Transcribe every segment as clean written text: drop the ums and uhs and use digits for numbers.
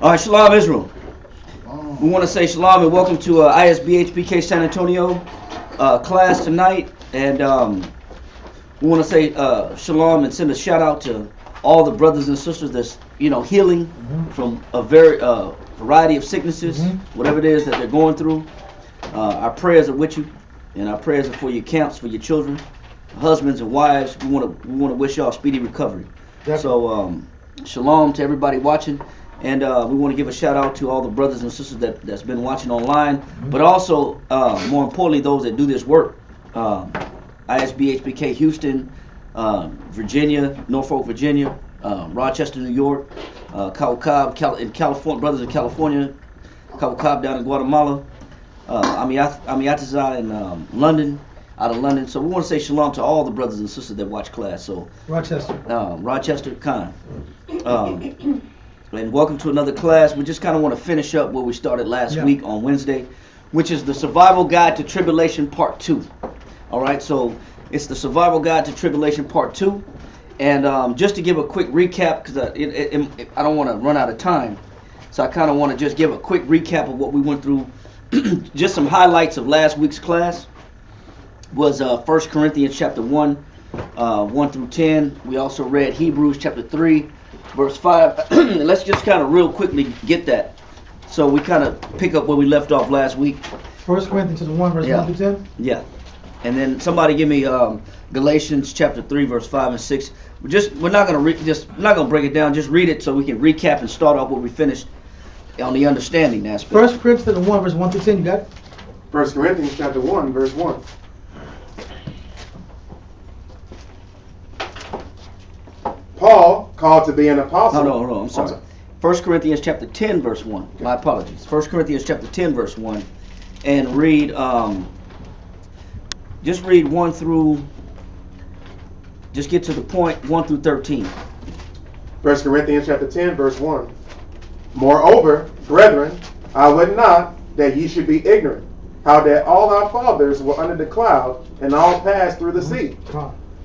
All right, Shalom Israel. We want to say shalom and welcome to isbhpk San Antonio class tonight. And we want to say shalom and send a shout out to all the brothers and sisters that's healing from a variety of sicknesses, whatever it is that they're going through. Our prayers are with you, and our prayers are for your camps, for your children, husbands and wives. We want to wish y'all speedy recovery. Definitely. So shalom to everybody watching. And we want to give a shout out to all the brothers and sisters that's been watching online, but also, more importantly, those that do this work. ISBHPK Houston, Virginia, Norfolk, Virginia, Rochester, New York, Cabo Cobb in California, brothers in California, Cabo Cobb down in Guatemala, Amiatazah in London, out of London. So we want to say shalom to all the brothers and sisters that watch class. So Rochester, Khan. And welcome to another class. We just kind of want to finish up where we started last week on Wednesday, which is the Survival Guide to Tribulation Part 2. All right, so it's the Survival Guide to Tribulation Part 2. And just to give a quick recap, because I don't want to run out of time, so I kind of want to just give a quick recap of what we went through. Just some highlights of last week's class was 1 Corinthians chapter 1, 1 through 10. We also read Hebrews chapter 3. Verse 5, let's just kind of real quickly get that. So we kind of pick up where we left off last week. 1 Corinthians 1, verse 1 through 10? Yeah. And then somebody give me Galatians chapter 3, verse 5 and 6. We're not going to break it down. Just read it so we can recap and start off where we finished on the understanding aspect. 1 Corinthians 1, verse 1 through 10, you got it? 1 Corinthians chapter 1, verse 1. Paul, called to be an apostle. Hold on, I'm sorry. 1 Corinthians chapter 10, verse 1. Okay. My apologies. 1 Corinthians chapter 10, verse 1. And read, just read 1 through, just get to the point, 1 through 13. 1 Corinthians chapter 10, verse 1. Moreover, brethren, I would not that ye should be ignorant, how that all our fathers were under the cloud, and all passed through the sea.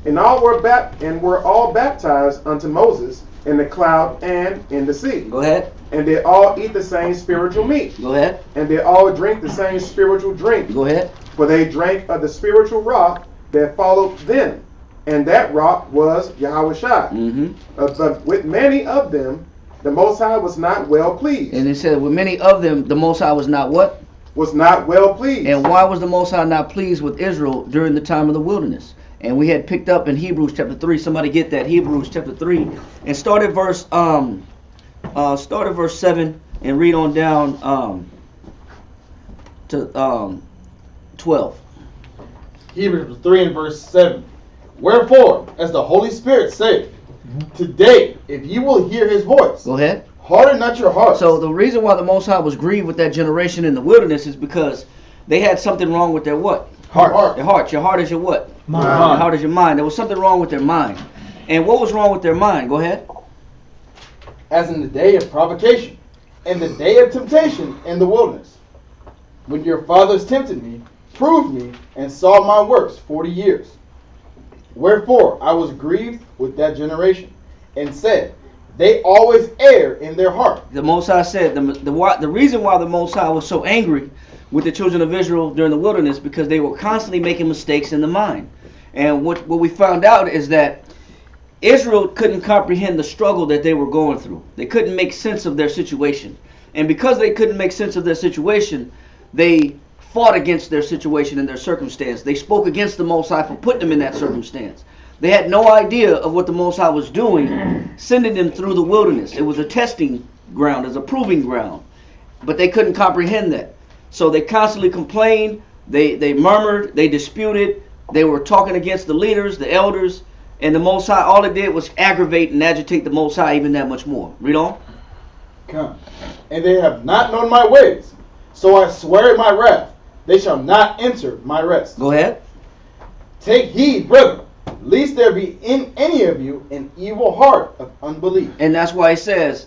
And all were all baptized unto Moses in the cloud and in the sea. Go ahead. And they all eat the same spiritual meat. Go ahead. And they all drink the same spiritual drink. Go ahead. For they drank of the spiritual rock that followed them, and that rock was Yahushua. But with many of them, the Most High was not well pleased. And it said, with many of them, the Most High was not what? Was not well pleased. And why was the Most High not pleased with Israel during the time of the wilderness? And we had picked up in Hebrews chapter 3. Somebody get that, Hebrews chapter 3. And start at verse 7 and read on down to 12. Hebrews 3 and verse 7. Wherefore, as the Holy Spirit saith, today, if ye will hear his voice, go ahead. Harden not your hearts. So the reason why the Most High was grieved with that generation in the wilderness is because they had something wrong with their what? Heart. Their heart. Your heart is your what? Mind. Your heart is your mind. There was something wrong with their mind. And what was wrong with their mind? Go ahead. As in the day of provocation, and the day of temptation in the wilderness, when your fathers tempted me, proved me, and saw my works 40 years. Wherefore I was grieved with that generation, and said, they always err in their heart. The Most High said, the reason why the Most High was so angry with the children of Israel during the wilderness, because they were constantly making mistakes in the mind. And what we found out is that Israel couldn't comprehend the struggle that they were going through. They couldn't make sense of their situation. And because they couldn't make sense of their situation, they fought against their situation and their circumstance. They spoke against the Most High for putting them in that circumstance. They had no idea of what the Most High was doing, sending them through the wilderness. It was a testing ground, it was a proving ground. But they couldn't comprehend that. So they constantly complained, they murmured, they disputed, they were talking against the leaders, the elders, and the Most High, all it did was aggravate and agitate the Most High even that much more. Read on. Come. And they have not known my ways, so I swear in my wrath, they shall not enter my rest. Go ahead. Take heed, brethren, lest there be in any of you an evil heart of unbelief. And that's why he says,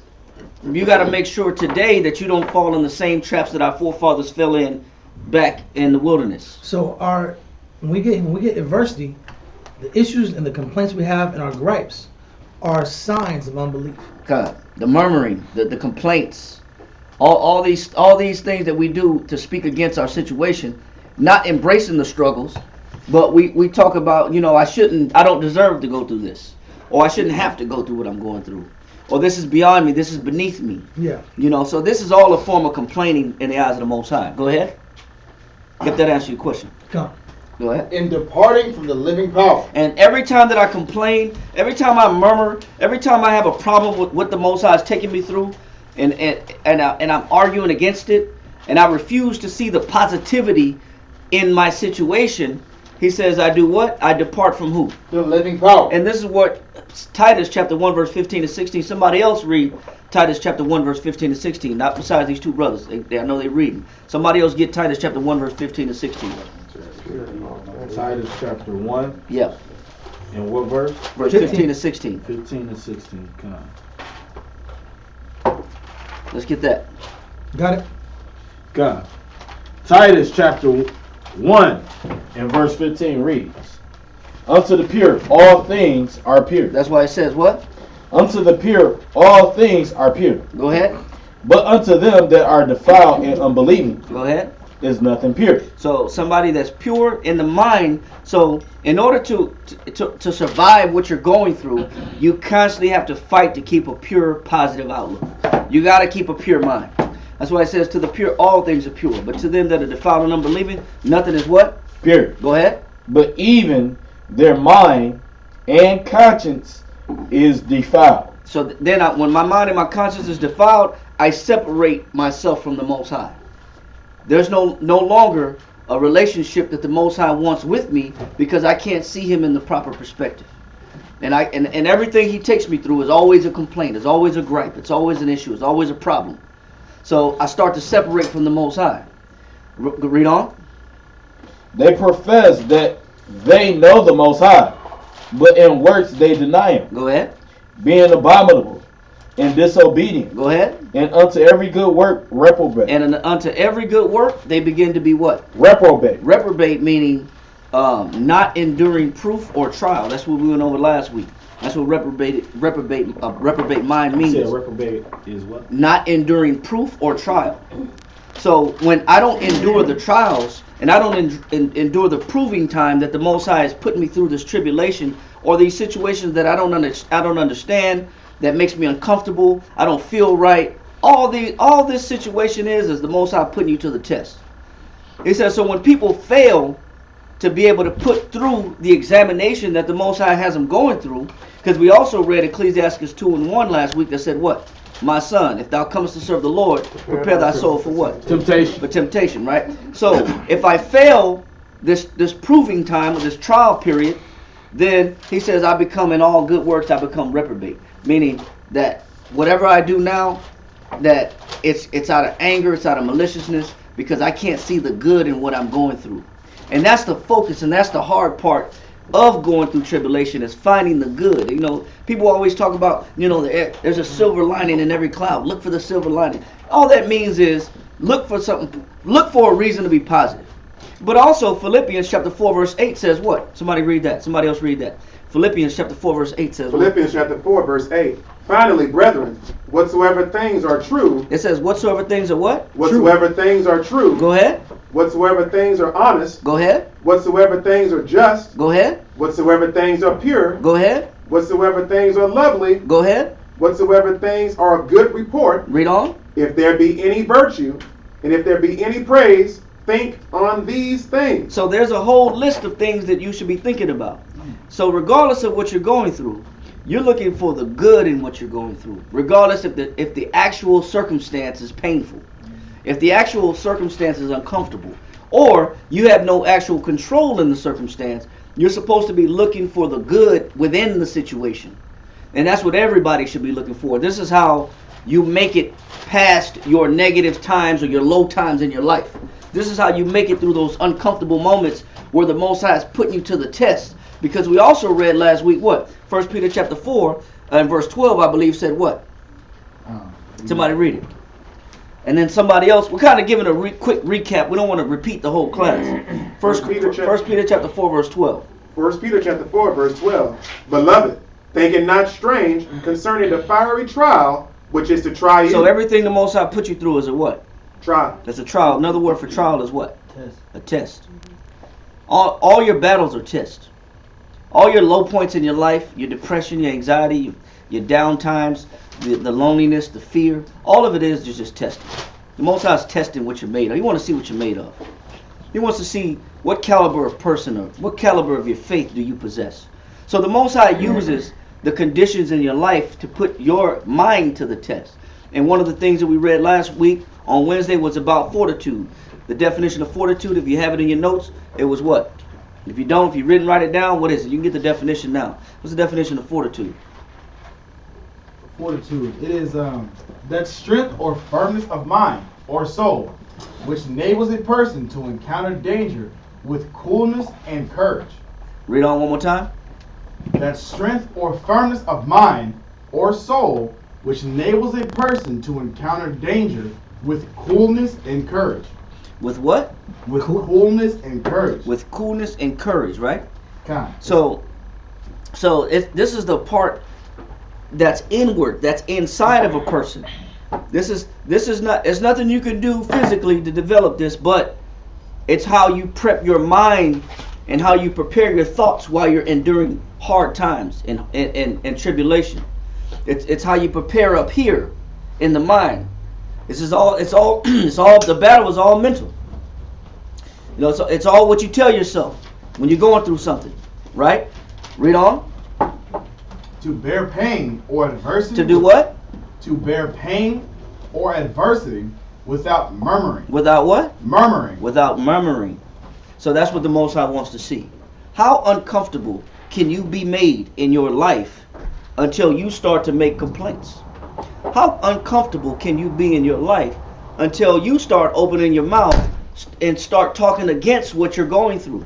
you got to make sure today that you don't fall in the same traps that our forefathers fell in back in the wilderness. So when we get adversity, the issues and the complaints we have and our gripes are signs of unbelief. God. the murmuring, the complaints, all these things that we do to speak against our situation, not embracing the struggles, but we talk about, I don't deserve to go through this, or I shouldn't have to go through what I'm going through, or this is beyond me, this is beneath me. Yeah. So this is all a form of complaining in the eyes of the Most High. Go ahead. If that answers your question. Come. Go ahead. In departing from the living power. And every time that I complain, every time I murmur, every time I have a problem with what the Most High is taking me through, and I'm arguing against it, and I refuse to see the positivity in my situation, he says, I do what? I depart from who? The living power. And this is what Titus chapter 1 verse 15 to 16. Somebody else read Titus chapter 1 verse 15 to 16. Not besides these two brothers. I know they're reading. Somebody else get Titus chapter 1 verse 15 to 16. Titus chapter 1. Yeah. And what verse? Verse 15 to 16. 15 to 16. Come on. Let's get that. Got it? God. Titus chapter 1 and verse 15 reads, Unto the pure all things are pure. That's why it says what? Unto the pure all things are pure. Go ahead. But unto them that are defiled and unbelieving Go ahead. is nothing pure. So somebody that's pure in the mind. So in order to survive what you're going through, you constantly have to fight to keep a pure, positive outlook. You got to keep a pure mind. That's why it says, to the pure all things are pure, but to them that are defiled and unbelieving, nothing is what? Pure. Go ahead. But even their mind and conscience is defiled. So then when my mind and my conscience is defiled, I separate myself from the Most High. There's no longer a relationship that the Most High wants with me, because I can't see him in the proper perspective. And everything he takes me through is always a complaint, it's always a gripe, it's always an issue, it's always a problem. So I start to separate from the Most High. Read on. They profess that they know the Most High, but in works they deny him. Go ahead. Being abominable and disobedient. Go ahead. And unto every good work reprobate. And unto every good work they begin to be what? Reprobate. Reprobate meaning not enduring proof or trial. That's what we went over last week. That's what reprobate mind means. You said reprobate is what? Not enduring proof or trial. So when I don't endure the trials, and I don't endure the proving time that the Most High is putting me through this tribulation, or these situations that I don't understand, that makes me uncomfortable, I don't feel right, all this situation is the Most High putting you to the test. He says, so when people fail to be able to put through the examination that the Most High has them going through, because we also read Ecclesiastes 2:1 last week that said what? My son, if thou comest to serve the Lord, prepare thy soul for what? Temptation. For temptation, right? So if I fail this proving time or this trial period, then he says I become in all good works, I become reprobate. Meaning that whatever I do now, that it's out of anger, it's out of maliciousness, because I can't see the good in what I'm going through. And that's the focus, and that's the hard part of going through tribulation, is finding the good. People always talk about, there's a silver lining in every cloud. Look for the silver lining. All that means is look for something, look for a reason to be positive. But also Philippians chapter 4 verse 8 says what? Somebody read that. Somebody else read that. Philippians chapter 4 verse 8 says what? Philippians chapter 4 verse 8. Finally, brethren, whatsoever things are true. It says whatsoever things are what? Whatsoever things are true. Go ahead. Whatsoever things are honest. Go ahead. Whatsoever things are just. Go ahead. Whatsoever things are pure. Go ahead. Whatsoever things are lovely. Go ahead. Whatsoever things are of good report. Read on. If there be any virtue, and if there be any praise, think on these things. So there's a whole list of things that you should be thinking about. So regardless of what you're going through, you're looking for the good in what you're going through. Regardless if the actual circumstance is painful, if the actual circumstance is uncomfortable, or you have no actual control in the circumstance, you're supposed to be looking for the good within the situation. And that's what everybody should be looking for. This is how you make it past your negative times or your low times in your life. This is how you make it through those uncomfortable moments where the Most High is putting you to the test. Because we also read last week what? 1 Peter chapter 4 and verse 12, I believe, said what? Somebody read it. And then somebody else, we're kind of giving a quick recap. We don't want to repeat the whole class. 1 Peter chapter 4 verse 12. 1 Peter chapter 4 verse 12. Beloved, think it not strange concerning the fiery trial which is to try you. So everything the Most High put you through is a what? Trial. That's a trial. Another word for trial is what? Test. A test. All your battles are tests. All your low points in your life, your depression, your anxiety, your down times, the loneliness, the fear, all of it is just testing. The Most High is testing what you're made of. He wants to see what you're made of. He wants to see what caliber of person or what caliber of your faith do you possess. So the Most High uses the conditions in your life to put your mind to the test. And one of the things that we read last week on Wednesday was about fortitude. The definition of fortitude, if you have it in your notes, it was what? If you don't, if you didn't write it down, what is it? You can get the definition now. What's the definition of fortitude? Fortitude. It is that strength or firmness of mind or soul which enables a person to encounter danger with coolness and courage. Read on one more time. That strength or firmness of mind or soul which enables a person to encounter danger with coolness and courage. With what? With coolness and courage. With coolness and courage, right? Kind. So this is the part that's inward, that's inside of a person. This is not. It's nothing you can do physically to develop this, but it's how you prep your mind and how you prepare your thoughts while you're enduring hard times and tribulation. It's how you prepare up here in the mind. It's all the battle is all mental. You know, so it's all what you tell yourself when you're going through something, right? Read on. To bear pain or adversity. To do what? To bear pain or adversity without murmuring. Without what? Murmuring. Without murmuring. So that's what the Most High wants to see. How uncomfortable can you be made in your life until you start to make complaints? How uncomfortable can you be in your life until you start opening your mouth and start talking against what you're going through?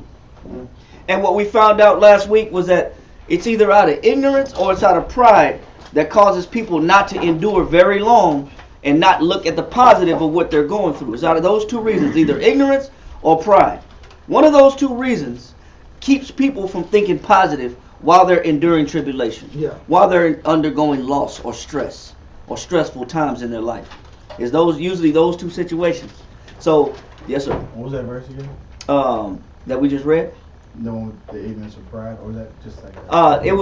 And what we found out last week was that it's either out of ignorance or it's out of pride that causes people not to endure very long and not look at the positive of what they're going through. It's out of those two reasons, either ignorance or pride. One of those two reasons keeps people from thinking positive while they're enduring tribulation, while they're undergoing loss or stress or stressful times in their life. Is usually those two situations. So, yes, sir. What was that verse again? That we just read. The one with the ignorance or pride, or was that just like? It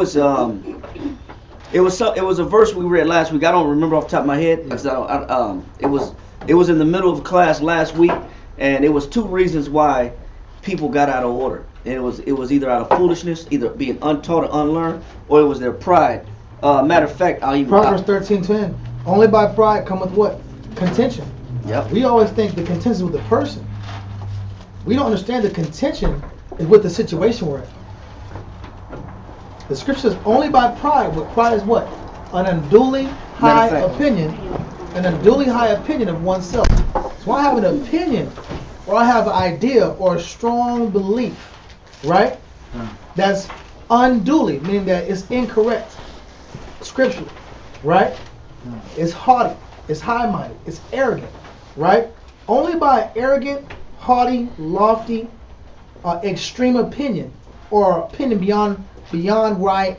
was a verse we read last week. I don't remember off the top of my head. It was in the middle of class last week, and it was two reasons why people got out of order. And it was either out of foolishness, either being untaught or unlearned, or it was their pride. Matter of fact, Proverbs 13:10. Only by pride cometh what? Contention. Yep. We always think the contention is with the person. We don't understand the contention is with the situation we're in. The scripture says only by pride. What pride is what? An unduly high opinion. An unduly high opinion of oneself. So I have an opinion, or I have an idea, or a strong belief, right? That's unduly, meaning that it's incorrect scripturally, right? It's haughty, it's high-minded, it's arrogant, right? Only by arrogant, haughty, lofty, extreme opinion, or opinion beyond where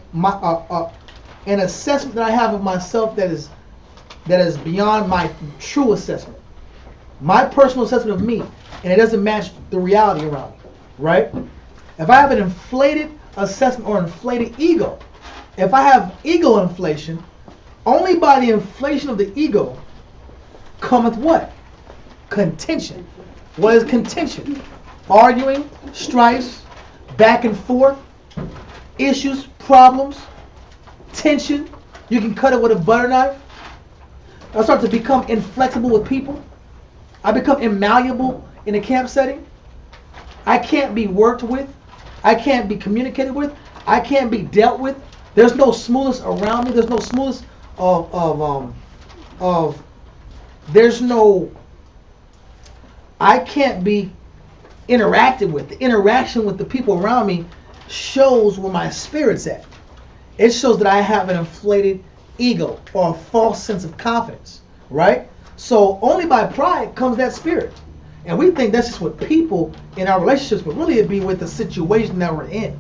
an assessment that I have of myself that is beyond my true assessment, my personal assessment of me, and it doesn't match the reality around me, right? If I have an inflated assessment or inflated ego, if I have ego inflation, only by the inflation of the ego cometh what? Contention. What is contention? Arguing, strife, back and forth, issues, problems, tension. You can cut it with a butter knife. I start to become inflexible with people. I become immalleable in a camp setting. I can't be worked with. I can't be communicated with. I can't be dealt with. There's no smoothness around me. There's no smoothness I can't be interacted with. The interaction with the people around me shows where my spirit's at. It shows that I have an inflated ego or a false sense of confidence, right? So only by pride comes that spirit. And we think that's just with people in our relationships, but really it'd be with the situation that we're in.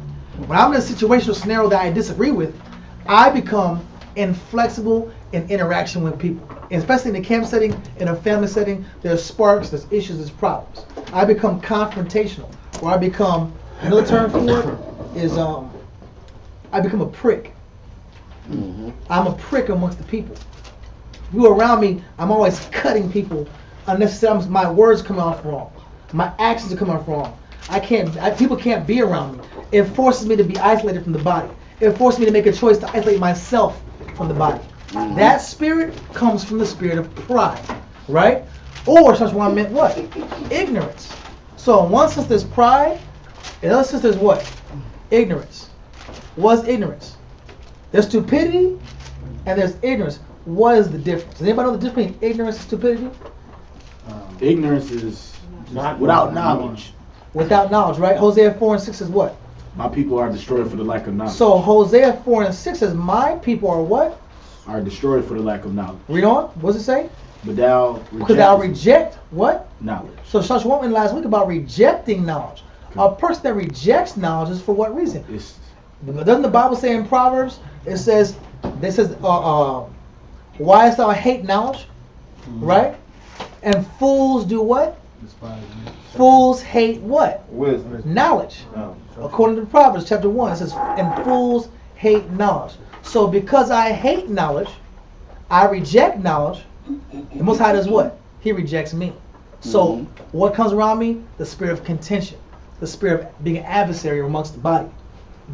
When I'm in a situational scenario that I disagree with, I become inflexible in interaction with people. And especially in a camp setting, in a family setting, there's sparks, there's issues, there's problems. I become confrontational, or I become, another term for it is I become a prick. Mm-hmm. I'm a prick amongst the people. You around me, I'm always cutting people unnecessarily. My words come off wrong. My actions are coming off wrong. People can't be around me. It forces me to be isolated from the body. It forces me to make a choice to isolate myself from the body. Mm-hmm. That spirit comes from the spirit of pride, right? Or such one meant what? Ignorance. So in one sense there's pride, in another sense there's what? Ignorance. What's ignorance? There's stupidity and there's ignorance. What is the difference? Does anybody know the difference between ignorance and stupidity? Ignorance is not without knowledge. Without knowledge, right? Hosea 4:6 says what? My people are destroyed for the lack of knowledge. So Hosea 4:6 says, my people are what? Are destroyed for the lack of knowledge. Read on. What does it say? But thou reject what? Knowledge. So Shush went last week about rejecting knowledge. Okay. A person that rejects knowledge is for what reason? Doesn't the Bible say in Proverbs, it says, why dost thou hate knowledge? Mm-hmm. Right? And fools do what? Fools hate what? Wisdom. Knowledge. According to Proverbs chapter 1, it says, and fools hate knowledge. So because I hate knowledge, I reject knowledge, the Most High does what? He rejects me. So what comes around me? The spirit of contention. The spirit of being an adversary amongst the body.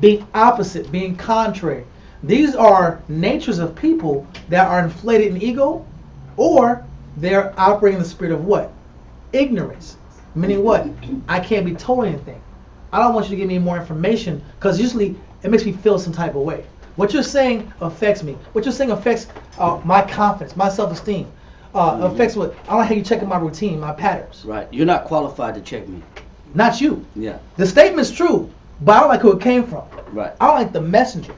Being opposite, being contrary. These are natures of people that are inflated in ego, or they're operating the spirit of what? Ignorance. Meaning what? I can't be told anything. I don't want you to give me more information, because usually it makes me feel some type of way. What you're saying affects me. What you're saying affects my confidence, my self-esteem. Affects what? I don't like how you checking my routine, my patterns. Right. You're not qualified to check me. Not you. Yeah. The statement's true, but I don't like who it came from. Right. I don't like the messenger.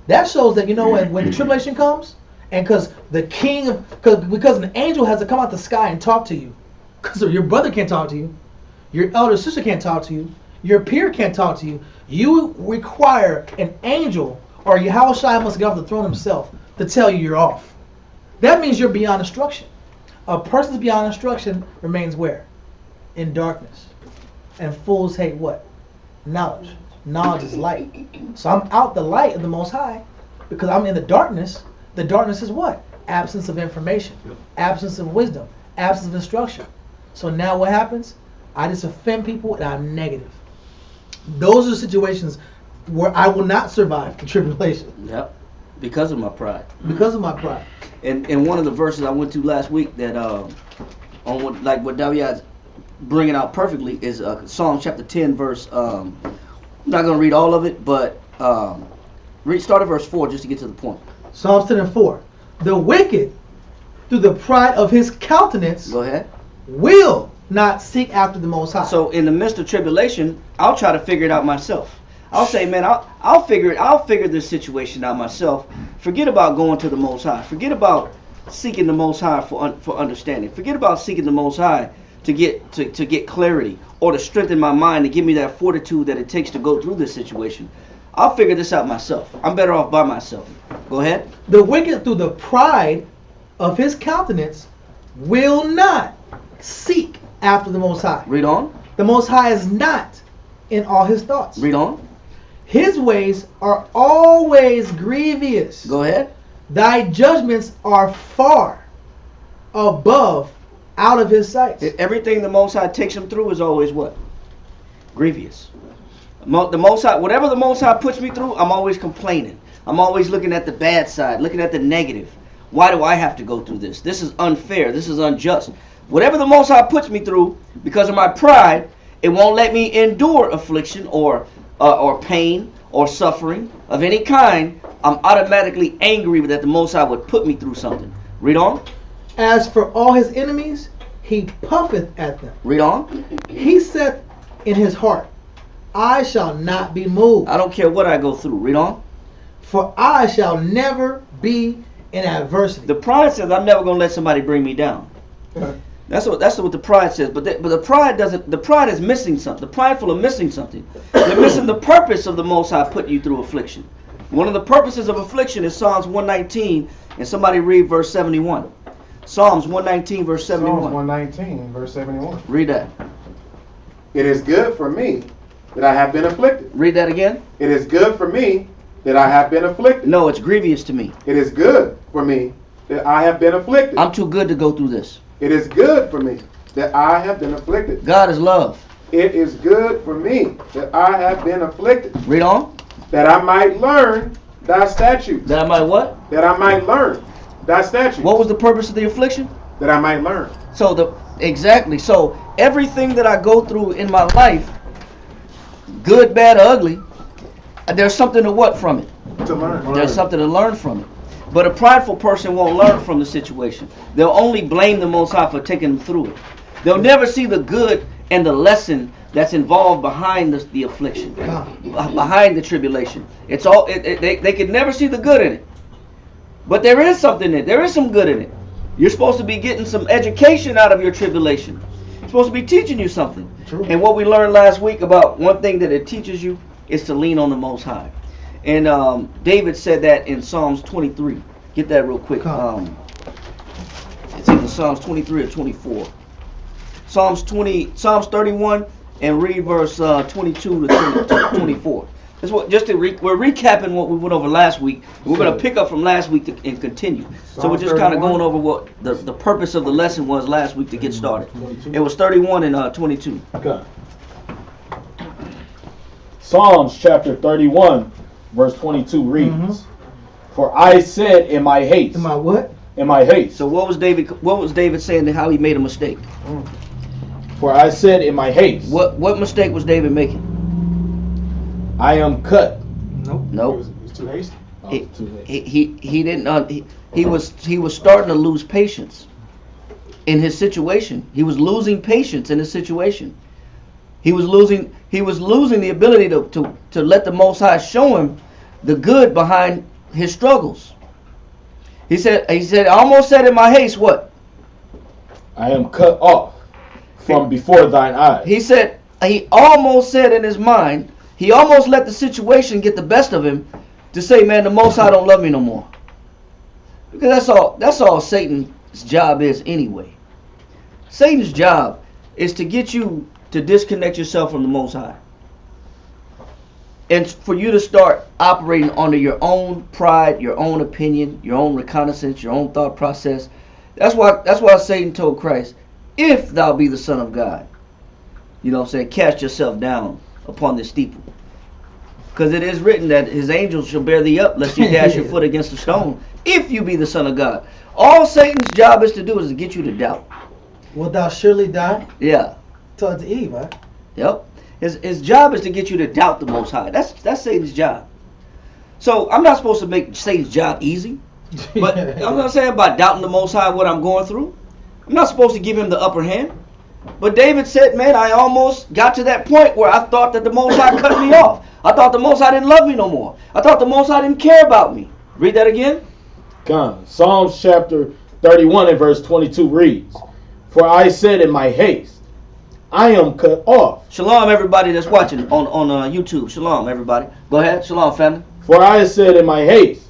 That shows that, you know, when the tribulation comes, and because an angel has to come out the sky and talk to you, because your brother can't talk to you, your elder sister can't talk to you, your peer can't talk to you, you require an angel, or Yahushua must get off the throne himself to tell you you're off. That means you're beyond instruction. A person's beyond instruction remains where? In darkness. And fools hate what? Knowledge. Knowledge is light. So I'm out the light of the Most High because I'm in the darkness. The darkness is what? Absence of information. Absence of wisdom. Absence of instruction. So now what happens? I just offend people and I'm negative. Those are situations where I will not survive the tribulation. Yep. Because of my pride. Because of my pride. And one of the verses I went to last week that on what Daviad's bringing out perfectly is Psalm chapter 10 verse. I'm not going to read all of it, but start at verse 4 just to get to the point. Psalms 10 and 4. The wicked, through the pride of his countenance, go ahead, will not seek after the Most High. So in the midst of tribulation, I'll try to figure it out myself. I'll say, man, I'll figure this situation out myself. Forget about going to the Most High. Forget about seeking the Most High for understanding. Forget about seeking the Most High to get clarity or to strengthen my mind, to give me that fortitude that it takes to go through this situation. I'll figure this out myself. I'm better off by myself. Go ahead. The wicked, through the pride of his countenance, will not seek after the Most High. Read on. The Most High is not in all his thoughts. Read on. His ways are always grievous. Go ahead. Thy judgments are far above out of his sight. Everything the Most High takes him through is always what? Grievous. The Most High, whatever the Most High puts me through, I'm always complaining. I'm always looking at the bad side, looking at the negative. Why do I have to go through this? This is unfair. This is unjust. Whatever the Most High puts me through, because of my pride, it won't let me endure affliction or pain or suffering of any kind. I'm automatically angry that the Most High would put me through something. Read on. As for all his enemies, he puffeth at them. Read on. He saith in his heart, I shall not be moved. I don't care what I go through. Read on. For I shall never be in adversity. The pride says I'm never going to let somebody bring me down. That's what the pride says. But the pride doesn't. The pride is missing something. The prideful are missing something. They're missing the purpose of the Most High putting you through affliction. One of the purposes of affliction is Psalms 119, and somebody read verse 71. Psalms 119, verse 71. Psalms 119, verse 71. Read that. It is good for me that I have been afflicted. Read that again. It is good for me that I have been afflicted. No, it's grievous to me. It is good for me that I have been afflicted. I'm too good to go through this. It is good for me that I have been afflicted. God is love. It is good for me that I have been afflicted, Read on. that I might learn thy statutes. That I might what? That I might learn thy statutes. What was the purpose of the affliction? That I might learn. So exactly. So everything that I go through in my life, good, bad, or ugly, there's something to what from it? To learn. There's something to learn from it. But a prideful person won't learn from the situation. They'll only blame the Most High for taking them through it. They'll never see the good and the lesson that's involved behind the affliction, behind the tribulation. It's all they can never see the good in it. But there is something in it. There is some good in it. You're supposed to be getting some education out of your tribulation. It's supposed to be teaching you something. True. And what we learned last week about one thing that it teaches you is to lean on the Most High. And David said that in Psalms 23. Get that real quick. It's either Psalms 23 or 24. Psalms 31, and read verse 22 to 24. That's what. We're recapping what we went over last week. We're going to pick up from last week and continue. So we're just kind of going over what the purpose of the lesson was last week to get started. It was 31 and 22. Okay. Psalms chapter 31, verse 22 reads, "For I said in my haste." In my what? In my haste. So what was David saying to how he made a mistake? For I said in my haste. What mistake was David making? I am cut. Nope. It was too hasty. He didn't. He was starting to lose patience in his situation. He was losing patience in his situation. He was losing the ability to let the Most High show him the good behind his struggles. He said, I almost said in my haste, what? I am cut off from before thine eyes. He almost said in his mind, he almost let the situation get the best of him to say, man, the Most High don't love me no more. Because that's all Satan's job is anyway. Satan's job is to get you to disconnect yourself from the Most High. And for you to start operating under your own pride, your own opinion, your own reconnaissance, your own thought process. That's why Satan told Christ, if thou be the Son of God, you know what I'm saying, cast yourself down upon this steeple. Because it is written that his angels shall bear thee up, lest you dash your foot against a stone, if you be the Son of God. All Satan's job is to do is to get you to doubt. Wilt thou surely die? Yeah. Told to Eve, right? Yep. His job is to get you to doubt the Most High. That's Satan's job. So I'm not supposed to make Satan's job easy. But I'm not saying about doubting the Most High what I'm going through. I'm not supposed to give him the upper hand. But David said, man, I almost got to that point where I thought that the Most High cut me off. I thought the Most High didn't love me no more. I thought the Most High didn't care about me. Read that again. Come. Psalms chapter 31 and verse 22 reads, "For I said in my haste, I am cut off." Shalom, everybody that's watching on YouTube. Shalom, everybody. Go ahead. Shalom, family. "For I said in my haste,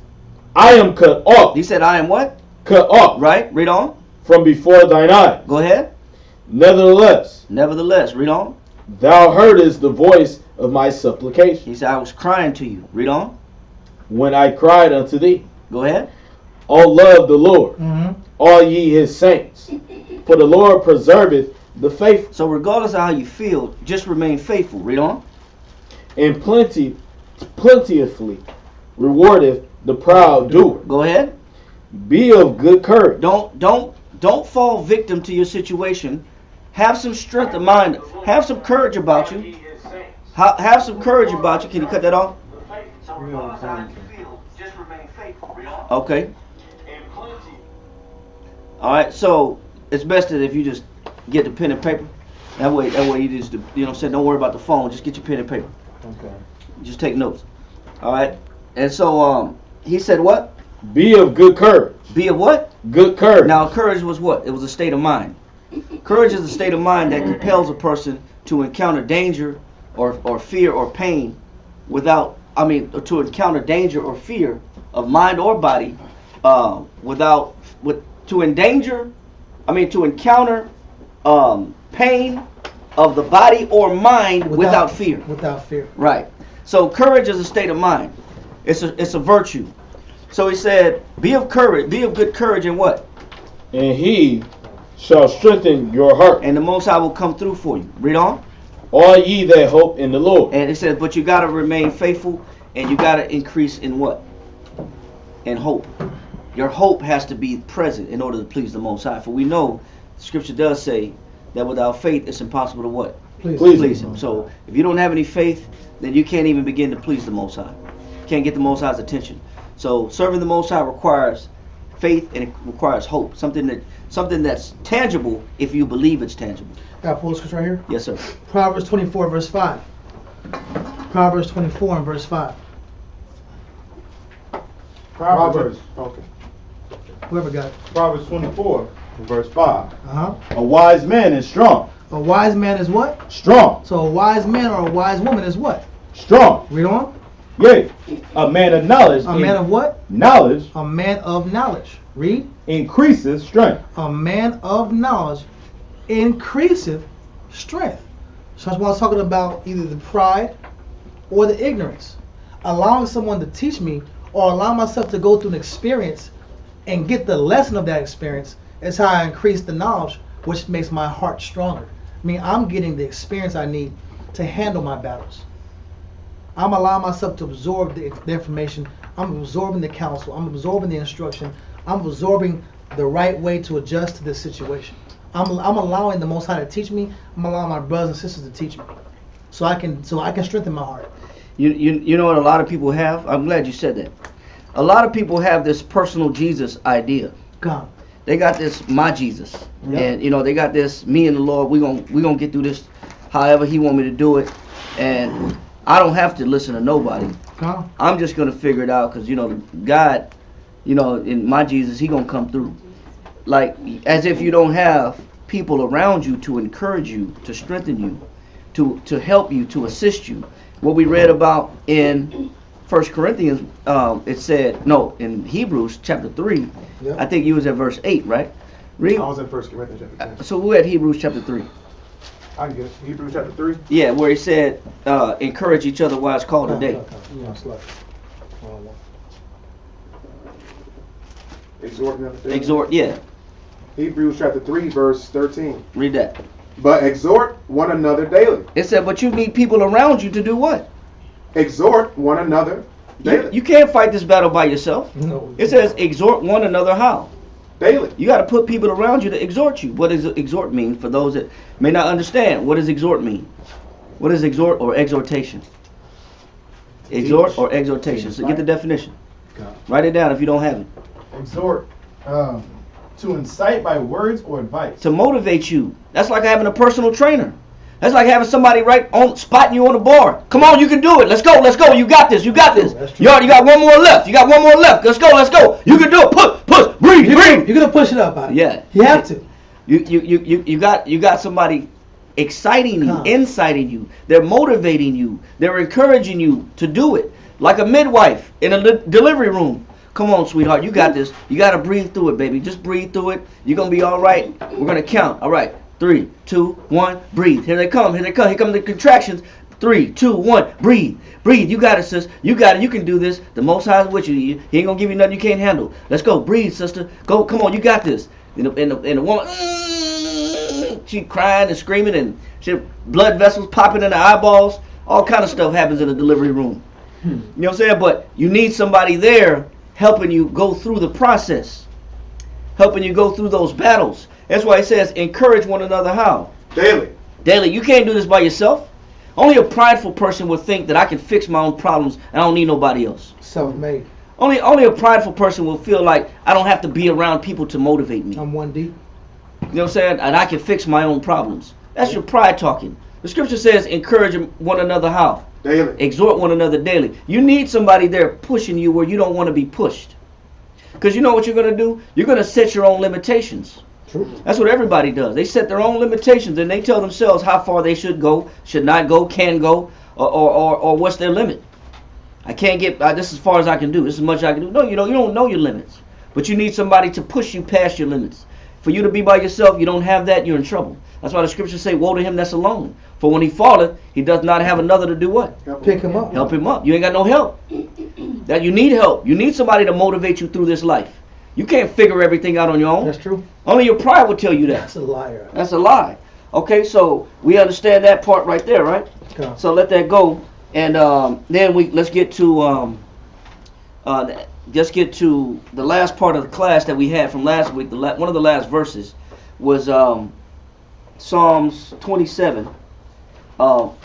I am cut off." He said, I am what? Cut off. Right. Read on. "From before thine eyes. Go ahead. Nevertheless, Read on. thou heardest the voice of my supplication. He said, I was crying to you. Read on. When I cried unto thee. Go ahead. O love the Lord, all ye his saints, for the Lord preserveth the faithful. So regardless of how you feel, just remain faithful. Read on. And plentifully rewardeth the proud doer. Go ahead. Be of good courage. Don't fall victim to your situation. Have some strength of mind. Have some courage about you. Have some courage about you. Can you cut that off? Okay. All right. So it's best that if you just get the pen and paper. That way you just, you know what I'm saying, don't worry about the phone. Just get your pen and paper. Okay. Just take notes. All right. And so he said what? Be of good courage. Be of what? Good courage. Now courage was what? It was a state of mind. Courage is a state of mind that compels a person to encounter danger or fear or pain without to encounter danger or fear of mind or body, to encounter pain of the body or mind without fear. Without fear. Right. So courage is a state of mind. It's a virtue. So he said, be of good courage in what? And he shall strengthen your heart. And the Most High will come through for you. Read on. All ye that hope in the Lord. And it says, but you got to remain faithful, and you got to increase in what? In hope. Your hope has to be present in order to please the Most High. For we know, the Scripture does say that without faith, it's impossible to what? Please Him. So if you don't have any faith, then you can't even begin to please the Most High. You can't get the Most High's attention. So serving the Most High requires faith, and it requires hope. Something that's tangible if you believe it's tangible. Got pull the scripture right here? Yes, sir. Proverbs 24 verse 5. Proverbs 24 and verse 5. Proverbs. Okay. Whoever got it. Proverbs 24, verse 5. Uh-huh. A wise man is strong. A wise man is what? Strong. So a wise man or a wise woman is what? Strong. Read on. Yea, a man of knowledge. A man of what? Knowledge. A man of knowledge. Read. Increases strength. A man of knowledge increaseth strength. So that's what I was talking about, either the pride or the ignorance. Allowing someone to teach me or allow myself to go through an experience and get the lesson of that experience is how I increase the knowledge, which makes my heart stronger. I mean, I'm getting the experience I need to handle my battles. I'm allowing myself to absorb the information. I'm absorbing the counsel. I'm absorbing the instruction. I'm absorbing the right way to adjust to this situation. I'm allowing the Most High to teach me. I'm allowing my brothers and sisters to teach me, so I can strengthen my heart. You know what a lot of people have? I'm glad you said that. A lot of people have this personal Jesus idea. God. They got this my Jesus, and they got this me and the Lord. We gonna get through this, however He want me to do it, and I don't have to listen to nobody. God. I'm just gonna figure it out because God, in my Jesus, He gonna come through. Like as if you don't have people around you to encourage you, to strengthen you, to help you, to assist you. What we read about in 1 Corinthians, it said, no, in Hebrews chapter 3, Yep. I think you was at verse 8, right? Read. I was in 1 Corinthians chapter 10. So we're at Hebrews chapter 3. I can get it. Hebrews chapter 3. Yeah, where he said, encourage each other while it's called today. Exhort, yeah. Hebrews chapter 3, verse 13. Read that. But exhort one another daily. It said, but you need people around you to do what? Exhort one another daily. You can't fight this battle by yourself. No. It says, exhort one another how? Daily. You got to put people around you to exhort you. What does exhort mean for those that may not understand? What does exhort mean? What is exhort or exhortation? Exhort or exhortation. So get the definition. Write it down if you don't have it. Exhort, to incite by words or advice. To motivate you. That's like having a personal trainer. That's like having somebody right on spotting you on the bar. Come on, you can do it. Let's go. You got this. You got this. You got one more left. Let's go. You can do it. Push. Breathe. You're gonna push it up, buddy. Yeah. You have to. You got somebody exciting you, inciting you. They're motivating you. They're encouraging you to do it. Like a midwife in a delivery room. Come on, sweetheart. You got this. You got to breathe through it, baby. Just breathe through it. You're going to be all right. We're going to count. All right. 3, 2, 1. Breathe. Here they come. Here come the contractions. 3, 2, 1. Breathe. You got it, sis. You got it. You can do this. The Most High is with you. He ain't going to give you nothing you can't handle. Let's go. Breathe, sister. Go. Come on. You got this. And the woman, she crying and screaming, and she blood vessels popping in her eyeballs. All kind of stuff happens in the delivery room. You know what I'm saying? But you need somebody there helping you go through the process, helping you go through those battles. That's why it says encourage one another how? Daily. You can't do this by yourself. Only a prideful person would think that I can fix my own problems and I don't need nobody else. Self-made. Only a prideful person will feel like I don't have to be around people to motivate me. I'm one deep. You know what I'm saying? And I can fix my own problems. That's your pride talking. The scripture says encourage one another how? Daily. Exhort one another daily. You need somebody there pushing you where you don't want to be pushed. Because you know what you're going to do? You're going to set your own limitations. True. That's what everybody does. They set their own limitations and they tell themselves how far they should go, should not go, can go, or what's their limit. I can't get, this is as far as I can do. This is as much as I can do. No, you don't know your limits. But you need somebody to push you past your limits. For you to be by yourself, you don't have that, you're in trouble. That's why the scriptures say, woe to him that's alone. For when he falleth, he does not have another to do what? Pick him up. Help him up. You ain't got no help. That you need help. You need somebody to motivate you through this life. You can't figure everything out on your own. That's true. Only your pride will tell you that. That's a liar. That's a lie. Okay, so we understand that part right there, right? Okay. So let that go, and then let's get to the last part of the class that we had from last week. One of the last verses was Psalms 27, Psalms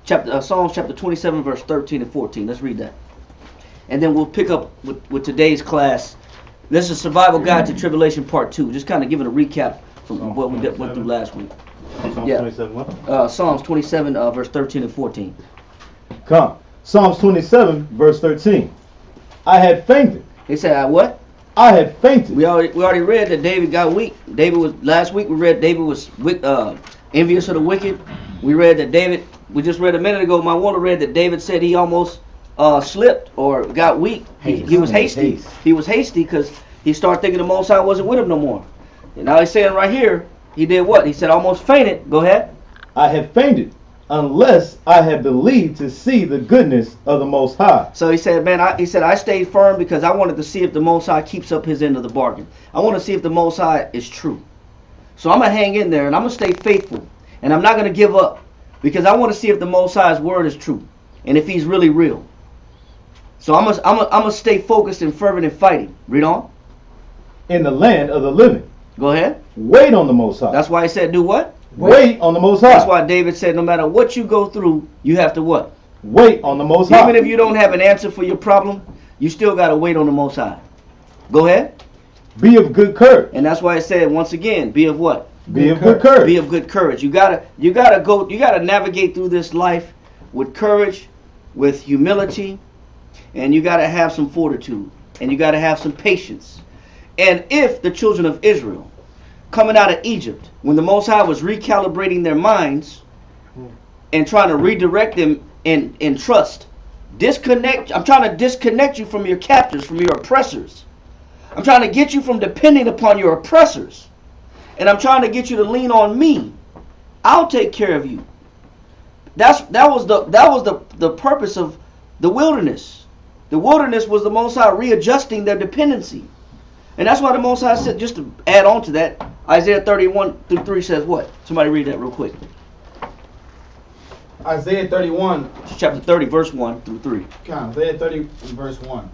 chapter 27, verse 13 and 14. Let's read that, and then we'll pick up with today's class. This is Survival Guide to Tribulation Part 2. Just kind of giving a recap from what we went through last week. Psalms 27 what? Psalms 27, verse 13 and 14. Come. Psalms 27, verse 13. I had fainted. He said, what? I had fainted. We already read that David got weak. Last week we read David was envious of the wicked. We read that David, we just read a minute ago, my water read that David said he almost slipped or got weak. He was hasty. He was hasty because he started thinking the Most High wasn't with him no more. And now he's saying right here, he did what? He said, almost fainted. Go ahead. I had fainted unless I had believed to see the goodness of the Most High. So he said, I stayed firm because I wanted to see if the Most High keeps up his end of the bargain. I want to see if the Most High is true. So I'm going to hang in there and I'm going to stay faithful. And I'm not going to give up because I want to see if the Most High's word is true and if he's really real. So I'm going to stay focused and fervent in fighting. Read on. In the land of the living. Go ahead. Wait on the Most High. That's why he said do what? Wait on the Most High. That's why David said no matter what you go through, you have to what? Wait on the Most High. Even if you don't have an answer for your problem, you still got to wait on the Most High. Go ahead. Be of good courage. And that's why it said once again, be of what? Be of good courage. Be of good courage. You gotta navigate through this life with courage, with humility, and you gotta have some fortitude, and you gotta have some patience. And if the children of Israel coming out of Egypt, when the Most High was recalibrating their minds and trying to redirect them in trust, I'm trying to disconnect you from your captors, from your oppressors. I'm trying to get you from depending upon your oppressors. And I'm trying to get you to lean on me. I'll take care of you. That was the purpose of the wilderness. The wilderness was the Most High readjusting their dependency. And that's why the Most High said, just to add on to that, Isaiah 31-3 says what? Somebody read that real quick. Isaiah 31. Chapter 30, verse 1-3. Isaiah 30, verse 1.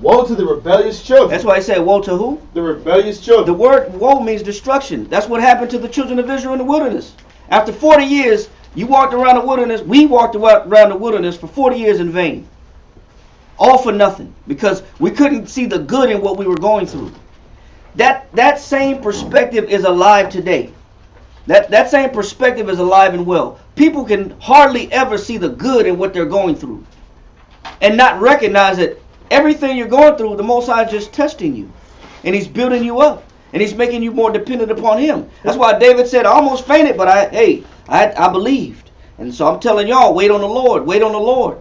Woe to the rebellious children. That's why he said, woe to who? The rebellious children. The word woe means destruction. That's what happened to the children of Israel in the wilderness. After 40 years, we walked around the wilderness for 40 years in vain. All for nothing. Because we couldn't see the good in what we were going through. That same perspective is alive today. That same perspective is alive and well. People can hardly ever see the good in what they're going through. And not recognize that everything you're going through, the Most High is just testing you. And he's building you up. And he's making you more dependent upon him. That's why David said, I almost fainted, but I believed. And so I'm telling y'all, wait on the Lord. Wait on the Lord.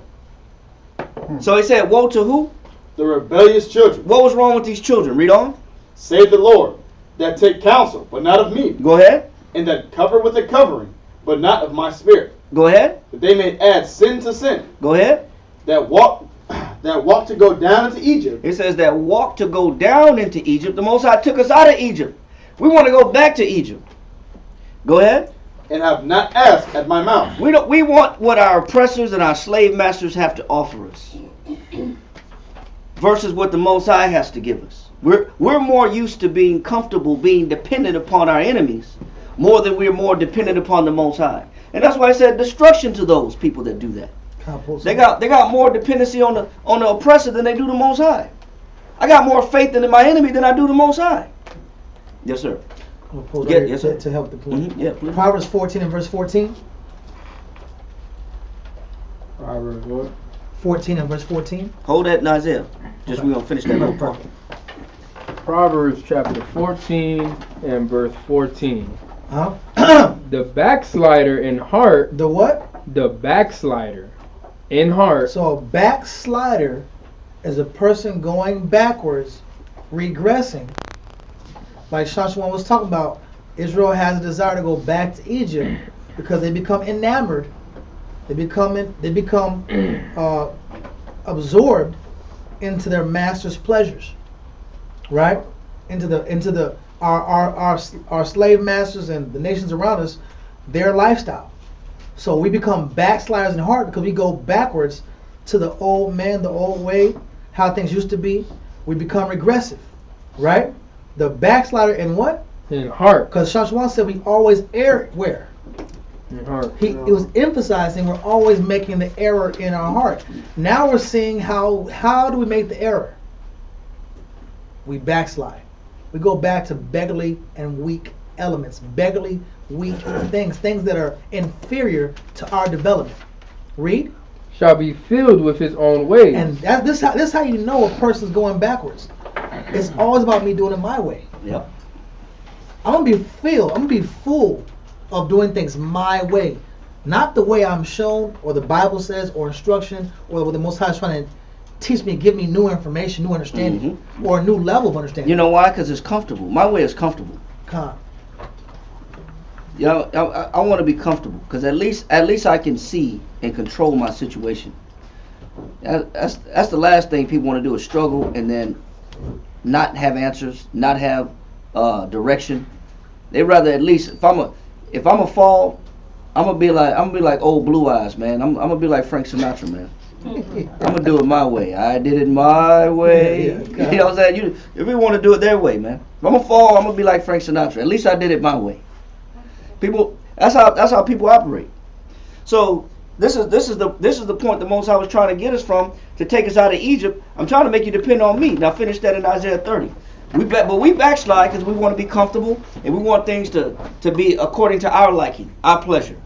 So he said, woe to who? The rebellious children. What was wrong with these children? Read on. Save the Lord, that take counsel, but not of me. Go ahead. And that cover with a covering, but not of my spirit. Go ahead. That they may add sin to sin. Go ahead. That walk to go down into Egypt. It says that walk to go down into Egypt. The Most High took us out of Egypt. We want to go back to Egypt. Go ahead. And have not asked at my mouth. We want what our oppressors and our slave masters have to offer us, versus what the Most High has to give us. We're more used to being comfortable, being dependent upon our enemies, more than we're more dependent upon the Most High. And that's why I said destruction to those people that do that. They got more dependency on the oppressor than they do the Most High. I got more faith in my enemy than I do the Most High. Yes, sir. Yes, sir. To help the point. Yeah, please. Proverbs 14 and verse 14. Proverbs what? 14 and verse 14. Hold that in Isaiah. Just we're going to finish that little part. Proverbs chapter 14 and verse 14. Huh? The backslider in heart. The what? The backslider In heart. So a backslider is a person going backwards, regressing. Like Shashawan was talking about, Israel has a desire to go back to Egypt because they become enamored. They become absorbed into their master's pleasures, right? Into our slave masters and the nations around us, their lifestyle. So we become backsliders in heart because we go backwards to the old man, the old way, how things used to be. We become regressive, right? The backslider in what? In heart. Because Shashawan said we always err where? In heart. He was emphasizing we're always making the error in our heart. Now we're seeing how do we make the error? We backslide. We go back to beggarly and weak elements, beggarly, weak things that are inferior to our development. Read. Shall be filled with his own ways. And this is how you know a person's going backwards. It's always about me doing it my way. Yep. I'm gonna be full of doing things my way, not the way I'm shown, or the Bible says, or instruction, or what the Most High is trying to teach me, give me new information, new understanding, or a new level of understanding. You know why? Because it's comfortable. My way is comfortable. I want to be comfortable because at least I can see and control my situation. That's the last thing people want to do is struggle and then not have answers, not have direction. They rather at least if I'm a fall, I'm gonna be like old Blue Eyes, man. I'm gonna be like Frank Sinatra, man. I'm gonna do it my way. I did it my way. Yeah. You know what I'm saying? If we want to do it their way, man. If I'm gonna fall, I'm gonna be like Frank Sinatra. At least I did it my way. People, that's how people operate. So this is the point the Most High was trying to get us from to take us out of Egypt. I'm trying to make you depend on me. Now finish that in Isaiah 30. But we backslide because we want to be comfortable and we want things to be according to our liking, our pleasure.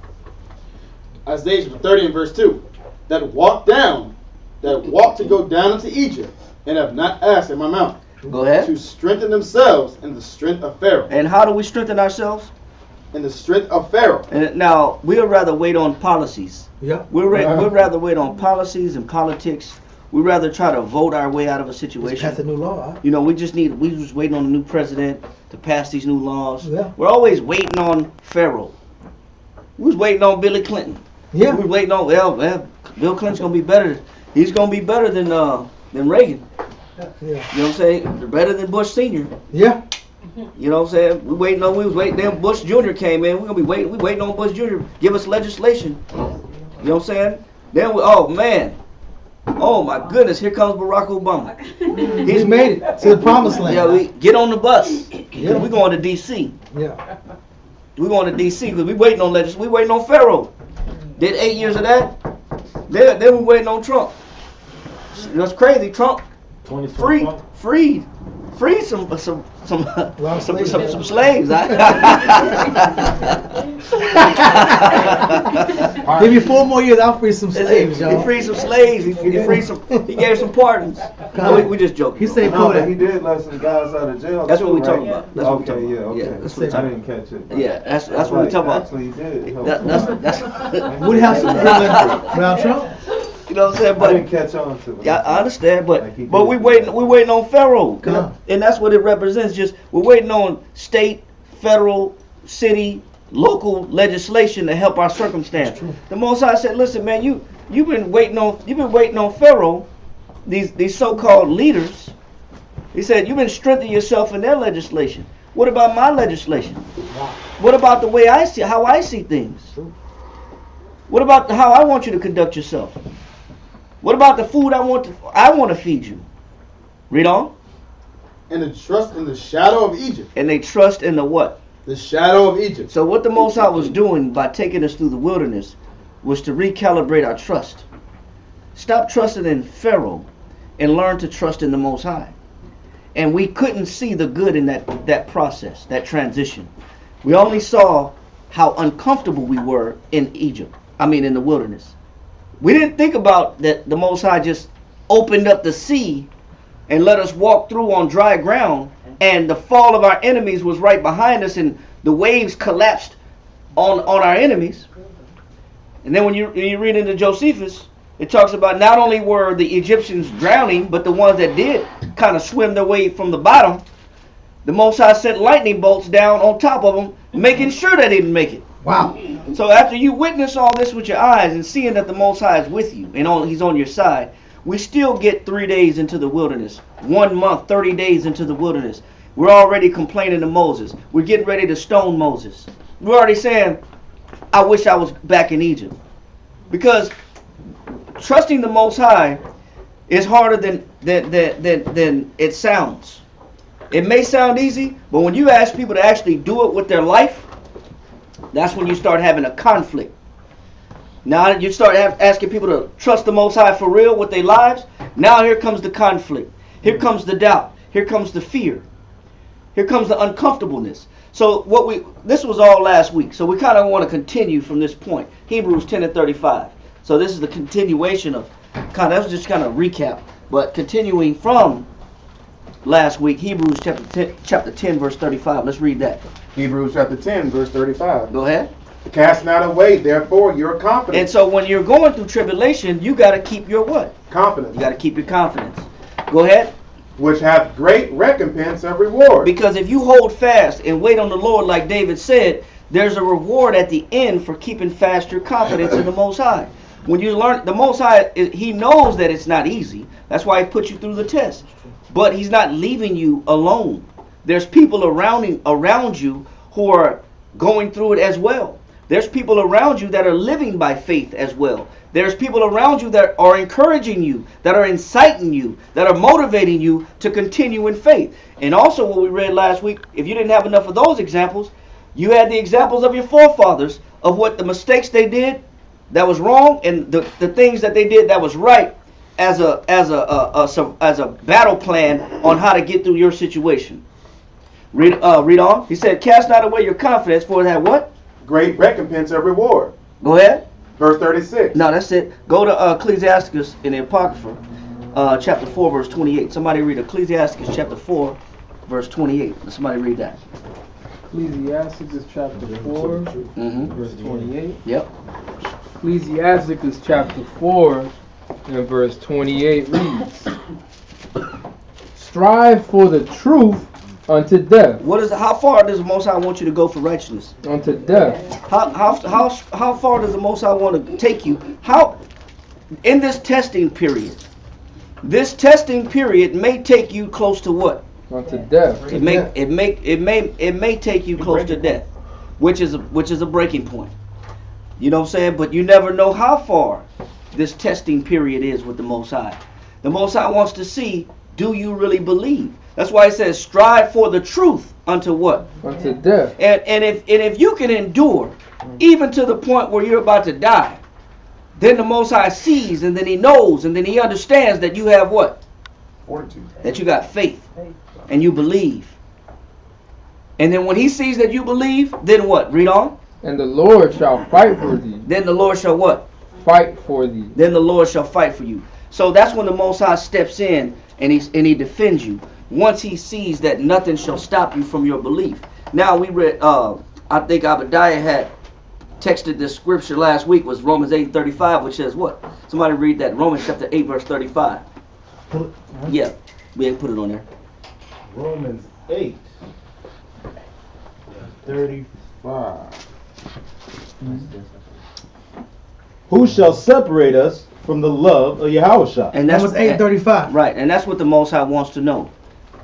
Isaiah 30 and verse 2. That walk to go down into Egypt, and have not asked at my mouth. Go ahead. To strengthen themselves in the strength of Pharaoh. And how do we strengthen ourselves? In the strength of Pharaoh. And now we'd rather wait on policies. Yeah. We'd rather wait on policies and politics. We'd rather try to vote our way out of a situation. Pass a new law. Huh? You know, we just waiting on a new president to pass these new laws. Yeah. We're always waiting on Pharaoh. We was waiting on Billy Clinton. Yeah. We was waiting on Bill Clinton's gonna be better. He's gonna be better than Reagan. Yeah. You know what I'm saying? Better than Bush Senior. Yeah. You know what I'm saying? We was waiting. Then Bush Jr. came in. We're gonna be waiting. We waiting on Bush Jr. give us legislation. You know what I'm saying? Then oh man, oh my goodness, here comes Barack Obama. He's made it to the promised land. Yeah, we get on the bus. Yeah. We going to D.C. Yeah. We going to D.C. because we waiting on legislation. We waiting on Pharaoh. Did 8 years of that. Then we waiting on Trump. That's crazy. Trump freed some slaves. Give you 4 more years, I'll free some slaves, y'all. He freed some slaves. He gave some pardons. No, we just joking. He said no, but he did let some guys out of jail. That's what we right? talking about. That's what we talking about. Okay. Yeah, that's what we I talking didn't catch it. Yeah, that's what we talking about. Actually, he did. That's Would have some privilege around Trump. you know what I'm saying? I didn't catch on to it. Yeah, I understand, but Like he but did. we waiting on Pharaoh, Come on. and that's what it represents. Just we're waiting on state, federal, city, local legislation to help our circumstance. The Most High said, "Listen, man, you've been waiting on Pharaoh, these so-called leaders." He said, "You've been strengthening yourself in their legislation. What about my legislation? What about the way how I see things? What about how I want you to conduct yourself? What about the food I want to feed you?" Read on. And to trust in the shadow of Egypt. And they trust in the what? The shadow of Egypt. So what the Most High was doing by taking us through the wilderness was to recalibrate our trust. Stop trusting in Pharaoh and learn to trust in the Most High. And we couldn't see the good in that process, that transition. We only saw how uncomfortable we were in the wilderness. We didn't think about that the Most High just opened up the sea and let us walk through on dry ground, and the fall of our enemies was right behind us, and the waves collapsed on our enemies. And then when you read into Josephus, It talks about not only were the Egyptians drowning, but the ones that did kind of swim their way from the bottom, the Most High sent lightning bolts down on top of them, making sure they didn't make it. Wow. So after you witness all this with your eyes and seeing that the Most High is with you and He's on your side, we still get 3 days into the wilderness, 1 month, 30 days into the wilderness. We're already complaining to Moses. We're getting ready to stone Moses. We're already saying, I wish I was back in Egypt. Because trusting the Most High is harder than it sounds. It may sound easy, but when you ask people to actually do it with their life, that's when you start having a conflict. Now you start asking people to trust the Most High for real with their lives. Now here comes the conflict. Here comes the doubt. Here comes the fear. Here comes the uncomfortableness. So this was all last week. So we kind of want to continue from this point. Hebrews 10 and 35. So this is the continuation of that was just kind of recap. But continuing from last week, Hebrews chapter 10 verse 35. Let's read that. Hebrews chapter 10, verse 35. Go ahead. Cast not away, therefore, your confidence. And so when you're going through tribulation, you got to keep your what? Confidence. You got to keep your confidence. Go ahead. Which hath great recompense of reward. Because if you hold fast and wait on the Lord, like David said, there's a reward at the end for keeping fast your confidence in the Most High. When you learn the Most High, He knows that it's not easy. That's why He put you through the test. But He's not leaving you alone. There's people around you who are going through it as well. There's people around you that are living by faith as well. There's people around you that are encouraging you, that are inciting you, that are motivating you to continue in faith. And also what we read last week, if you didn't have enough of those examples, you had the examples of your forefathers of what the mistakes they did that was wrong and the things that they did that was right as a battle plan on how to get through your situation. Read on. He said, cast not away your confidence, for that what? Great recompense of reward. Go ahead. Verse 36. No, that's it. Go to Ecclesiasticus in the Apocrypha, chapter 4, verse 28. Somebody read Ecclesiasticus chapter 4, verse 28. Somebody read that. Ecclesiasticus chapter 4, verse 28. Yep. Ecclesiasticus chapter 4 and verse 28 reads, strive for the truth unto death. How far does the Most High want you to go for righteousness? Unto death. How far does the Most High want to take you? How in this testing period? This testing period may take you close to what? Unto death. It may take you close to death, which is a breaking point. You know what I'm saying? But you never know how far this testing period is with the Most High. The Most High wants to see, do you really believe? That's why it says, strive for the truth unto what? Unto death. And if you can endure, even to the point where you're about to die, then the Most High sees, and then He knows, and then He understands that you have what? Fortitude. That you got faith, and you believe. And then when He sees that you believe, then what? Read on. And the Lord shall fight for thee. Then the Lord shall what? Fight for thee. Then the Lord shall fight for you. So that's when the Most High steps in and He defends you. Once He sees that nothing shall stop you from your belief. Now we read, I think Abadiah had texted this scripture last week, was Romans 8:35, which says what? Somebody read that. Romans chapter 8 verse 35. Yeah, we ain't put it on there. Romans 8, 35. Who shall separate us from the love of Yahushua? And That was 8:35. Right, and that's what the Most High wants to know.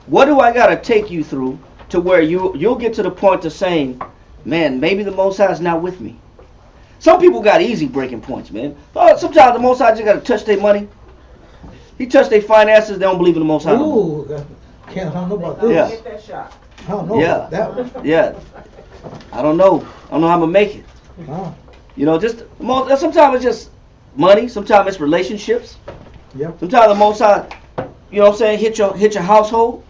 What do I got to take you through to where you'll get to the point of saying, man, maybe the Most High is not with me? Some people got easy breaking points, man. Sometimes the Most High just got to touch their money. He touched their finances, they don't believe in the Most High. Ooh, I don't know about this. Yeah. Get that shot. I don't know about that one. Yeah. I don't know how I'm going to make it. Oh, You know, sometimes it's just money. Sometimes it's relationships. yep. Sometimes the Most High, you know what I'm saying, hit your household.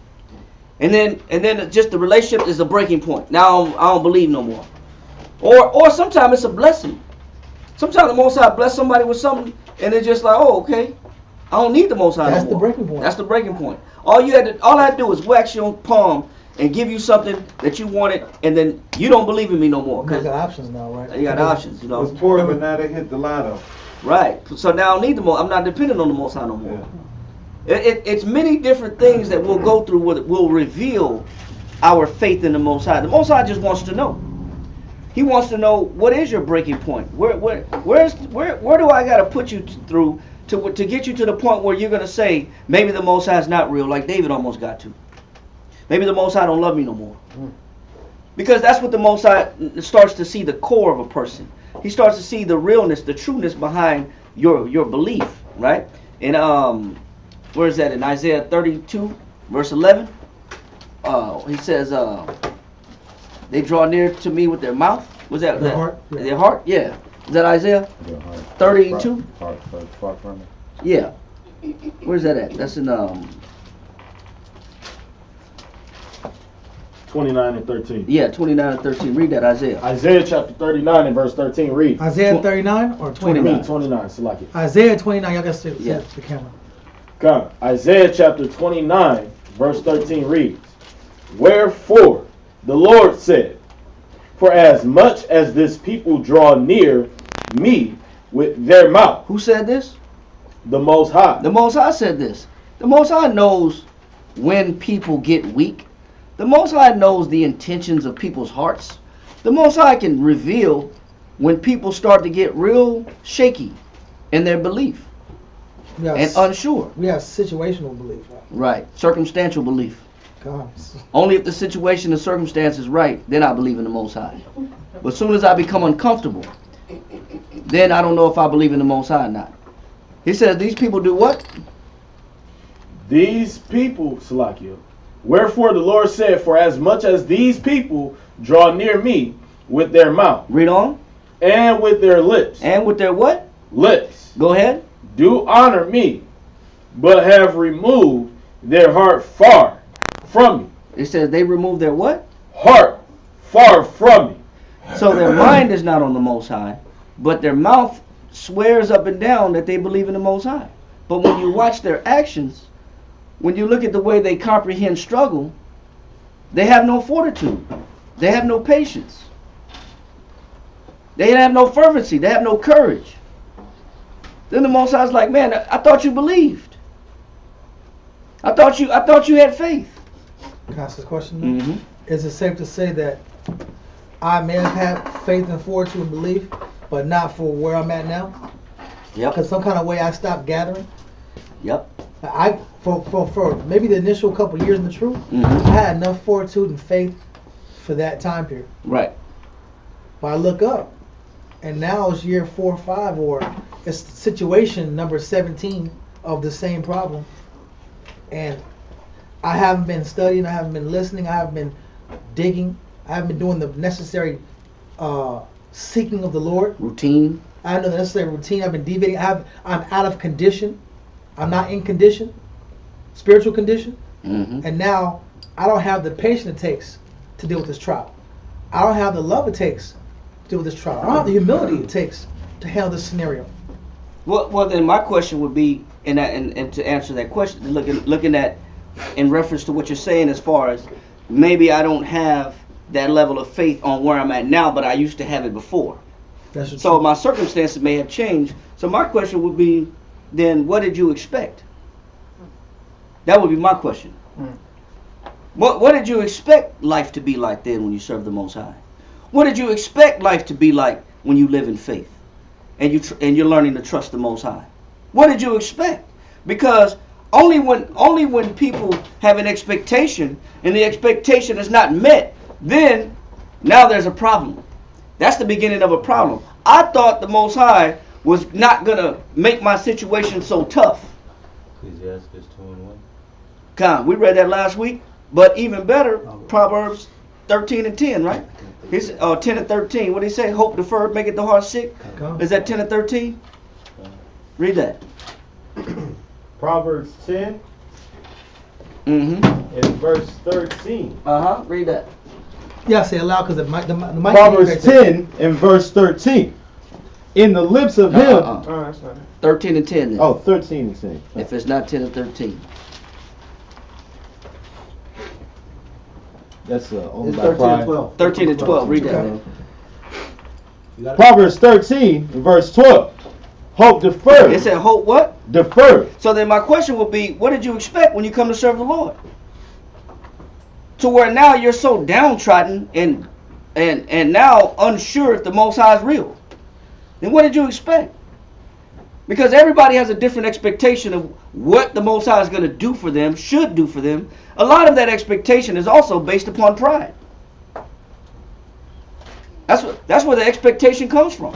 And then just the relationship is a breaking point. Now I don't believe no more. Or sometimes it's a blessing. Sometimes the Most High bless somebody with something, and it's just like, oh, okay, I don't need the Most High That's no the more. breaking point. That's the breaking point. All I had to do was wax your palm and give you something that you wanted, and then you don't believe in me no more. You got options now, right? You got options, you Was know. poor, but now they hit the lotto. Right. So now I don't need the Most. I'm not dependent on the Most High no more. It's many different things that we'll go through will reveal our faith in the Most High. The Most High just wants to know. He wants to know, what is your breaking point? Where do I got to put you through to get you to the point where you're going to say, maybe the Most High is not real, like David almost got to. Maybe the Most High don't love me no more. Because that's what the Most High starts to see, the core of a person. He starts to see the realness, the trueness behind your belief, right? And where is that? In Isaiah 32, verse 11. He says, they draw near to me with their mouth. Was that their heart? Yeah. Their heart? Yeah. Is that Isaiah 32? Far from it. Yeah. Where's that at? That's in 29 and 13. Yeah, 29 and 13. Read that, Isaiah. Isaiah chapter 39 and verse 13 reads. Isaiah 39 or 29? 29, so like it. Isaiah 29, y'all got to see Yeah. the camera. God. Isaiah chapter 29 verse 13 reads, wherefore the Lord said, for as much as this people draw near me with their mouth. Who said this? The Most High. The Most High said this. The Most High knows when people get weak. The Most High knows the intentions of people's hearts. The Most High can reveal when people start to get real shaky in their belief and unsure. We have situational belief. Right. Circumstantial belief. God. Only if the situation and circumstance is right, then I believe in the Most High. But as soon as I become uncomfortable, then I don't know if I believe in the Most High or not. He says these people do what? These people, Salakia. Wherefore the Lord said, for as much as these people draw near me with their mouth. Read on. And with their lips. And with their what? Lips. Go ahead. Do honor me, but have removed their heart far from me. It says they remove their what? Heart far from me. So their mind is not on the Most High, but their mouth swears up and down that they believe in the Most High. But when you watch their actions, when you look at the way they comprehend struggle, they have no fortitude. They have no patience. They have no fervency. They have no courage. Then the Most High's like, man, I thought you believed. I thought you had faith. Can I ask this question? Mm-hmm. Is it safe to say that I may have had faith and fortitude and belief, but not for where I'm at now? Yep. Because some kind of way I stopped gathering. Yep. For maybe the initial couple years in the truth, Mm-hmm. I had enough fortitude and faith for that time period. Right. But I look up, and now it's year 4 or 5, or it's situation number 17 of the same problem, and I haven't been studying, I haven't been listening, I haven't been digging, I haven't been doing the necessary seeking of the Lord. Routine. I have no necessary routine. I've been deviating. I'm out of condition. I'm not in condition, spiritual condition. Mm-hmm. And now I don't have the patience it takes to deal with this trial. I don't have the love it takes to deal with this trial. I don't have the humility it takes to handle this scenario. Well, then my question would be, and to answer that question, looking at in reference to what you're saying, as far as maybe I don't have that level of faith on where I'm at now, but I used to have it before. That's So my circumstances may have changed. So my question would be, then what did you expect? That would be my question. What did you expect life to be like then when you serve the Most High? What did you expect life to be like when you live in faith and you're learning to trust the Most High? What did you expect? Because only when people have an expectation and the expectation is not met, then now there's a problem. That's the beginning of a problem. I thought the Most High was not going to make my situation so tough. Ecclesiastes 2:1. Con, we read that last week. But even better, Proverbs 13 and 10, right? He's 10 and 13. What did he say? Hope deferred, make it the heart sick. Is that 10 and 13? Read that. Proverbs 10 Mm-hmm. and verse 13. Uh-huh. Read that. Yeah, say it loud because the mic. Proverbs 10 and verse 13. In the lips of him. Oh, that's not it. 13 and 10 then. Oh, 13 and 10. If it's not 10 and 13. That's only It's by 13 pride. and 12. 13 and 12. Read that, man. Proverbs 13 and verse 12. Hope deferred. It said hope what? Deferred. So then my question would be, what did you expect when you come to serve the Lord? To where now you're so downtrodden and now unsure if the Most High is real. Then what did you expect? Because everybody has a different expectation of what the Most High is going to do for them, should do for them. A lot of that expectation is also based upon pride. That's where the expectation comes from.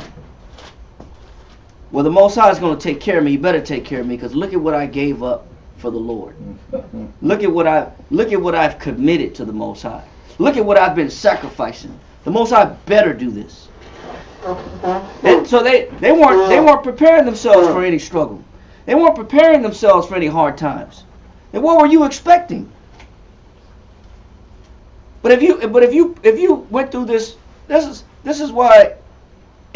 Well, the Most High is going to take care of me. You better take care of me, because look at what I gave up for the Lord. Look at what I've committed to the Most High. Look at what I've been sacrificing. The Most High better do this. And so they weren't preparing themselves for any struggle. They weren't preparing themselves for any hard times. And what were you expecting? But if you went through this is why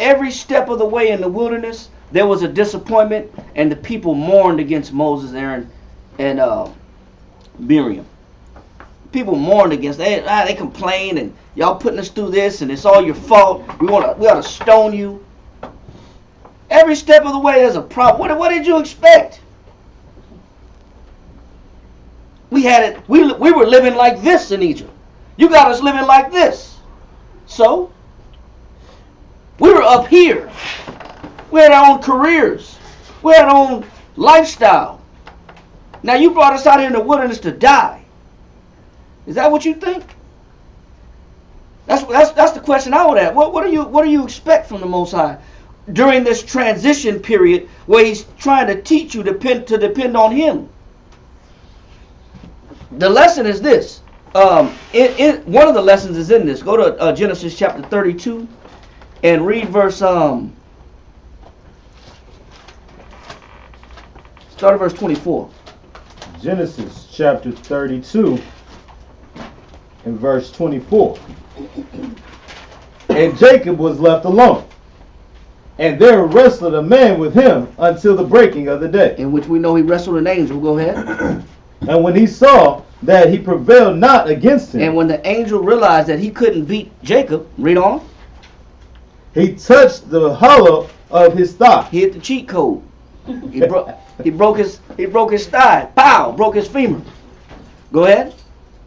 every step of the way in the wilderness there was a disappointment, and the people mourned against Moses, Aaron, and Miriam. People mourned against they complained, and y'all putting us through this, and it's all your fault. We ought to stone you. Every step of the way there's a problem. What did you expect? We were living like this in Egypt. You got us living like this. So we were up here. We had our own careers. We had our own lifestyle. Now you brought us out here in the wilderness to die. Is that what you think? That's the question I would ask. What do you expect from the Most High during this transition period where He's trying to teach you to depend on Him? The lesson is this. One of the lessons is in this. Go to Genesis chapter 32 and read verse start at verse 24. Genesis chapter 32 and verse 24. And Jacob was left alone, and there wrestled a man with him until the breaking of the day. In which we know he wrestled an angel. Go ahead. And when he saw that he prevailed not against him, and when the angel realized that he couldn't beat Jacob, read on. He touched the hollow of his thigh. He hit the cheat code. He broke his thigh. Pow! Broke his femur. Go ahead.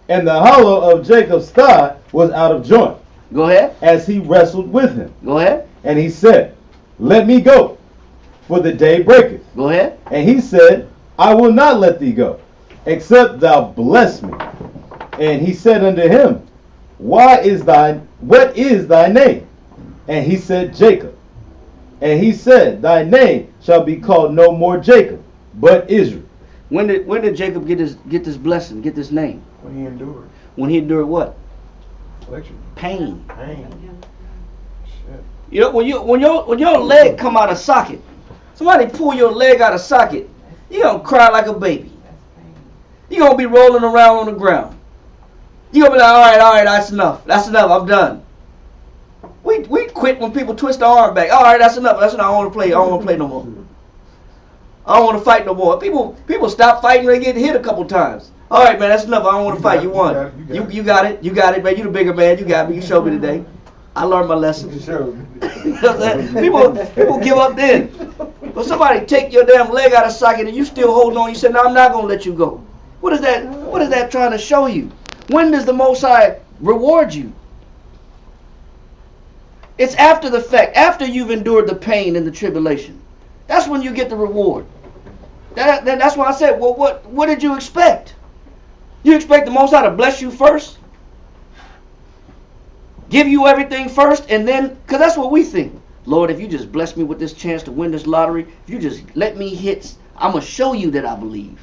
And the hollow of Jacob's thigh was out of joint. Go ahead. As he wrestled with him. Go ahead. And he said, Let me go, for the day breaketh. Go ahead. And he said, I will not let thee go, except thou bless me. And he said unto him, What is thy name? And he said, Jacob. And he said, Thy name shall be called no more Jacob, but Israel. When did Jacob get this blessing, get this name? When he endured. When he endured what? Affliction. Pain. Shit. You know, when your leg come out of socket, somebody pull your leg out of socket, you're gonna cry like a baby. You're gonna be rolling around on the ground. You're gonna be like, all right, that's enough, I'm done. We quit when people twist the arm back. All right, that's enough. I don't want to play no more. I don't want to fight no more. People stop fighting when they get hit a couple times. All right, man, that's enough. I don't want to fight. You won. You got it, man. You the bigger man. You got me. You showed me today. I learned my lesson. You showed me. people give up then. But somebody take your damn leg out of socket and you still holding on. You say, no, I'm not gonna let you go. What is that trying to show you? When does the Most High reward you? It's after the fact, after you've endured the pain and the tribulation. That's when you get the reward. That's why I said, well, what did you expect? You expect the Most High to bless you first? Give you everything first, and then, because that's what we think. Lord, if you just bless me with this chance to win this lottery, if you just let me hit, I'm going to show you that I believe.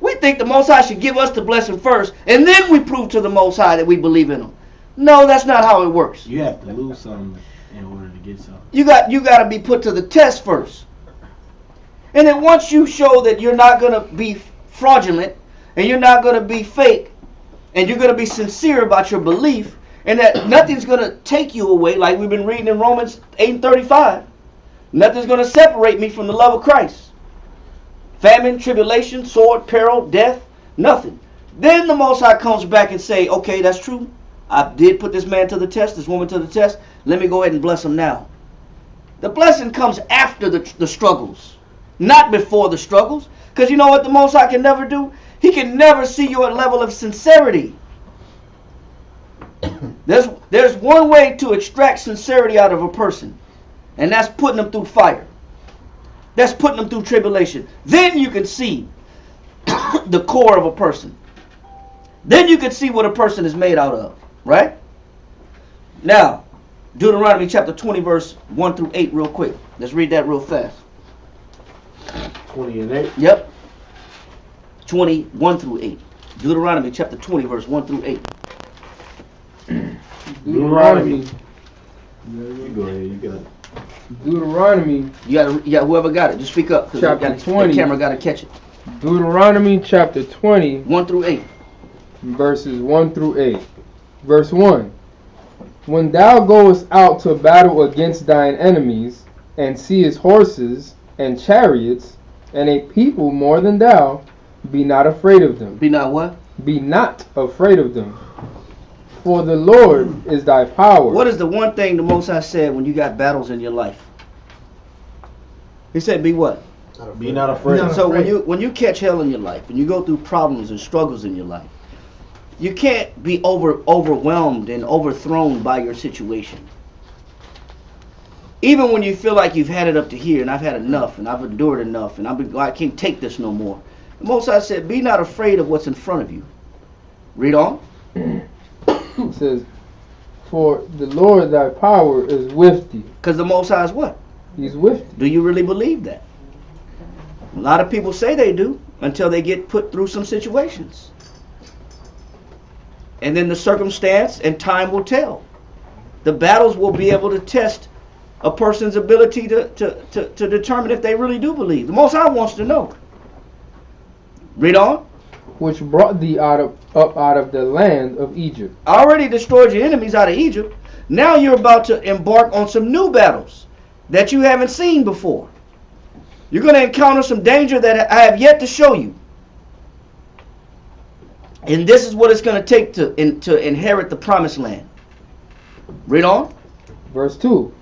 We think the Most High should give us the blessing first, and then we prove to the Most High that we believe in Him. No, that's not how it works. You have to lose something in order to get something. You got to be put to the test first. And then once you show that you're not going to be fraudulent, and you're not going to be fake, and you're going to be sincere about your belief, and that nothing's going to take you away, like we've been reading in Romans 8:35. Nothing's going to separate me from the love of Christ. Famine, tribulation, sword, peril, death, nothing. Then the Most High comes back and say, okay, that's true. I did put this man to the test, this woman to the test. Let me go ahead and bless him now. The blessing comes after the struggles, not before the struggles. Because you know what the Most High can never do? He can never see your level of sincerity. There's one way to extract sincerity out of a person, and that's putting them through fire. That's putting them through tribulation. Then you can see the core of a person. Then you can see what a person is made out of, right? Now, Deuteronomy chapter 20, verse 1 through 8 real quick. Let's read that real fast. 20 and 8? Yep. 21 through 8. Deuteronomy chapter 20, verse 1 through 8. Deuteronomy. You go ahead, you got it. Deuteronomy. You got whoever got it. Just speak up. Chapter 20. The camera got to catch it. Deuteronomy chapter 20. 1 through 8. Verses 1 through 8. Verse 1. When thou goest out to battle against thine enemies, and seest horses and chariots, and a people more than thou, be not afraid of them. Be not what? Be not afraid of them. For the Lord is thy power. What is the one thing the Most High said when you got battles in your life? He said, be what? Be not afraid. So when you catch hell in your life, when you go through problems and struggles in your life, you can't be overwhelmed and overthrown by your situation. Even when you feel like you've had it up to here, and I've had enough, and I've endured enough, and I can't take this no more. The Most High said, be not afraid of what's in front of you. Read on. It says, for the Lord thy power is with thee. Because the Most High is what? He's with thee. Do you really believe that? A lot of people say they do until they get put through some situations. And then the circumstance and time will tell. The battles will be able to test a person's ability to determine if they really do believe. The Most High wants to know. Read on. Which brought thee up out of the land of Egypt. I already destroyed your enemies out of Egypt. Now you're about to embark on some new battles that you haven't seen before. You're going to encounter some danger that I have yet to show you. And this is what it's going to take to inherit the promised land. Read on. Verse 2.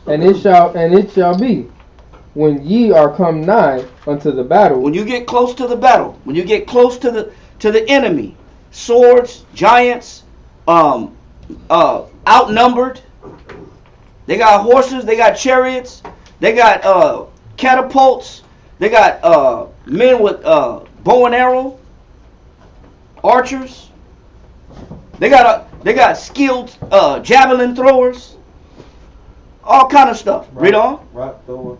And it shall be, when ye are come nigh unto the battle. When you get close to the battle, when you get close to the enemy, swords, giants, outnumbered. They got horses, they got chariots, they got catapults, they got men with bow and arrow, archers. They got skilled javelin throwers, all kind of stuff. Read on. Rock thrower.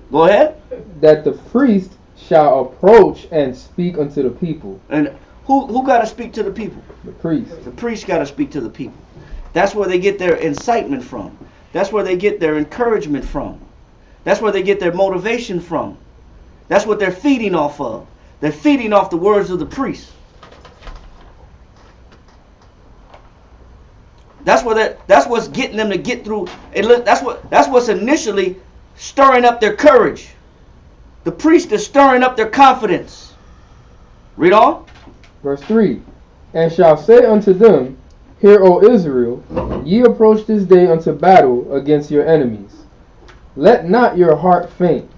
Go ahead. That the priest shall approach and speak unto the people. And who got to speak to the people? The priest. The priest got to speak to the people. That's where they get their incitement from. That's where they get their encouragement from. That's where they get their motivation from. That's what they're feeding off of. They're feeding off the words of the priest. That's what's getting them to get through. That's what's initially stirring up their courage. The priest is stirring up their confidence. Read on. Verse 3. And shall say unto them, Hear, O Israel, ye approach this day unto battle against your enemies. Let not your heart faint.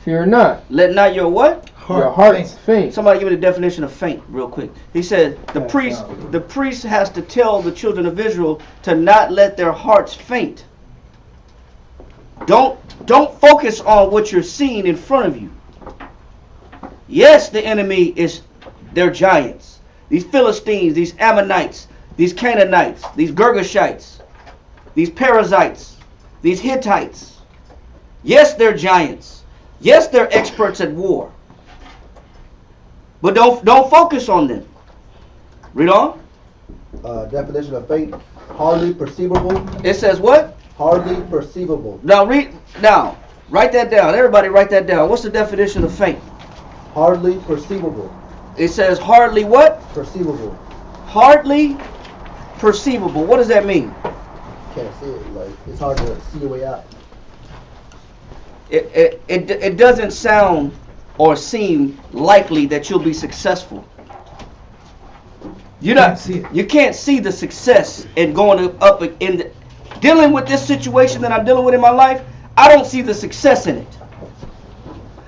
Fear not. Let not your what? Your hearts faint. Somebody give me the definition of faint real quick. He said the priest has to tell the children of Israel to not let their hearts faint. Don't focus on what you're seeing in front of you. Yes, the enemy is their giants. These Philistines, these Ammonites, these Canaanites, these Girgashites, these Perizzites, these Hittites. Yes, they're giants. Yes, they're experts at war. But don't focus on them. Read on. Definition of faint, hardly perceivable. It says what? Hardly perceivable. Now write that down. Everybody write that down. What's the definition of faint? Hardly perceivable. It says hardly what? Perceivable. Hardly perceivable. What does that mean? Can't see it. Like it's hard to see your way out. It doesn't sound or seem likely that you'll be successful. You can't see the success in going up in dealing with this situation that I'm dealing with in my life. I don't see the success in it.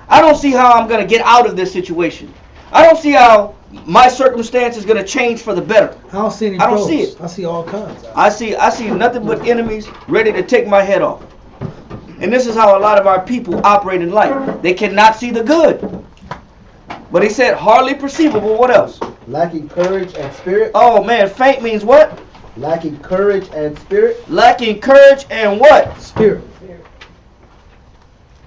I don't see how I'm going to get out of this situation. I don't see how my circumstance is going to change for the better. I don't see any I don't pros. see it. I see all kinds. I see nothing but enemies ready to take my head off. And this is how a lot of our people operate in life. They cannot see the good. But he said hardly perceivable. What else? Lacking courage and spirit. Oh man, faint means what? Lacking courage and spirit. Lacking courage and what? Spirit.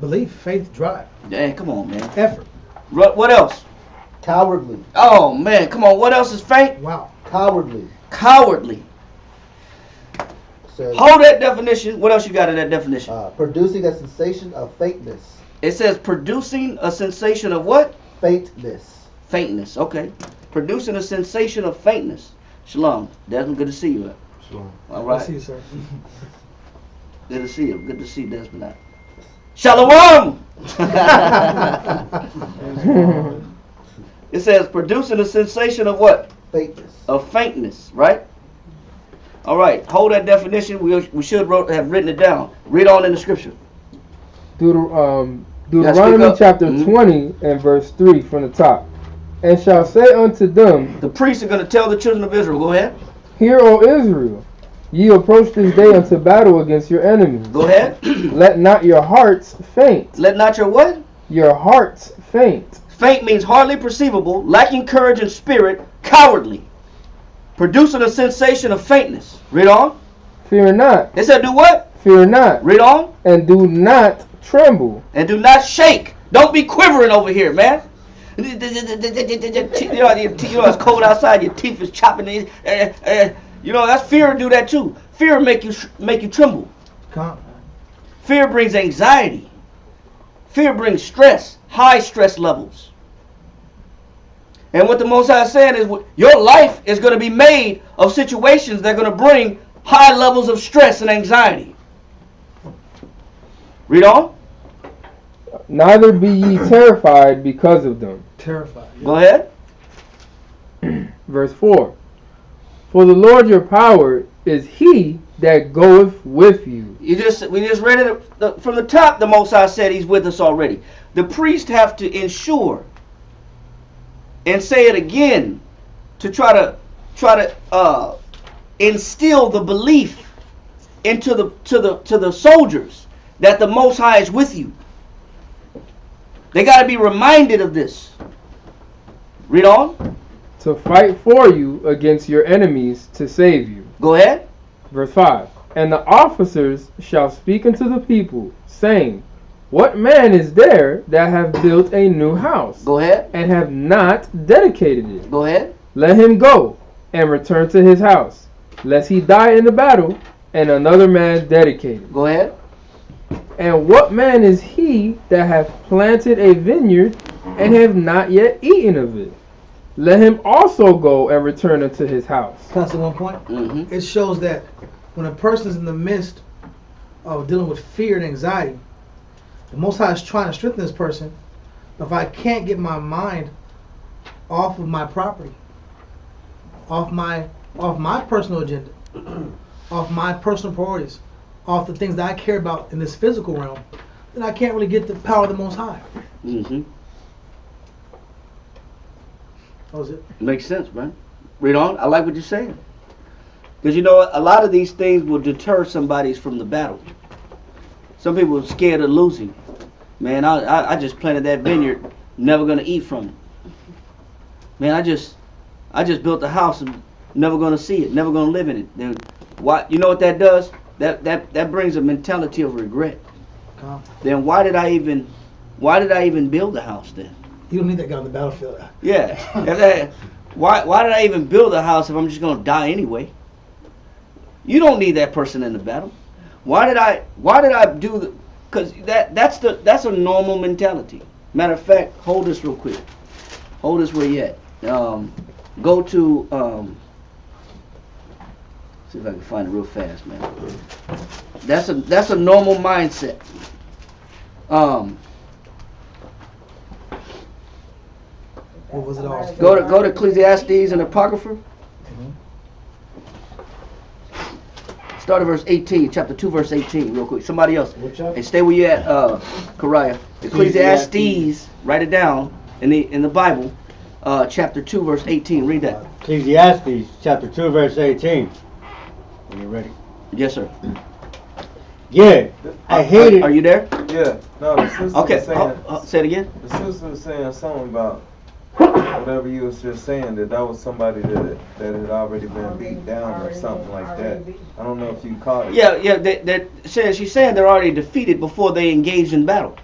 Belief, faith, drive. Dang, come on, man. Effort. What else? Cowardly. Oh man, come on. What else is faint? Wow. Cowardly. Cowardly. Says, Hold that definition. What else you got in that definition? producing a sensation of faintness. It says producing a sensation of what? Faintness. Faintness. Okay. Producing a sensation of faintness. Shalom. Desmond, good to see you. Shalom. All I right. see you, sir. Good to see you. Good to see Desmond. Shalom. It says producing a sensation of what? Faintness. Of faintness, right? All right. Hold that definition. We should have written it down. Read on in the scripture. Deuteronomy chapter 20 and verse 3 from the top. And shall say unto them, the priests are going to tell the children of Israel. Go ahead. Hear, O Israel, ye approach this day unto battle against your enemies. Go ahead. Let not your hearts faint. Let not your what? Your hearts faint. Faint means hardly perceivable, lacking courage and spirit, cowardly. Producing a sensation of faintness. Read on. Fear not. It said do what? Fear not. Read on. And do not tremble. And do not shake. Don't be quivering over here, man. You know it's cold outside. Your teeth is chopping. You know that's fear. Do that too. Fear make you tremble. Fear brings anxiety. Fear brings stress, high stress levels. And what the Most High is saying is your life is going to be made of situations that are going to bring high levels of stress and anxiety. Read on. Neither be ye terrified because of them. Terrified. Yeah. Go ahead. Verse 4. For the Lord your power is he that goeth with you. We just read it from the top. The Most High said he's with us already. The priests have to ensure and say it again to try to instill the belief into the soldiers that the Most High is with you. They got to be reminded of this. Read on. To fight for you against your enemies to save you. Go ahead. Verse 5. And the officers shall speak unto the people, saying, what man is there that have built a new house? Go ahead. And have not dedicated it? Go ahead. Let him go and return to his house, lest he die in the battle, and another man dedicate it. Go ahead. And what man is he that hath planted a vineyard and have not yet eaten of it? Let him also go and return unto his house. That's the one point. Mm-hmm. It shows that when a person is in the midst of dealing with fear and anxiety, the Most High is trying to strengthen this person. If I can't get my mind off of my property, off my personal agenda, off my personal priorities, off the things that I care about in this physical realm, then I can't really get the power of the Most High. Mm-hmm. That was it. Makes sense, man. Read on. I like what you're saying. Because you know, a lot of these things will deter somebody from the battle. Some people are scared of losing. Man, I just planted that vineyard, never gonna eat from it. Man, I just built a house and never gonna see it, never gonna live in it. Then why? You know what that does? That brings a mentality of regret. Then why did I even build the house then? You don't need that guy on the battlefield. Yeah. Why did I even build a house if I'm just gonna die anyway? You don't need that person in the battle. Why did I do the? Because that's a normal mentality. Matter of fact, hold this real quick. Hold this where you at. Go to see if I can find it real fast, man. That's a normal mindset. What was it all? Go to Ecclesiastes and Apocrypha. Start at verse 18, chapter 2, verse 18, real quick. Somebody else. What chapter? And stay where you at, Kariah. Ecclesiastes, write it down in the Bible, chapter 2, verse 18. Read that. Ecclesiastes chapter 2 verse 18. When you're ready. Yes, sir. Yeah, I hate it. Are you there? Yeah, no, the sister Okay, was saying, say it again. the sister was saying something about whatever you was just saying, that was somebody that had already been beat down or something like that. I don't know if you caught it. Yeah, she's saying they're already defeated before they engage in battle.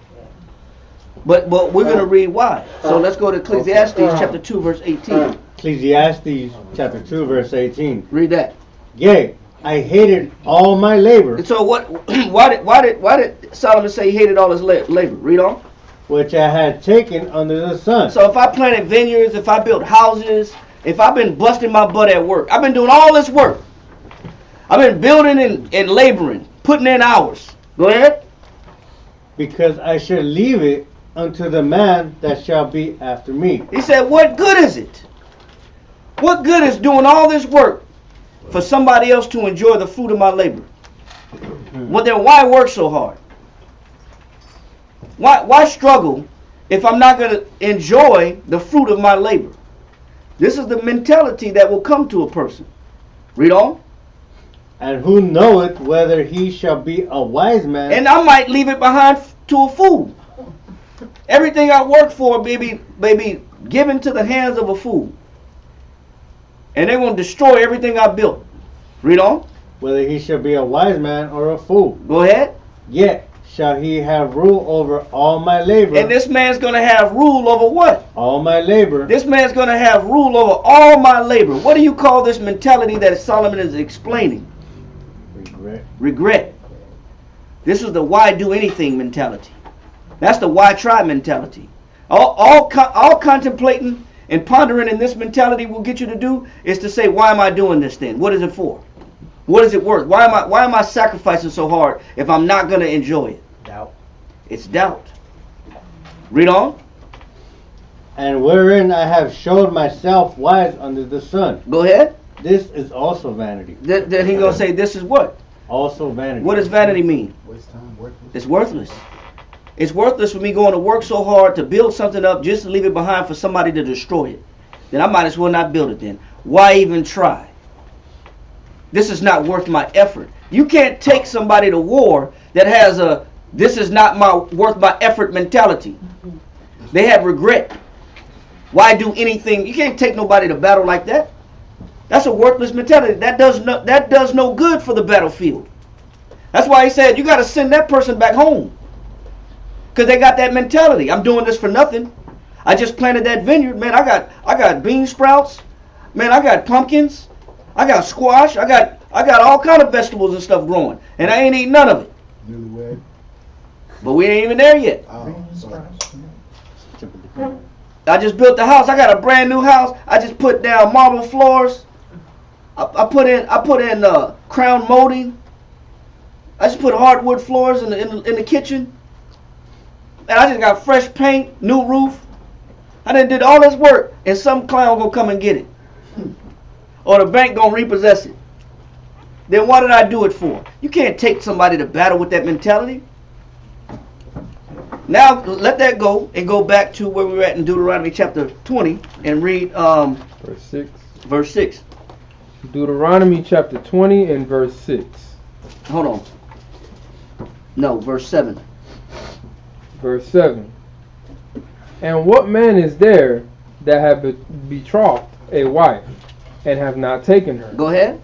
But we're going to read why. So let's go to Ecclesiastes chapter 2, verse 18. Ecclesiastes chapter 2 verse 18. Read that. Yea, I hated all my labor. And so why did Solomon say he hated all his labor? Read on. Which I had taken under the sun. So if I planted vineyards, if I built houses, if I've been busting my butt at work, I've been doing all this work. I've been building and laboring, putting in hours. Go ahead. Because I should leave it unto the man that shall be after me. He said, what good is it? What good is doing all this work for somebody else to enjoy the fruit of my labor? Well, then why work so hard? Why struggle if I'm not going to enjoy the fruit of my labor? This is the mentality that will come to a person. Read on. And who knoweth whether he shall be a wise man? And I might leave it behind to a fool. Everything I work for may be given to the hands of a fool. And they're going to destroy everything I built. Read on. Whether he shall be a wise man or a fool. Go ahead. Yet shall he have rule over all my labor. And this man's going to have rule over what? All my labor. This man's going to have rule over all my labor. What do you call this mentality that Solomon is explaining? Regret. Regret. This is the why do anything mentality. That's the why try mentality. All contemplating and pondering in this mentality will get you to do is to say, why am I doing this then? What is it for? What is it worth? Why am I sacrificing so hard if I'm not going to enjoy it? Doubt. It's doubt. Read on. And wherein I have showed myself wise under the sun. Go ahead. This is also vanity. Then he's going to say this is what? Also vanity. What does vanity mean? Waste time, worthless. It's worthless. It's worthless for me going to work so hard to build something up just to leave it behind for somebody to destroy it. Then I might as well not build it then. Why even try? This is not worth my effort. You can't take somebody to war that has a this is not worth my effort mentality. They have regret. Why do anything? You can't take nobody to battle like that. That's a worthless mentality. That does no good for the battlefield. That's why he said you got to send that person back home. Because they got that mentality. I'm doing this for nothing. I just planted that vineyard. Man, I got bean sprouts. Man, I got pumpkins. I got squash. I got all kind of vegetables and stuff growing. And I ain't eating none of it. Newlywed. But we ain't even there yet. Sorry. I just built the house. I got a brand new house. I just put down marble floors. I put in crown molding. I just put hardwood floors in the kitchen. And I just got fresh paint, new roof. I done did all this work, and some clown gonna come and get it, or the bank gonna repossess it. Then what did I do it for? You can't take somebody to battle with that mentality. Now let that go and go back to where we were at in Deuteronomy chapter 20 and read verse 6. Verse 6. Deuteronomy chapter 20 and verse 6. Hold on. No, verse 7. Verse 7. And what man is there that have betrothed a wife, and have not taken her? Go ahead.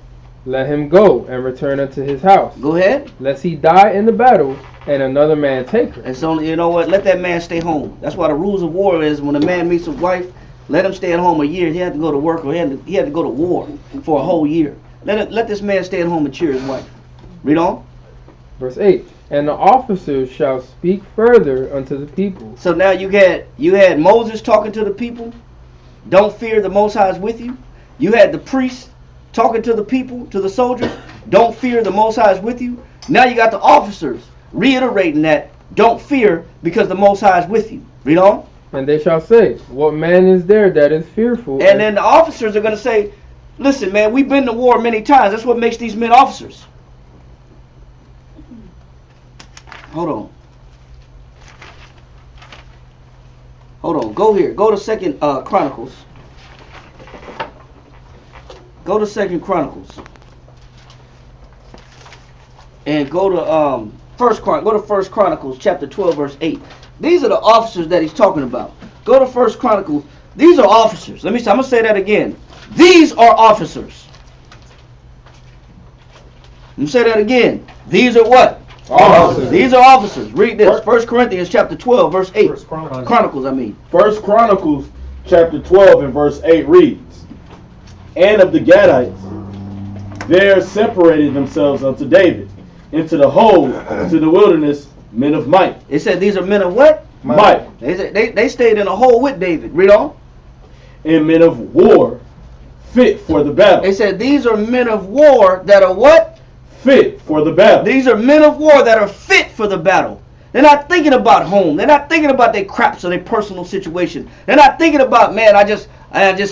Let him go and return unto his house. Go ahead. Lest he die in the battle, and another man take her. And so, you know what? Let that man stay home. That's why the rules of war is when a man meets a wife, let him stay at home a year. He had to go to work, or he had to go to war for a whole year. Let this man stay at home and cheer his wife. Read on. Verse 8. And the officers shall speak further unto the people. So now you had Moses talking to the people. Don't fear, the Most High is with you. You had the priests talking to the people, to the soldiers. Don't fear, the Most High is with you. Now you got the officers reiterating that. Don't fear, because the Most High is with you. Read on. And they shall say, what man is there that is fearful? And then the officers are going to say, listen, man, we've been to war many times. That's what makes these men officers. Hold on. Go here. Go to Second Chronicles. Go to Second Chronicles. And go to First Chronicles chapter 12 verse 8. These are the officers that he's talking about. Go to First Chronicles. These are officers. I'm going to say that again. These are officers. I'm going to say that again. These are what? Officers. These are officers. Read this. 1 Corinthians chapter 12 verse 8. Chronicles, I mean. 1 Chronicles chapter 12 and verse 8 reads, And of the Gadites there separated themselves unto David into the whole, to the wilderness, men of might. It said these are men of what? Might. They stayed in a hole with David. Read on. And men of war fit for the battle. They said these are men of war that are what? Fit for the battle. These are men of war that are fit for the battle. They're not thinking about home. They're not thinking about their crops or their personal situation. They're not thinking about, man, I just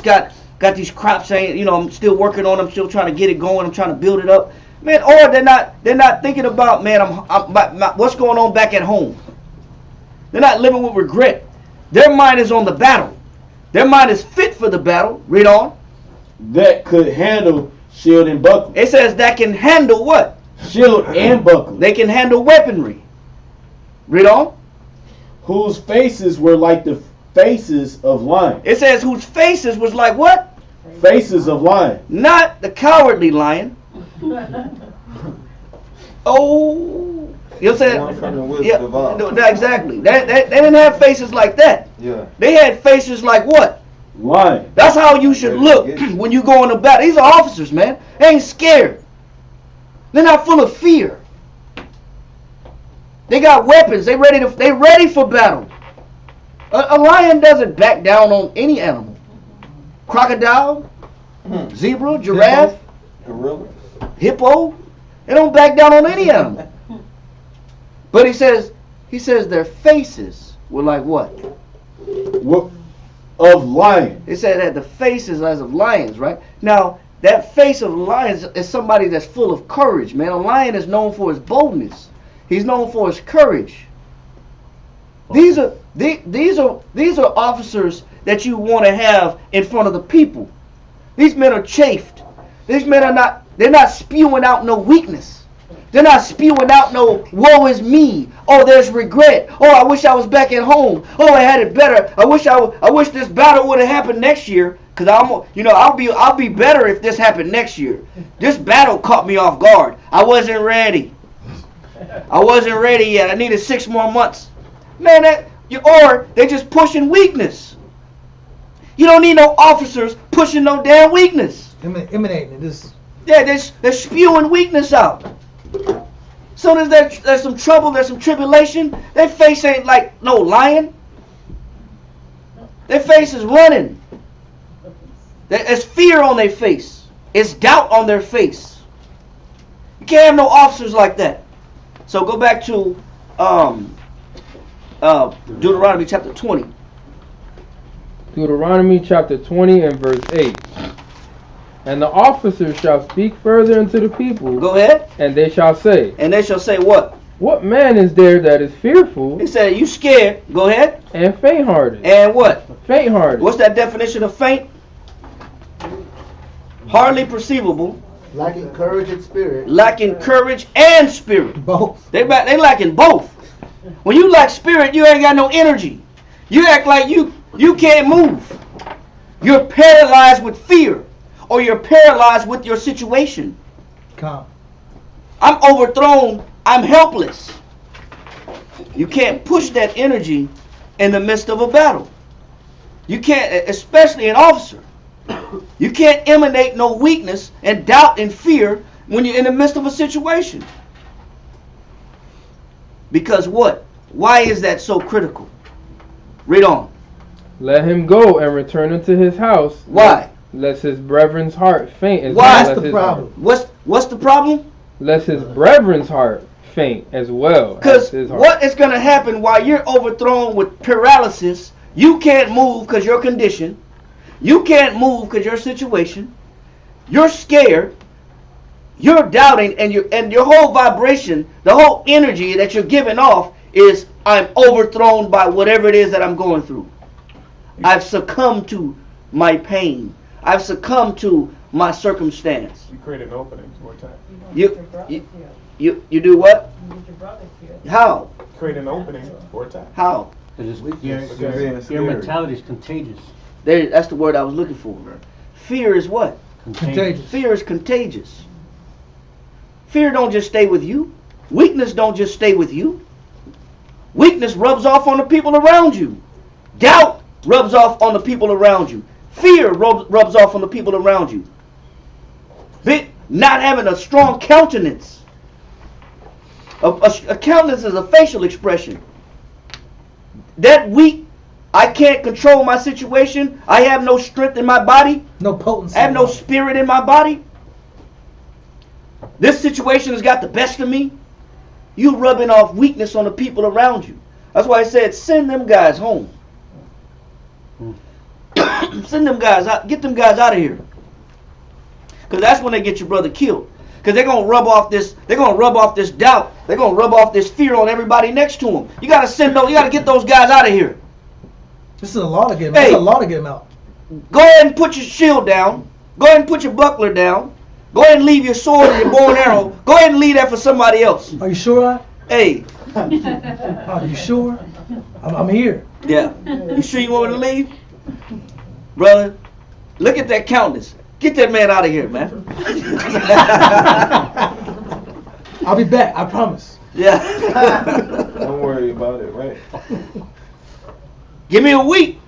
got these crops. I'm still working on them, still trying to get it going. I'm trying to build it up, man. Or they're not thinking about, man, what's going on back at home. They're not living with regret. Their mind is on the battle. Their mind is fit for the battle. Read on. That could handle shield and buckler. It says that can handle what? Shield and buckler. They can handle weaponry. Read on. Whose faces were like the faces of lions. It says whose faces was like what? Faces of lions. Not the cowardly lion. Oh. You know what I'm saying? Yeah, no, exactly. They didn't have faces like that. Yeah. They had faces like what? Lion. That's how you should look when you go into battle. These are officers, man. They ain't scared. They're not full of fear. They got weapons. They ready for battle. A lion doesn't back down on any animal. Crocodile, zebra, giraffe, Gorilla, hippo. They don't back down on any animal. But he says their faces were like what? What? Of lions. It said that the faces as of lions, right? Now, that face of lions is somebody that's full of courage, man. A lion is known for his boldness. He's known for his courage. These are officers that you want to have in front of the people. These men are chafed. These men they're not spewing out no weakness. They're not spewing out no woe is me. Oh, there's regret. Oh, I wish I was back at home. Oh, I had it better. I wish this battle would have happened next year. Cause I'll be better if this happened next year. This battle caught me off guard. I wasn't ready. I wasn't ready yet. I needed 6 more months. Man, or they just pushing weakness. You don't need no officers pushing no damn weakness. Emanating this. Yeah, they're spewing weakness out. Soon as there's some trouble, there's some tribulation, their face ain't like no lion. Their face is running. There's fear on their face. It's doubt on their face. You can't have no officers like that. So go back to Deuteronomy chapter 20. Deuteronomy chapter 20 and verse 8. And the officers shall speak further unto the people. Go ahead. And they shall say. And they shall say what? What man is there that is fearful? He said, you scared. Go ahead. And faint-hearted. And what? Faint-hearted. What's that definition of faint? Hardly perceivable. Lacking courage and spirit. Lacking courage and spirit. Both. They lacking both. When you lack spirit, you ain't got no energy. You act like you can't move. You're paralyzed with fear. Or you're paralyzed with your situation. Calm. I'm overthrown. I'm helpless. You can't push that energy in the midst of a battle. You can't, especially an officer. You can't emanate no weakness and doubt and fear when you're in the midst of a situation. Because what? Why is that so critical? Read on. Let him go and return into his house. Why? Lest his brethren's heart faint as Why? well as That's the his problem. heart. What's the problem? Lest his brethren's heart faint as well as Because his heart. what is going to happen while you're overthrown with paralysis? You can't move because your condition. You can't move because your situation. You're scared. you're doubting, and your whole vibration, the whole energy that you're giving off is, I'm overthrown by whatever it is that I'm going through. I've succumbed to my pain. I've succumbed to my circumstance. You create an opening for time. You do what? How? Create an opening for time. How? Your mentality is contagious. That's the word I was looking for. Fear is what? Contagious. Fear is contagious. Fear don't just stay with you. Weakness don't just stay with you. Weakness rubs off on the people around you. Doubt rubs off on the people around you. Fear rubs off on the people around you. Not having a strong countenance. A countenance is a facial expression. That weak, I can't control my situation. I have no strength in my body. No potency. I have no spirit in my body. This situation has got the best of me. You rubbing off weakness on the people around you. That's why I said, send them guys home. Send them guys out. Get them guys out of here. Because that's when they get your brother killed. Because they're gonna rub off this. They're gonna rub off this doubt. They're gonna rub off this fear on everybody next to them. You gotta send those. You gotta get those guys out of here. This is a law to get them out. This is a law to get them out. Go ahead and put your shield down. Go ahead and put your buckler down. Go ahead and leave your sword and your bow and arrow. Go ahead and leave that for somebody else. Are you sure? Hey. Are you sure? I'm here. Yeah. You sure you want me to leave? Brother, look at that countenance. Get that man out of here, man. I'll be back, I promise. Yeah. Don't worry about it, right? Give me a week.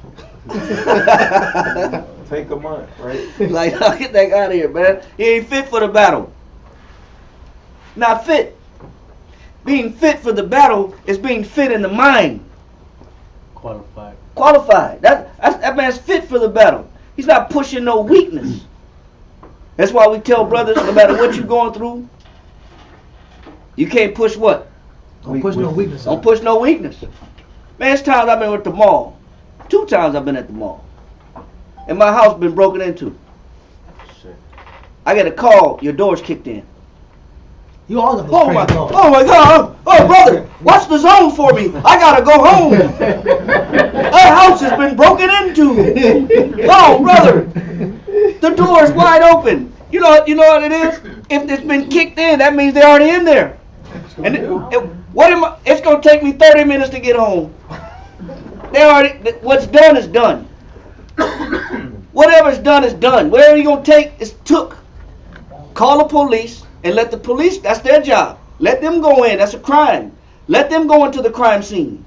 Take a month, right? Like, I'll get that guy out of here, man. He ain't fit for the battle. Not fit. Being fit for the battle is being fit in the mind. Qualified. That man's fit for the battle. He's not pushing no weakness. That's why we tell brothers, no matter what you're going through, you can't push what? Don't push no weakness. Don't push no weakness. Man, it's times I've been at the mall. 2 times I've been at the mall. And my house been broken into. I get a call, your door's kicked in. You all got oh my God! Oh brother, watch the zone for me. I gotta go home. Our house has been broken into. Oh brother, the door's wide open. You know what it is? If it's been kicked in, that means they're already in there. And it's gonna take me 30 minutes to get home. What's done is done. Whatever's done is done. Whatever you're gonna take is took. Call the police. And let the police, that's their job. Let them go in, that's a crime. Let them go into the crime scene.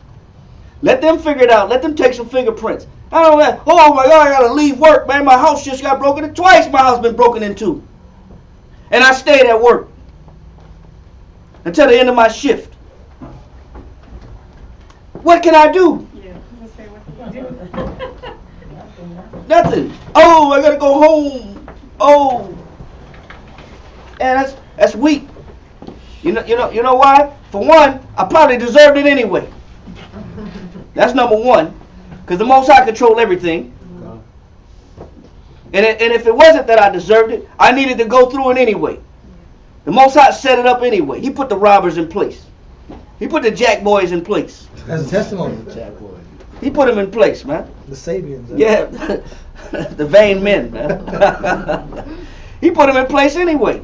Let them figure it out. Let them take some fingerprints. I don't know, oh my God, I gotta leave work, man. My house just got broken in. Twice my house been broken into. And I stayed at work until the end of my shift. What can I do? Nothing. Oh, I gotta go home. Oh. And that's weak. You know why? For one, I probably deserved it anyway. That's number one. Because the Most High control everything. And if it wasn't that I deserved it, I needed to go through it anyway. The Most High set it up anyway. He put the robbers in place. He put the jack boys in place. As a testimony. He put them in place, man. The Sabians. Yeah. The vain men, man. He put them in place anyway.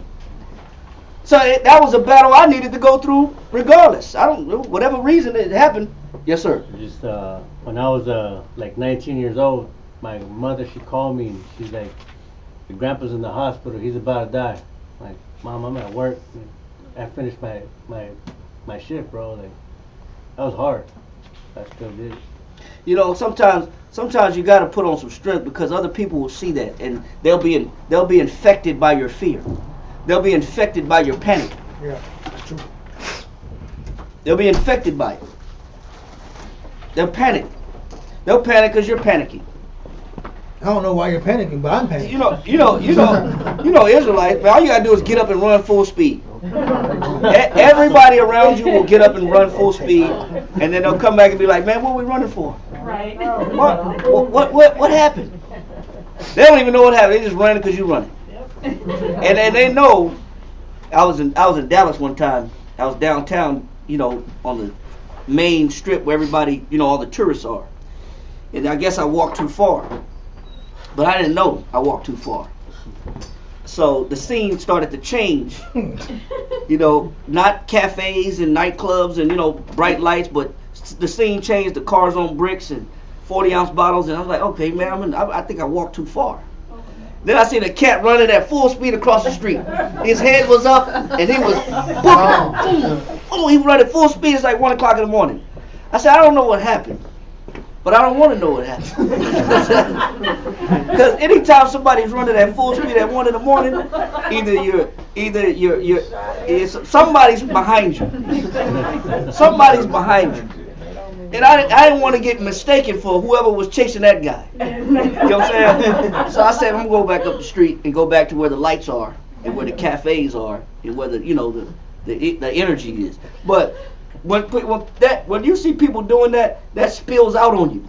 So that was a battle I needed to go through regardless. I don't know, whatever reason it happened. Yes, sir. Just when I was like 19 years old, my mother, she called me and she's like, your grandpa's in the hospital, he's about to die. I'm like, Mom, I'm at work. I finished my shift, bro. Like, that was hard. I still did. You know, sometimes you got to put on some strength because other people will see that and they'll be infected by your fear. They'll be infected by your panic. Yeah, that's true. They'll be infected by it. They'll panic. They'll panic because you're panicking. I don't know why you're panicking, but I'm panicking. You know, Israelites, man, all you gotta do is get up and run full speed. Everybody around you will get up and run full speed, and then they'll come back and be like, man, what are we running for? Right. What happened? They don't even know what happened. They just running because you're running. And they know I was in Dallas one time. I was downtown, on the main strip where everybody, all the tourists are. And I guess I walked too far. But I didn't know I walked too far. So the scene started to change. Not cafes and nightclubs and, bright lights, but the scene changed. The cars on bricks and 40-ounce bottles. And I was like, okay, man, I think I walked too far. Then I seen a cat running at full speed across the street. His head was up, and he was boom. Oh, he running full speed. It's like 1 o'clock in the morning. I said, I don't know what happened, but I don't want to know what happened. Because anytime somebody's running at full speed at 1 in the morning, somebody's behind you. Somebody's behind you. And I didn't want to get mistaken for whoever was chasing that guy. You know what I'm saying? So I said, I'm going to go back up the street and go back to where the lights are and where the cafes are and where the energy is. But when you see people doing that spills out on you.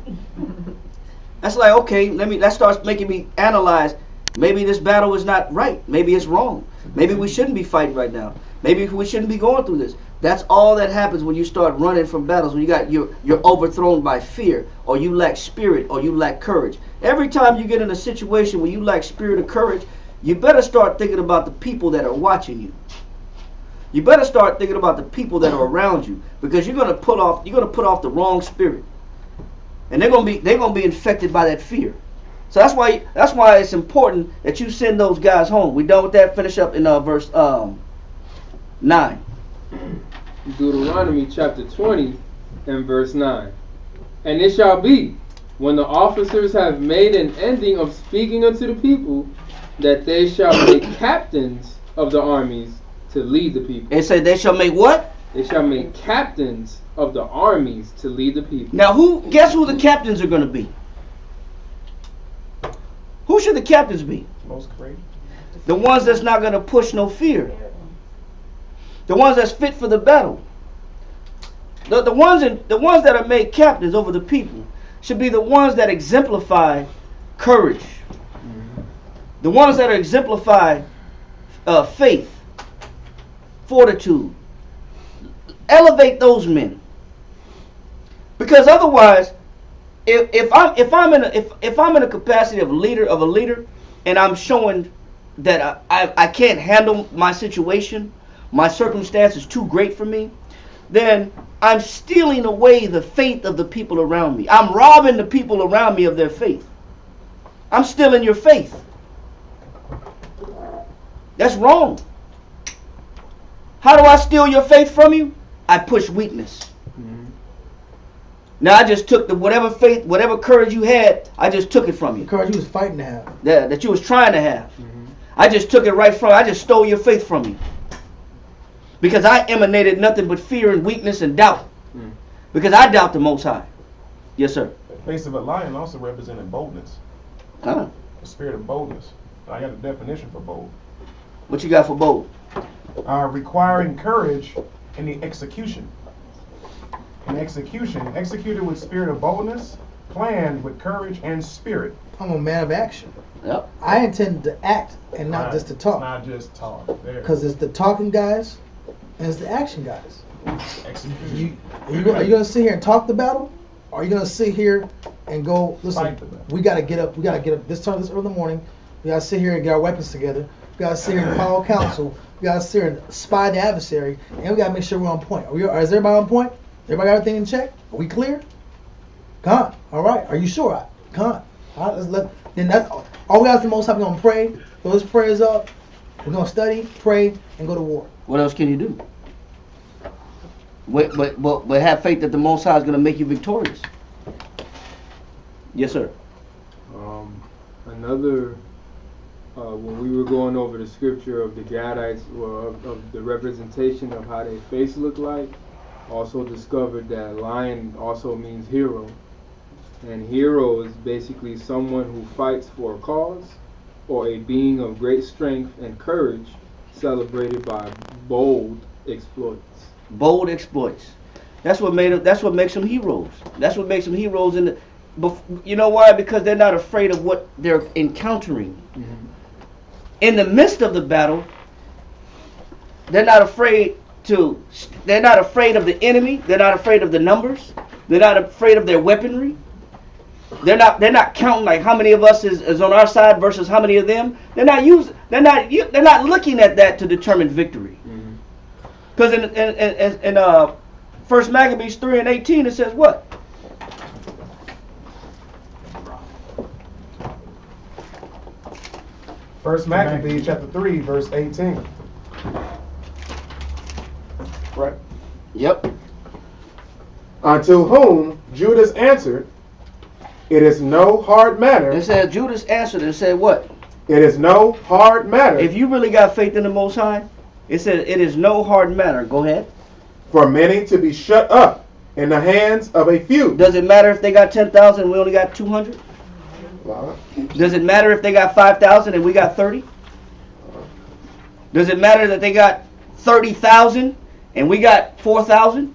That's like, okay, that starts making me analyze. Maybe this battle is not right. Maybe it's wrong. Maybe we shouldn't be fighting right now. Maybe we shouldn't be going through this. That's all that happens when you start running from battles. When you're overthrown by fear, or you lack spirit, or you lack courage. Every time you get in a situation where you lack spirit or courage, you better start thinking about the people that are watching you. You better start thinking about the people that are around you, because you're gonna put off the wrong spirit, and they're gonna be infected by that fear. So that's why it's important that you send those guys home. We done with that. Finish up in verse 9. Deuteronomy chapter 20 and verse 9. And it shall be, when the officers have made an ending of speaking unto the people, that they shall make captains of the armies to lead the people. It said they shall make what? They shall make captains of the armies to lead the people. Now guess who the captains are going to be? Who should the captains be? Most great. The ones that's not going to push no fear. The ones that's fit for the battle. The ones that are made captains over the people should be the ones that exemplify courage. The ones that exemplify faith, fortitude. Elevate those men. Because otherwise, if I'm in a capacity of a leader, and I'm showing that I can't handle my situation, my circumstance is too great for me, then I'm stealing away the faith of the people around me. I'm robbing the people around me of their faith. I'm stealing your faith. That's wrong. How do I steal your faith from you? I push weakness. Now I just took whatever faith, whatever courage you had, I just took it from you. The courage you was fighting to have. Yeah, that you was trying to have. I just took it right from you. I just stole your faith from you. Because I emanated nothing but fear and weakness and doubt. Because I doubt the Most High. Yes, sir. The face of a lion also represented boldness. Huh? The spirit of boldness. I got a definition for bold. What you got for bold? Requiring courage in the execution. Executed with spirit of boldness, planned with courage and spirit. I'm a man of action. Yep. I intend to act and not just to talk. Not just talk. Because it's the talking guys and it's the action guys. Execution. Are you going to sit here and talk the battle? Or are you going to sit here and go, listen, we got to get up this early in the morning. We got to sit here and get our weapons together. We got to sit here and call counsel. We got to sit here and spy the adversary. And we got to make sure we're on point. Is everybody on point? Everybody got everything in check? Are we clear? Come on. All right. Are you sure? Come on. All right, then that's all we got. The Most High, we're going to pray. Throw those prayers up. We're going to study, pray, and go to war. What else can you do? But have faith that the Most High is going to make you victorious. Yes, sir. When we were going over the scripture of the Gadites, or of the representation of how their face looked like, also discovered that lion also means hero. And hero is basically someone who fights for a cause, or a being of great strength and courage, celebrated by bold exploits. Bold exploits. That's what makes them heroes. That's what makes them heroes you know why? Because they're not afraid of what they're encountering. In the midst of the battle, They're not afraid they're not afraid of the enemy. They're not afraid of the numbers. They're not afraid of their weaponry. They're not counting like how many of us is on our side versus how many of them. They're not looking at that to determine victory. Because in 1 Maccabees 3:18 it says what? First Maccabees chapter 3 verse 18. Right. Yep. Unto whom Judas answered, it is no hard matter. It says Judas answered and said what? It is no hard matter. If you really got faith in the Most High, it says it is no hard matter. Go ahead. For many to be shut up in the hands of a few. Does it matter if they got 10,000 and we only got 200? Does it matter if they got 5,000 and we got 30? Does it matter that they got 30,000 and we got 4,000?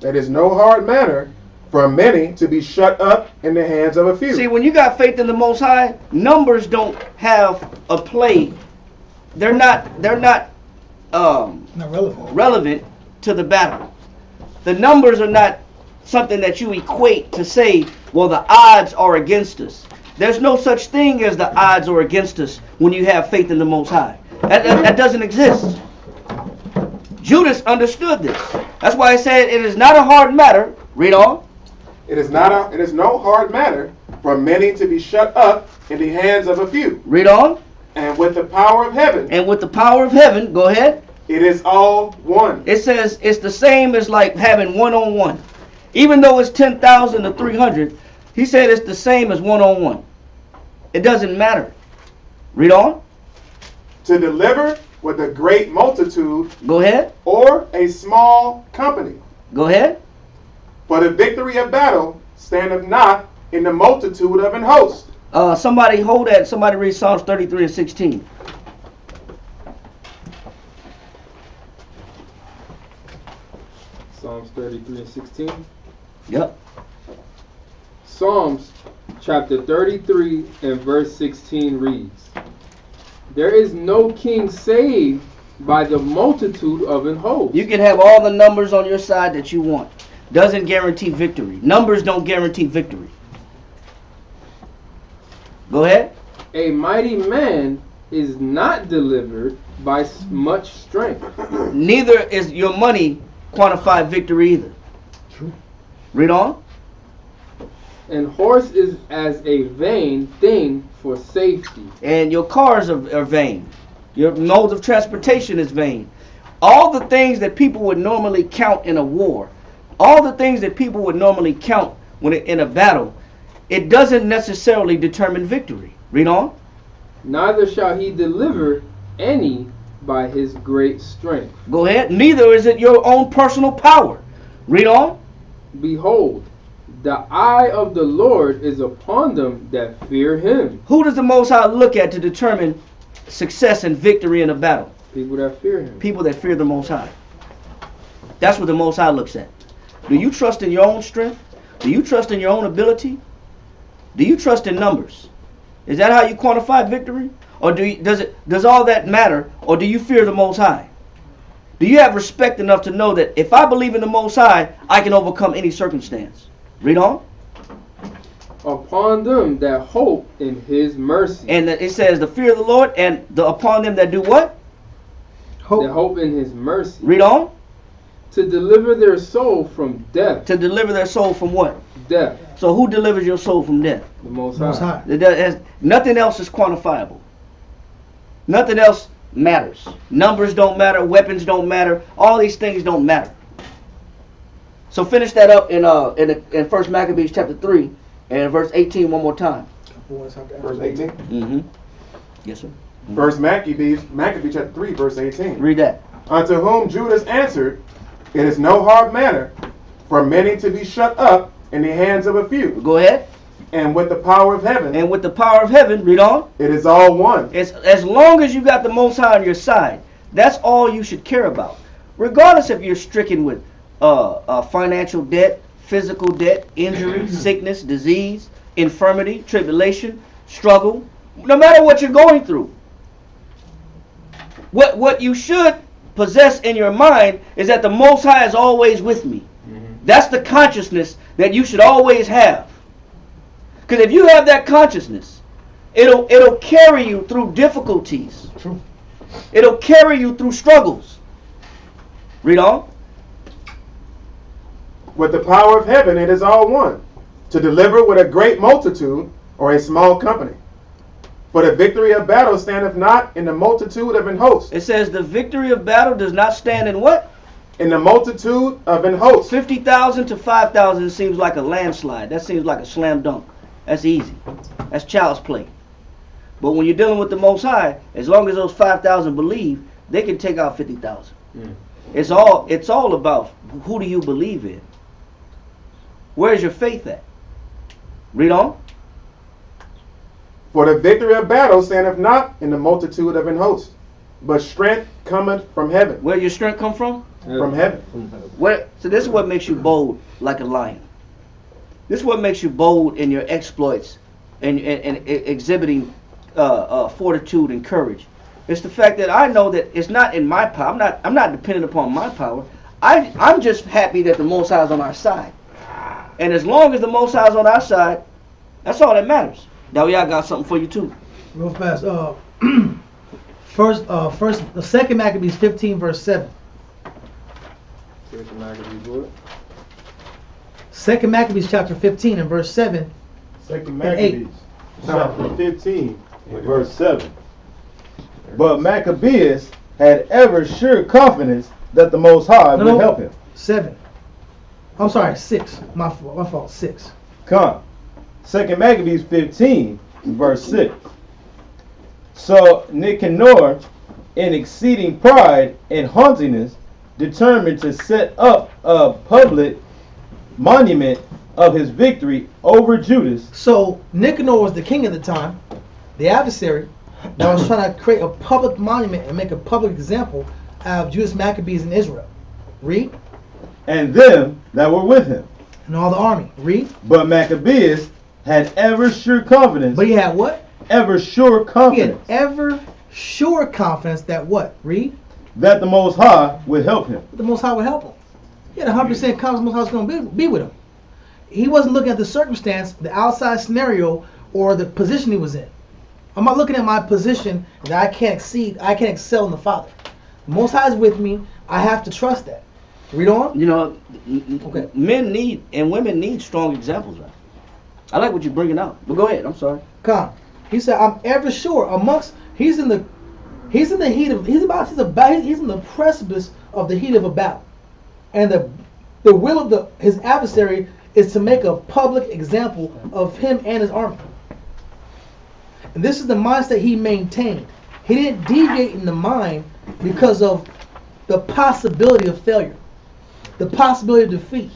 That is no hard matter for many to be shut up in the hands of a few. See, when you got faith in the Most High, numbers don't have a play. They're not relevant to the battle. The numbers are not something that you equate to say, well, the odds are against us. There's no such thing as the odds are against us when you have faith in the Most High. That doesn't exist. Judas understood this. That's why he said it is not a hard matter. Read on. It is no hard matter for many to be shut up in the hands of a few. Read on. And with the power of heaven. And with the power of heaven, go ahead. It is all one. It says it's the same as like having one-on-one. Even though it's 10,000 to 300, he said it's the same as one-on-one. It doesn't matter. Read on. To deliver with a great multitude. Go ahead. Or a small company. Go ahead. For the victory of battle standeth not in the multitude of an host. Somebody hold that. Somebody read Psalms 33 and 16. Psalms 33 and 16. Yep. Psalms chapter 33 and verse 16 reads, there is no king saved by the multitude of an host. You can have all the numbers on your side that you want. Doesn't guarantee victory. Numbers don't guarantee victory. Go ahead. A mighty man is not delivered by much strength. Neither is your money quantified victory either. True. Read on. And horse is as a vain thing for safety. And your cars are vain. Your modes of transportation is vain. All the things that people would normally count in a war, all the things that people would normally count when in a battle, it doesn't necessarily determine victory. Read on. Neither shall he deliver any by his great strength. Go ahead. Neither is it your own personal power. Read on. Behold, the eye of the Lord is upon them that fear him. Who does the Most High look at to determine success and victory in a battle? People that fear him. People that fear the Most High. That's what the Most High looks at. Do you trust in your own strength? Do you trust in your own ability? Do you trust in numbers? Is that how you quantify victory? Or does all that matter? Or do you fear the Most High? Do you have respect enough to know that if I believe in the Most High, I can overcome any circumstance? Read on. Upon them that hope in his mercy. And it says the fear of the Lord and upon them that do what? Hope. That hope in his mercy. Read on. To deliver their soul from death. To deliver their soul from what? Death. So who delivers your soul from death? The Most High. Nothing else is quantifiable. Nothing else matters. Numbers don't matter. Weapons don't matter. All these things don't matter. So finish that up in 1 Maccabees chapter 3 and verse 18 one more time. Verse 18? Mm-hmm. Yes, sir. Mm-hmm. First Maccabees chapter 3 verse 18. Read that. Unto whom Judas answered, it is no hard matter for many to be shut up in the hands of a few. Go ahead. And with the power of heaven. And with the power of heaven, read on. It is all one. It's, as long as you got the Most High on your side, that's all you should care about. Regardless if you're stricken with financial debt, physical debt, injury, sickness, disease, infirmity, tribulation, struggle, no matter what you're going through. what you should possess in your mind is that the Most High is always with me. That's the consciousness that you should always have. Because if you have that consciousness, it'll carry you through difficulties. True. It'll carry you through struggles. Read on. With the power of heaven, it is all one, to deliver with a great multitude or a small company. For the victory of battle standeth not in the multitude of an host. It says the victory of battle does not stand in what? In the multitude of an host. 50,000 to 5,000 seems like a landslide. That seems like a slam dunk. That's easy. That's child's play. But when you're dealing with the Most High, as long as those 5,000 believe, they can take out 50,000. It's all about who do you believe in. Where's your faith at? Read on. For the victory of battle standeth not in the multitude of an host, but strength cometh from heaven. Where your strength come from? From heaven. So this is what makes you bold like a lion. This is what makes you bold in your exploits and exhibiting fortitude and courage. It's the fact that I know that it's not in my power. I'm not dependent upon my power. I'm just happy that the Most High is on our side. And as long as the Most High is on our side, that's all that matters. Now, y'all got something for you too. Real fast. The second Maccabees 15 verse 7. Second Maccabees what? Second Maccabees chapter 15 and verse 7. Second Maccabees chapter 15 and verse 7. But Maccabeus had ever sure confidence that the Most High would help him. 7. I'm sorry, 6. My fault. 6. Come. Second Maccabees 15 verse 6. So Nicanor, in exceeding pride and haughtiness, determined to set up a public monument of his victory over Judas. So Nicanor was the king at the time, the adversary that was trying to create a public monument and make a public example out of Judas Maccabees in Israel. Read. And them that were with him. And all the army. Read. But Maccabeus had ever sure confidence. But he had what? Ever sure confidence. He had ever sure confidence that what? Read. That the Most High would help him. The Most High would help him. He had 100% confidence the Most High was going to be with him. He wasn't looking at the circumstance, the outside scenario, or the position he was in. I'm not looking at my position that I can't excel in the Father. The Most High is with me. I have to trust that. Read on. You know, okay. Men need and women need strong examples. Right? I like what you're bringing out. But go ahead. I'm sorry. Come. He said, "I'm ever sure amongst." He's in the heat of. He's in the precipice of the heat of a battle, and the will of his adversary is to make a public example of him and his army. And this is the mindset he maintained. He didn't deviate in the mind because of the possibility of failure, the possibility of defeat,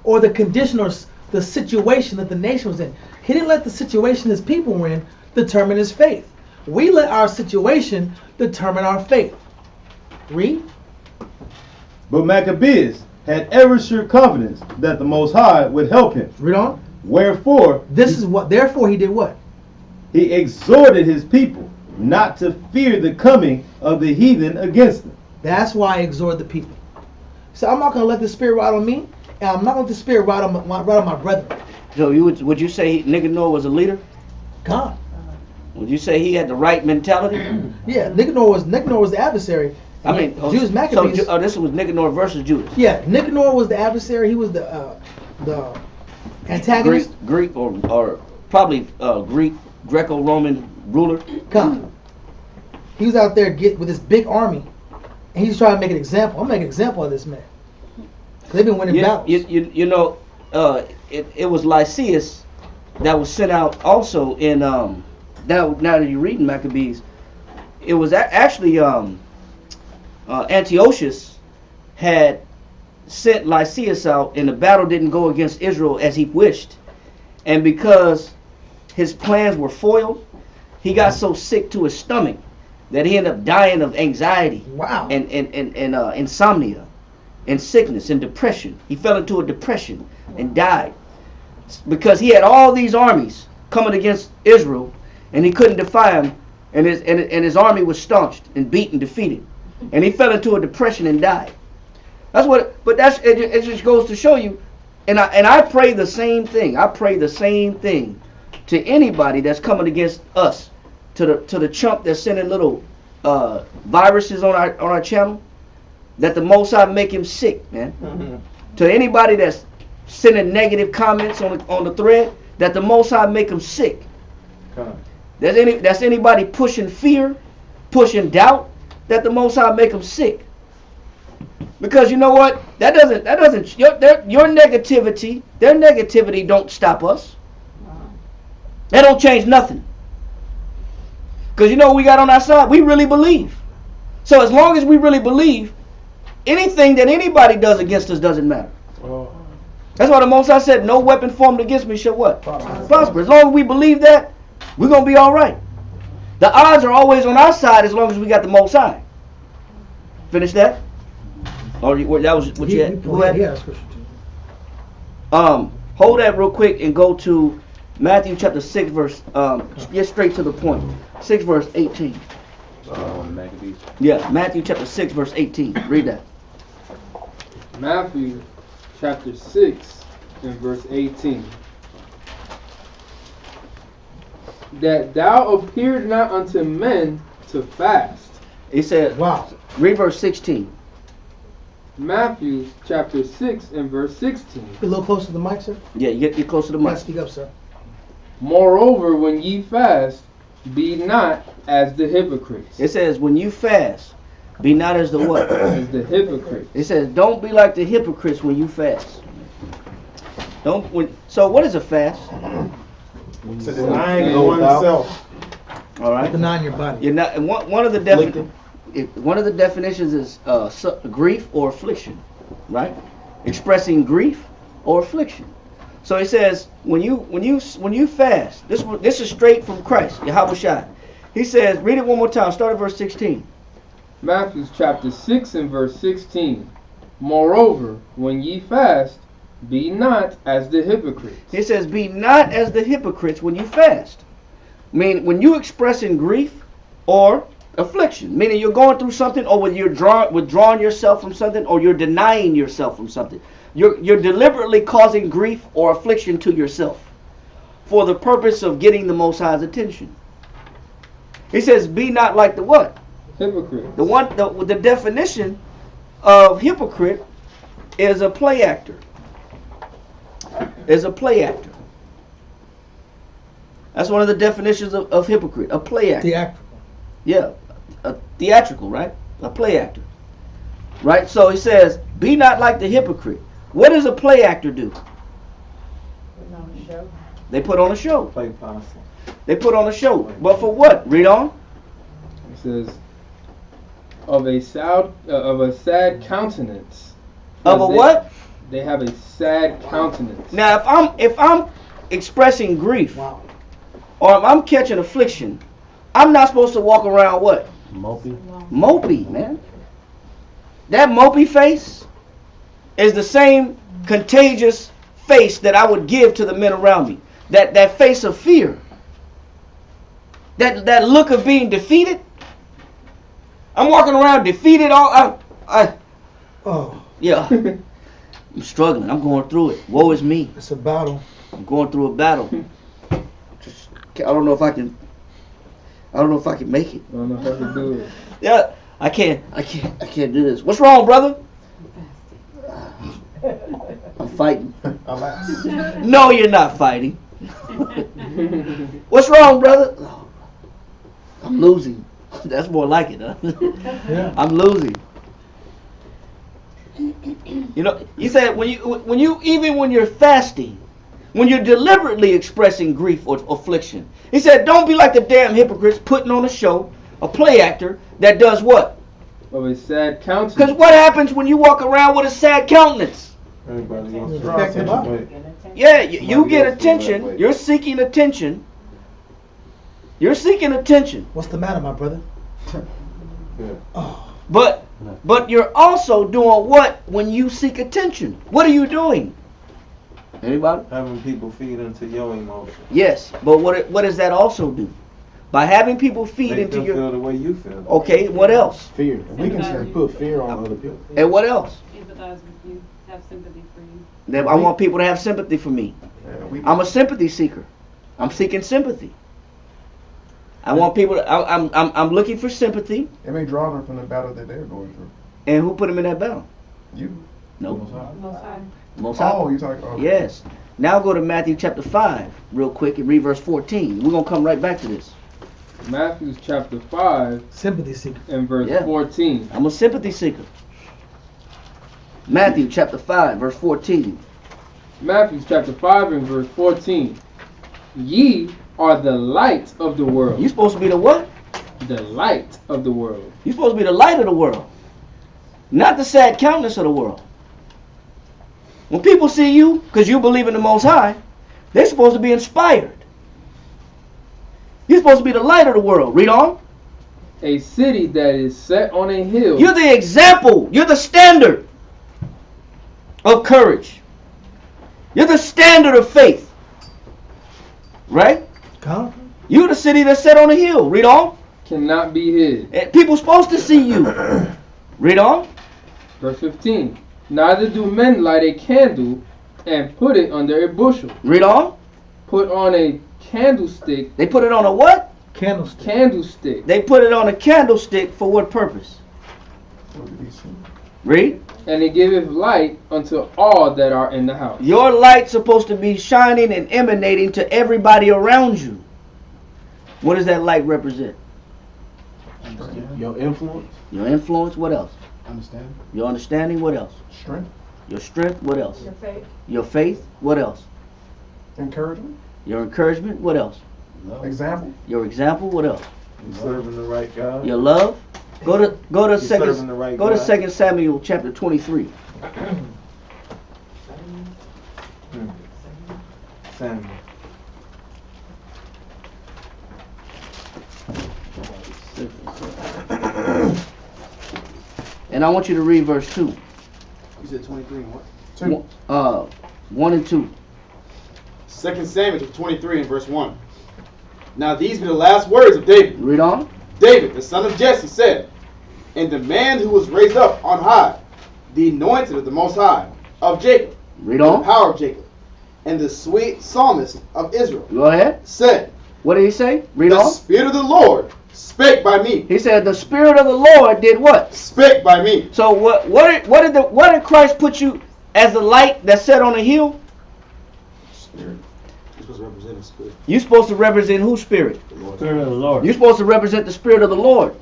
or the condition or the situation that the nation was in. He didn't let the situation his people were in determine his faith. We let our situation determine our faith. Read. But Maccabeus had ever sure confidence that the Most High would help him. Read on. Wherefore, therefore he did what? He exhorted his people not to fear the coming of the heathen against them. That's why I exhort the people. So I'm not going to let the Spirit ride on me, and I'm not going to let the Spirit ride on my brethren. So would you say Nicanor was a leader? God. Would you say he had the right mentality? Yeah, Nicanor was the adversary. I mean, Judas Maccabees. So this was Nicanor versus Judas. Yeah, Nicanor was the adversary. He was the antagonist. Greek or probably Greco-Roman ruler. Come. He was out there with this big army, and he's trying to make an example. I'm making an example of this man. They've been winning battles. You know, it was Lysias that was sent out also in now that you're reading Maccabees, it was actually Antiochus had sent Lysias out, and the battle didn't go against Israel as he wished, and because his plans were foiled, he got so sick to his stomach that he ended up dying of anxiety. Wow. And insomnia and sickness and depression. He fell into a depression and died because he had all these armies coming against Israel, and he couldn't defy them, and his army was staunched and beaten, defeated, and he fell into a depression and died. That's what. But it just goes to show you. And I pray the same thing. I pray the same thing to anybody that's coming against us, to the chump that's sending little viruses on our channel, that the Most High make him sick, man. Mm-hmm. To anybody that's sending negative comments on the thread, that the Most High make them sick. That's anybody pushing fear, pushing doubt, that the Most High make them sick. Because you know what? That doesn't your negativity, their negativity don't stop us. That don't change nothing. Because you know what we got on our side? We really believe. So as long as we really believe, anything that anybody does against us doesn't matter. That's why the Most High said, no weapon formed against me shall what? Prosper. As long as we believe that, we're going to be all right. The odds are always on our side as long as we got the Most High. Finish that? Or that was what you had? Who had? Yeah, hold that real quick and go to Matthew chapter 6 verse, get straight to the point. 6 verse 18. Yeah, Matthew chapter 6 verse 18. Read that. Matthew chapter 6 and verse 18. That thou appear not unto men to fast. He said, wow. Read verse 16. Matthew chapter 6 and verse 16. A little closer to the mic, sir? Yeah, you get closer to the mic. Speak up, sir. Moreover, when ye fast, be not as the hypocrites. It says, when you fast, be not as the what? As the hypocrites. It says, don't be like the hypocrites when you fast. So what is a fast? It's denying oneself. All right. Denying your body. You're not. One of the definitions is grief or affliction, right? Expressing grief or affliction. So it says when you fast, this is straight from Christ, Yahushua. He says, read it one more time. Start at verse 16. Matthew chapter 6 and verse 16. Moreover, when ye fast, be not as the hypocrites. He says, be not as the hypocrites when you fast. I mean, when you expressing grief or affliction, meaning you're going through something, or when you're withdrawing yourself from something, or you're denying yourself from something. You're deliberately causing grief or affliction to yourself for the purpose of getting the Most High's attention. He says, be not like the what? Hypocrite. The definition of hypocrite is a play actor. Is a play actor. That's one of the definitions of hypocrite. A play actor. Theatrical. Yeah. A theatrical, right? A play actor. Right? So he says, be not like the hypocrite. What does a play actor do? Put on a show. They put on a show. Play possum. They put on a show. But for what? Read on. It says, of a sad countenance. Of a what? They have a sad countenance. Now, if I'm expressing grief, wow, or if I'm catching affliction, I'm not supposed to walk around what? Mopey. Mopey, man. That mopey face is the same contagious face that I would give to the men around me. That face of fear. That look of being defeated. I'm walking around defeated. Yeah. I'm struggling. I'm going through it. Woe is me. It's a battle. I'm going through a battle. I don't know if I can make it. I don't know how to do it. Yeah, I can't do this. What's wrong, brother? I'm fighting. No, you're not fighting. What's wrong, brother? I'm losing. That's more like it, huh? Yeah. I'm losing. You know, he said when you're fasting, when you're deliberately expressing grief or affliction, he said, don't be like the damn hypocrites putting on a show, a play actor that does what? Of a sad countenance. Because what happens when you walk around with a sad countenance? Everybody wants to draw attention. Yeah, you get attention. You're seeking attention. You're seeking attention. What's the matter, my brother? Yeah. Oh. But you're also doing what when you seek attention? What are you doing? Anybody? Having people feed into your emotions. Yes, but what does that also do? By having people feed Make into them your... feel the way you feel. Okay, what else? Fear. We can say put fear on other people. And what else? Empathize with you, have sympathy for you. That I want people to have sympathy for me. I'm a sympathy seeker. I'm seeking sympathy. I want people to, I'm looking for sympathy. It may draw them from the battle that they're going through. And who put them in that battle? You. No. Most High. Most High. Oh, you talking about? Yes. Now go to Matthew chapter 5 real quick and read verse 14. We're going to come right back to this. Matthew chapter 5 Sympathy seeker. and verse Yeah. 14. I'm a sympathy seeker. Matthew chapter 5 verse 14. Matthew chapter 5 and verse 14. Ye are the light of the world. You're supposed to be the what? The light of the world. You're supposed to be the light of the world. Not the sad countenance of the world. When people see you, because you believe in the Most High, they're supposed to be inspired. You're supposed to be the light of the world. Read on. A city that is set on a hill. You're the example. You're the standard of courage. You're the standard of faith. Right? Come. You're the city that's set on a hill. Read on. Cannot be hid. And people supposed to see you. Read on. Verse 15. Neither do men light a candle and put it under a bushel. Read on. Put on a candlestick. They put it on a what? Candlestick. Candlestick. They put it on a candlestick for what purpose? Read. And it giveth light unto all that are in the house. Your light's supposed to be shining and emanating to everybody around you. What does that light represent? Your influence. Your influence. What else? Understand. Your understanding. What else? Strength. Your strength. What else? Your faith. Your faith. What else? Encouragement. Your encouragement. What else? Example. Your example. What else? You serving the right God. Your love. Go to serving the right go to God. 2 Samuel chapter 23. Samuel. And I want you to read verse 2. You said 23 and what? 1 and 2. 2 Samuel 23 and verse 1. Now these be the last words of David. Read on. David, the son of Jesse, said, and the man who was raised up on high, the anointed of the Most High, of Jacob, Read the on. power of Jacob, and the sweet psalmist of Israel, Go ahead. said, What did he say? Read the on. Spirit of the Lord spake by me. He said the Spirit of the Lord did what? Spake by me. So what did Christ put you as the light that's set on a hill? Spirit. You're supposed to represent the Spirit. You're supposed to represent whose spirit? Spirit of the Lord. You're supposed to represent the Spirit of the Lord.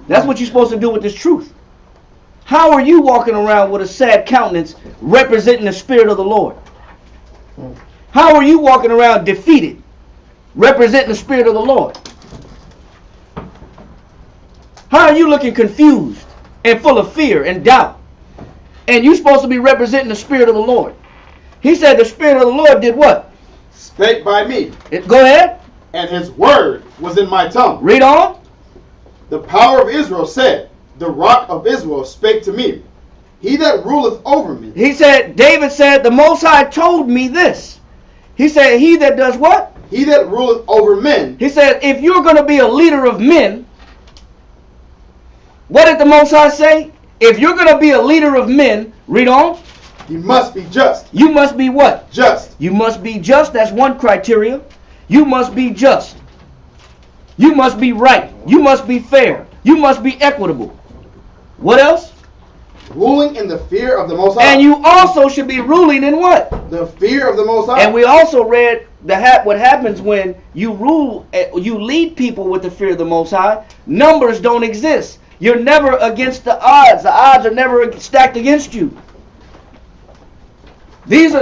That's what you're supposed to do with this truth. How are you walking around with a sad countenance representing the Spirit of the Lord? How are you walking around defeated representing the Spirit of the Lord? How are you looking confused and full of fear and doubt? And you're supposed to be representing the Spirit of the Lord. He said the Spirit of the Lord did what? Spake by me. Go ahead. And his word was in my tongue. Read on. The power of Israel said, the rock of Israel spake to me. He that ruleth over me. He said, David said, the Most High told me this. He said, he that does what? He that ruleth over men. He said, if you're going to be a leader of men, what did the Most High say? If you're going to be a leader of men, read on. You must be just. You must be what? Just. You must be just. That's one criteria. You must be just. You must be right. You must be fair. You must be equitable. What else? Ruling in the fear of the Most High. And you also should be ruling in what? The fear of the Most High. And we also read what happens when you rule, you lead people with the fear of the Most High. Numbers don't exist. You're never against the odds. The odds are never stacked against you. This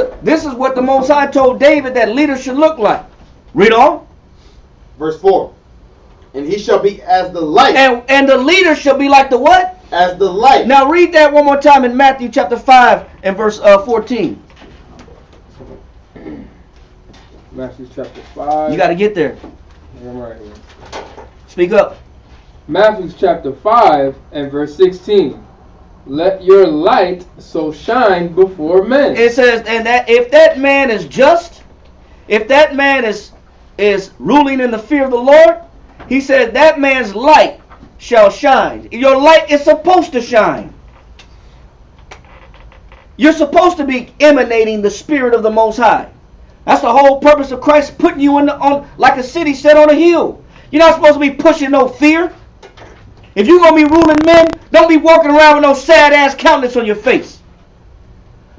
is what the Most High told David that leaders should look like. Read on. Verse 4. And he shall be as the light. And the leader shall be like the what? As the light. Now read that one more time in Matthew chapter 5 and verse 14. Matthew chapter 5. You got to get there. I'm right here. Speak up. Matthew chapter 5 and verse 16. Let your light so shine before men. It says, and that if that man is just, if that man is is ruling in the fear of the Lord, he said that man's light shall shine. Your light is supposed to shine. You're supposed to be emanating the Spirit of the Most High. That's the whole purpose of Christ putting you on like a city set on a hill. You're not supposed to be pushing no fear. If you're going to be ruling men, don't be walking around with no sad-ass countenance on your face.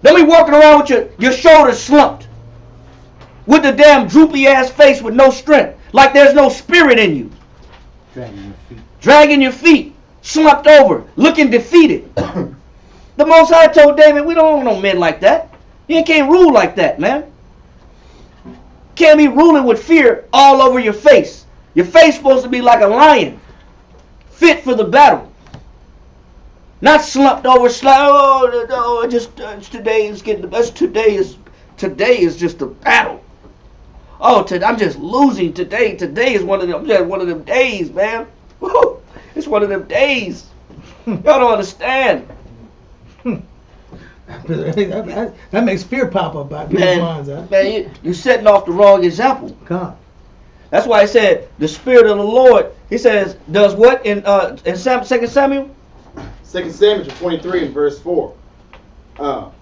Don't be walking around with your shoulders slumped. With the damn droopy-ass face with no strength. Like there's no spirit in you. Dragging your feet. Slumped over. Looking defeated. The Most High told David, we don't want no men like that. You can't rule like that, man. Can't be ruling with fear all over your face. Your face supposed to be like a lion. Fit for the battle. Not slumped over, today is getting the best. Today is just a battle. Oh, I'm just losing today. Today is one of them days, man. Woo, it's one of them days. Y'all don't understand. That makes fear pop up by people's minds, huh? Man, you're setting off the wrong example. God. That's why I said the Spirit of the Lord. He says does what in 2 Samuel? 2 Samuel 23 and verse 4. Or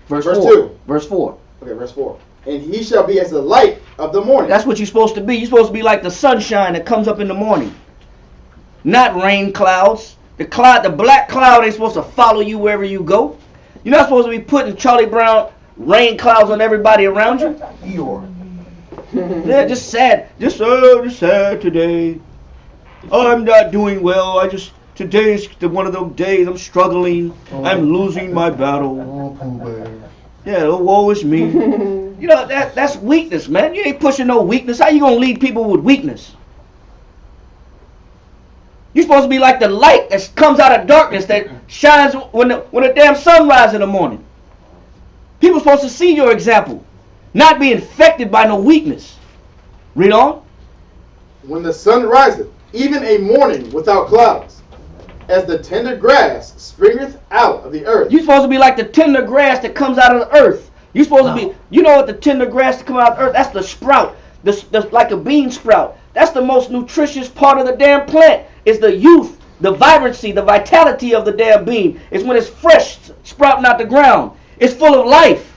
verse 2. Verse 4. Okay, verse 4. And he shall be as the light of the morning. That's what you're supposed to be. You're supposed to be like the sunshine that comes up in the morning. Not rain clouds. The black cloud ain't supposed to follow you wherever you go. You're not supposed to be putting Charlie Brown rain clouds on everybody around you. They're just sad. Just sad today. I'm not doing well. Today's one of those days. I'm struggling. I'm losing my battle. Yeah, woe is me. You know, that's weakness, man. You ain't pushing no weakness. How you gonna lead people with weakness? You're supposed to be like the light that comes out of darkness that shines when the damn sun rises in the morning. People are supposed to see your example, not be infected by no weakness. Read on. When the sun riseth, even a morning without clouds, as the tender grass springeth out of the earth. You're supposed to be like the tender grass that comes out of the earth. You're supposed to be, you know what the tender grass that comes out of the earth, that's the sprout, like a bean sprout. That's the most nutritious part of the damn plant. It's the youth, the vibrancy, the vitality of the damn bean. It's when it's fresh, sprouting out the ground. It's full of life.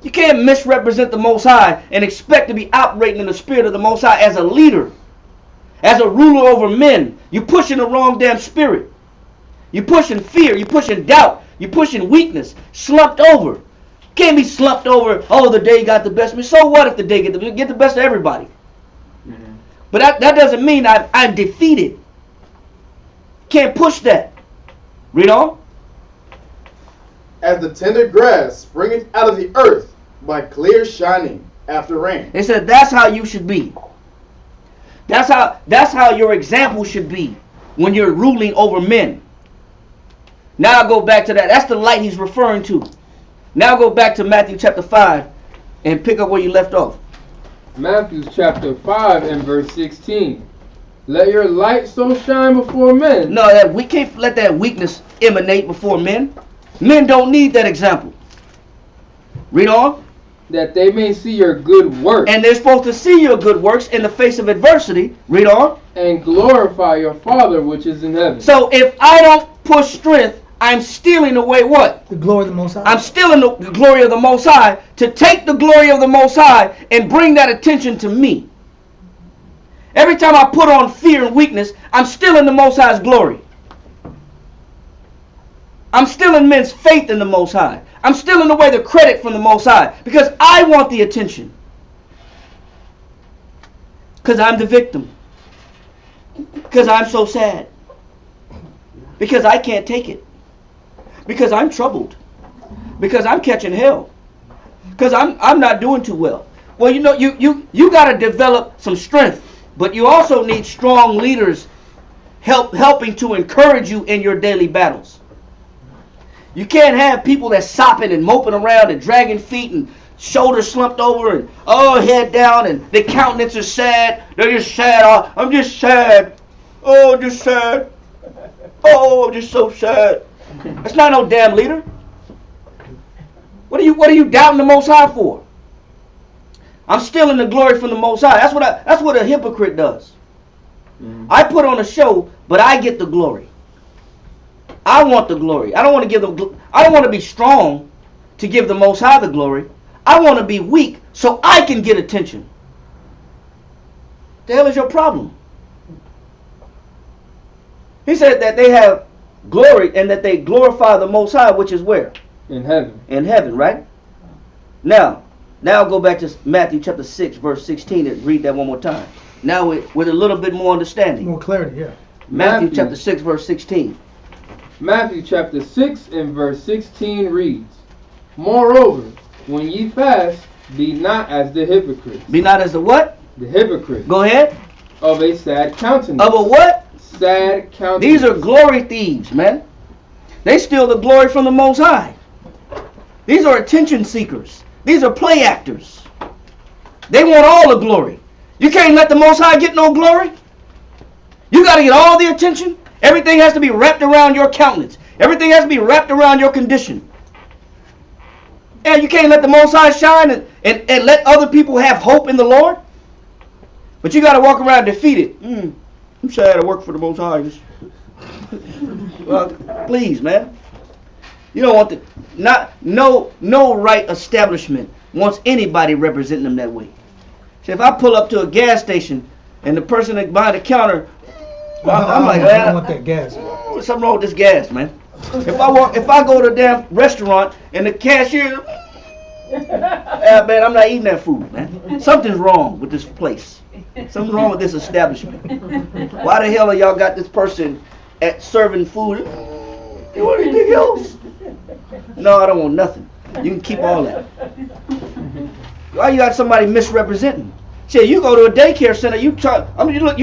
You can't misrepresent the Most High and expect to be operating in the Spirit of the Most High as a leader, as a ruler over men. You're pushing the wrong damn spirit. You're pushing fear. You're pushing doubt. You're pushing weakness. Slumped over. Can't be slumped over. Oh, the day got the best of me. So what if the day get the best of everybody? Mm-hmm. But that doesn't mean I'm defeated. Can't push that. Read on. As the tender grass springeth out of the earth by clear shining after rain. They said that's how you should be. That's how your example should be when you're ruling over men. Now I'll go back to that. That's the light he's referring to. Now go back to Matthew chapter 5 and pick up where you left off. Matthew chapter 5 and verse 16. Let your light so shine before men. No, we can't let that weakness emanate before men. Men don't need that example. Read on. That they may see your good works. And they're supposed to see your good works in the face of adversity. Read on. And glorify your Father which is in heaven. So if I don't push strength, I'm stealing away what? The glory of the Most High. I'm stealing the glory of the Most High to take the glory of the Most High and bring that attention to me. Every time I put on fear and weakness, I'm stealing the Most High's glory. I'm stealing men's faith in the Most High. I'm stealing away the credit from the Most High because I want the attention. Because I'm the victim. Because I'm so sad. Because I can't take it. Because I'm troubled. Because I'm catching hell. Because I'm not doing too well. Well, you know, you got to develop some strength. But you also need strong leaders helping to encourage you in your daily battles. You can't have people that's sopping and moping around and dragging feet and shoulders slumped over and head down and their countenance is sad. They're just sad. Oh, I'm just sad. Oh, just sad. Oh, I'm just so sad. That's not no damn leader. What are you doubting the Most High for? I'm stealing the glory from the Most High. That's what a hypocrite does. I put on a show, but I get the glory. I want the glory. I don't want to give them. I don't want to be strong to give the Most High the glory. I want to be weak so I can get attention. The hell is your problem? He said that they have glory and that they glorify the Most High, which is where? In heaven. In heaven, right? Now go back to Matthew chapter 6, verse 16 and read that one more time. Now with a little bit more understanding. More clarity, yeah. Matthew chapter 6, verse 16. Matthew chapter 6 and verse 16 reads, Moreover, when ye fast, be not as the hypocrites. Be not as the what? The hypocrites. Go ahead. Of a sad countenance. Of a what? Sad countenance. These are glory thieves, man. They steal the glory from the Most High. These are attention seekers. These are play actors. They want all the glory. You can't let the Most High get no glory. You got to get all the attention. Everything has to be wrapped around your countenance. Everything has to be wrapped around your condition. And you can't let the Most High shine and let other people have hope in the Lord. But you got to walk around defeated. I'm sad I work for the Most High. Well, please, man. You don't want no right establishment wants anybody representing them that way. See, if I pull up to a gas station and the person behind the counter, I'm like, I don't want that gas. Something wrong with this gas, man. If I go to a damn restaurant and the cashier, man, I'm not eating that food, man. Something's wrong with this place. Something's wrong with this establishment. Why the hell are y'all got this person at serving food? You want anything else? No, I don't want nothing. You can keep all that. Why you got somebody misrepresenting? Shit, you go to a daycare center, you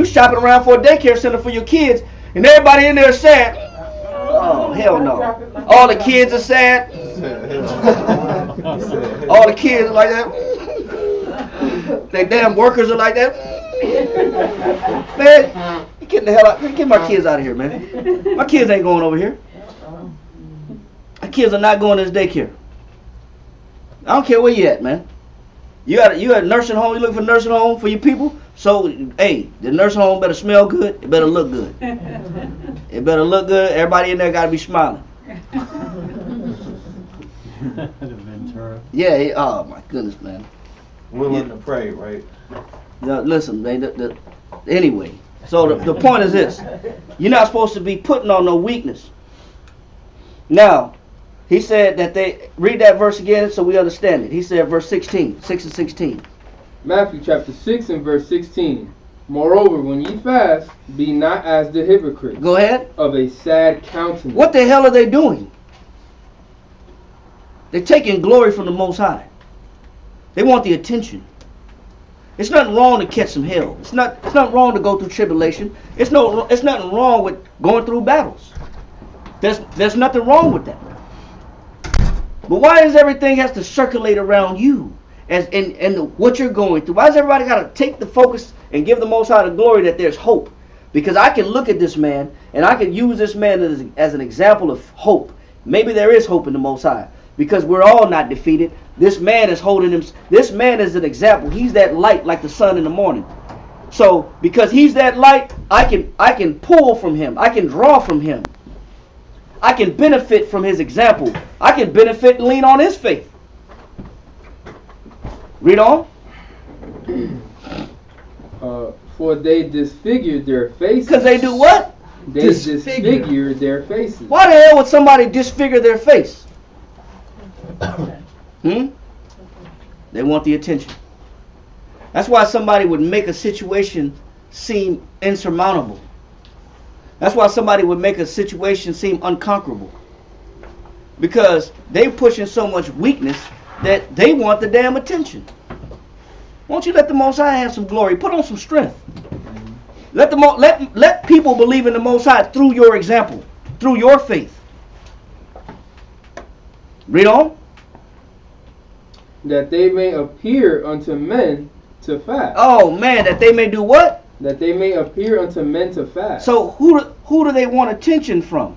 shopping around for a daycare center for your kids, and everybody in there is sad. Oh, hell no. All the kids are sad. All the kids are like that. They damn workers are like that. Man, get the hell out. Get my kids out of here, man. My kids ain't going over here. My kids are not going to this daycare. I don't care where you at, man. You at a nursing home, you looking for a nursing home for your people? So, hey, the nursing home better smell good, it better look good. It better look good, everybody in there gotta be smiling. Yeah, oh my goodness, man. Willing to pray, right? Now, listen, man, anyway, so the point is this. You're not supposed to be putting on no weakness. Now, he said that they, read that verse again so we understand it. He said verse 16, 6 and 16. Matthew chapter 6 and verse 16. Moreover, when ye fast, be not as the hypocrites. Go ahead. Of a sad countenance. What the hell are they doing? They're taking glory from the Most High. They want the attention. It's nothing wrong to catch some hell. It's nothing wrong to go through tribulation. It's nothing wrong with going through battles. There's nothing wrong with that. But why does everything has to circulate around you and what you're going through? Why does everybody got to take the focus and give the Most High the glory that there's hope? Because I can look at this man and I can use this man as an example of hope. Maybe there is hope in the Most High because we're all not defeated. This man is holding him. This man is an example. He's that light like the sun in the morning. So because he's that light, I can pull from him. I can draw from him. I can benefit from his example. I can benefit and lean on his faith. Read on. For they disfigured their faces. Because they do what? They disfigure their faces. Why the hell would somebody disfigure their face? They want the attention. That's why somebody would make a situation seem insurmountable. That's why somebody would make a situation seem unconquerable. Because they pushing so much weakness that they want the damn attention. Won't you let the Most High have some glory? Put on some strength. Let people believe in the Most High through your example, through your faith. Read on. That they may appear unto men to fast. Oh man, that they may do what? That they may appear unto men to fast. So who do they want attention from?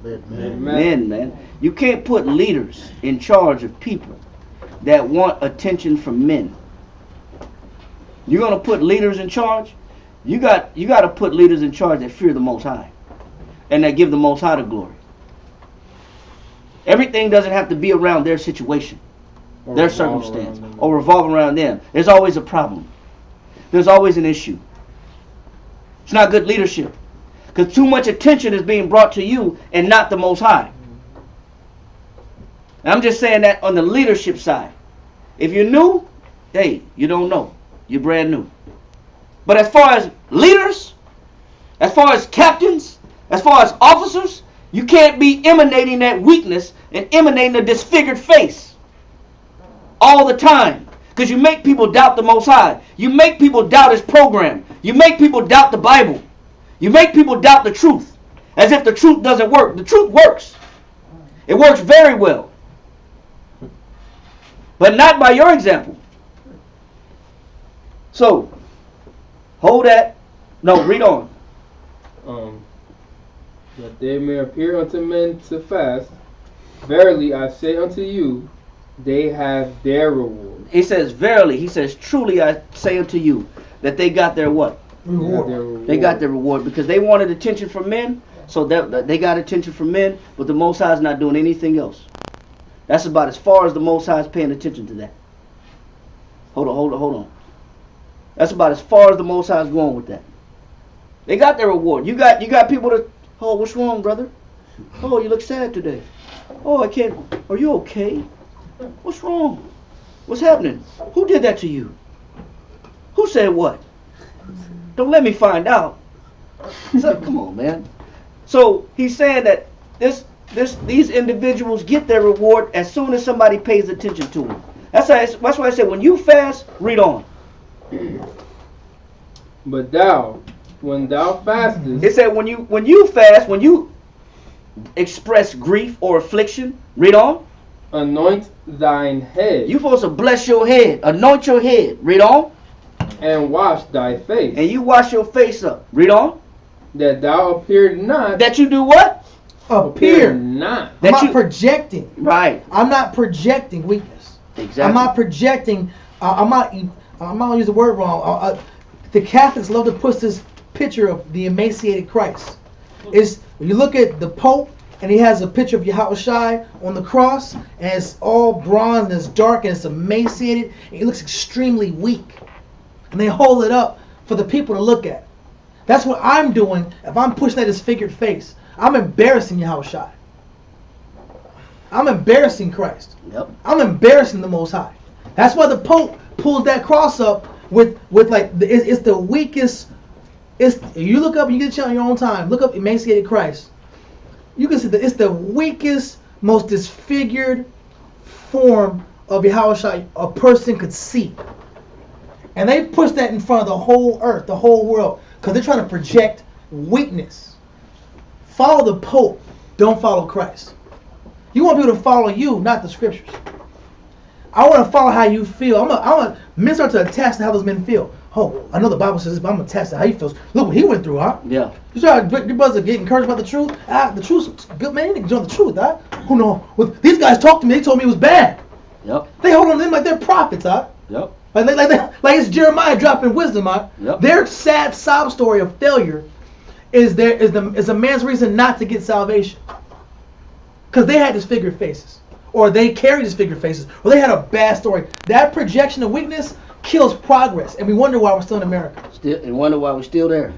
Men, man. You can't put leaders in charge of people that want attention from men. you're gonna put leaders in charge. You got to put leaders in charge that fear the Most High, and that give the Most High the glory. Everything doesn't have to be around their situation, their circumstance, or revolve around them. There's always a problem. There's always an issue. It's not good leadership, because too much attention is being brought to you and not the Most High. And I'm just saying that on the leadership side. If you're new, hey, you don't know. You're brand new. But as far as leaders, as far as captains, as far as officers, you can't be emanating that weakness and emanating a disfigured face all the time. Because you make people doubt the Most High. You make people doubt His program. You make people doubt the Bible. You make people doubt the truth. As if the truth doesn't work. The truth works. It works very well. But not by your example. So, hold that. No, read on. That they may appear unto men to fast. Verily I say unto you, they have their reward. He says, verily, he says, truly I say unto you, that they got their what? Reward. They got their reward, because they wanted attention from men, so that they got attention from men, but the Most High is not doing anything else. That's about as far as the Most High is paying attention to that. Hold on. That's about as far as the Most High is going with that. They got their reward. You got people that, oh, what's wrong, brother? Oh, you look sad today. Oh, I can't. Are you okay? What's wrong? What's happening? Who did that to you? Who said what? Don't let me find out. So, come on, man. So he's saying that these individuals get their reward as soon as somebody pays attention to them. That's why I said when you fast, read on. But thou, when thou fastest, it said when you fast, when you express grief or affliction, read on. Anoint thine head. You're supposed to bless your head. Anoint your head. Read on. And wash thy face. And you wash your face up. Read on. That thou appear not. That you do what? Appear not. I'm not projecting. Right. I'm not projecting weakness. Exactly. I'm not projecting. I'm not gonna use the word wrong. The Catholics love to put this picture of the emaciated Christ. Is when you look at the Pope and he has a picture of Yahushua on the cross, and it's all bronze and it's dark and it's emaciated and he looks extremely weak. And they hold it up for the people to look at. That's what I'm doing if I'm pushing at his figured face. I'm embarrassing Yahushua. I'm embarrassing Christ. Yep. I'm embarrassing the Most High. That's why the Pope pulls that cross up with like it's the weakest. You look up, you get a chance on your own time. Look up emaciated Christ. You can see that it's the weakest, most disfigured form of Yahushua a person could see. And they push that in front of the whole earth, the whole world, because they're trying to project weakness. Follow the Pope, don't follow Christ. You want people to follow you, not the scriptures. I want to follow how you feel. I want men to attach to how those men feel. Oh, I know the Bible says this, but I'm going to attach to how he feels. Look what he went through, huh? Yeah. You try to your brothers get encouraged about the truth. The truth's good, man. You need to join the truth, huh? Who know? Well, these guys talked to me. They told me it was bad. Yep. They hold on to them like they're prophets, huh? Yep. Like it's Jeremiah dropping wisdom, huh? Yep. Their sad sob story of failure is a man's reason not to get salvation. Because they had disfigured faces. Or they carried disfigured faces. Or they had a bad story. That projection of weakness kills progress. And we wonder why we're still in America. And wonder why we're still there.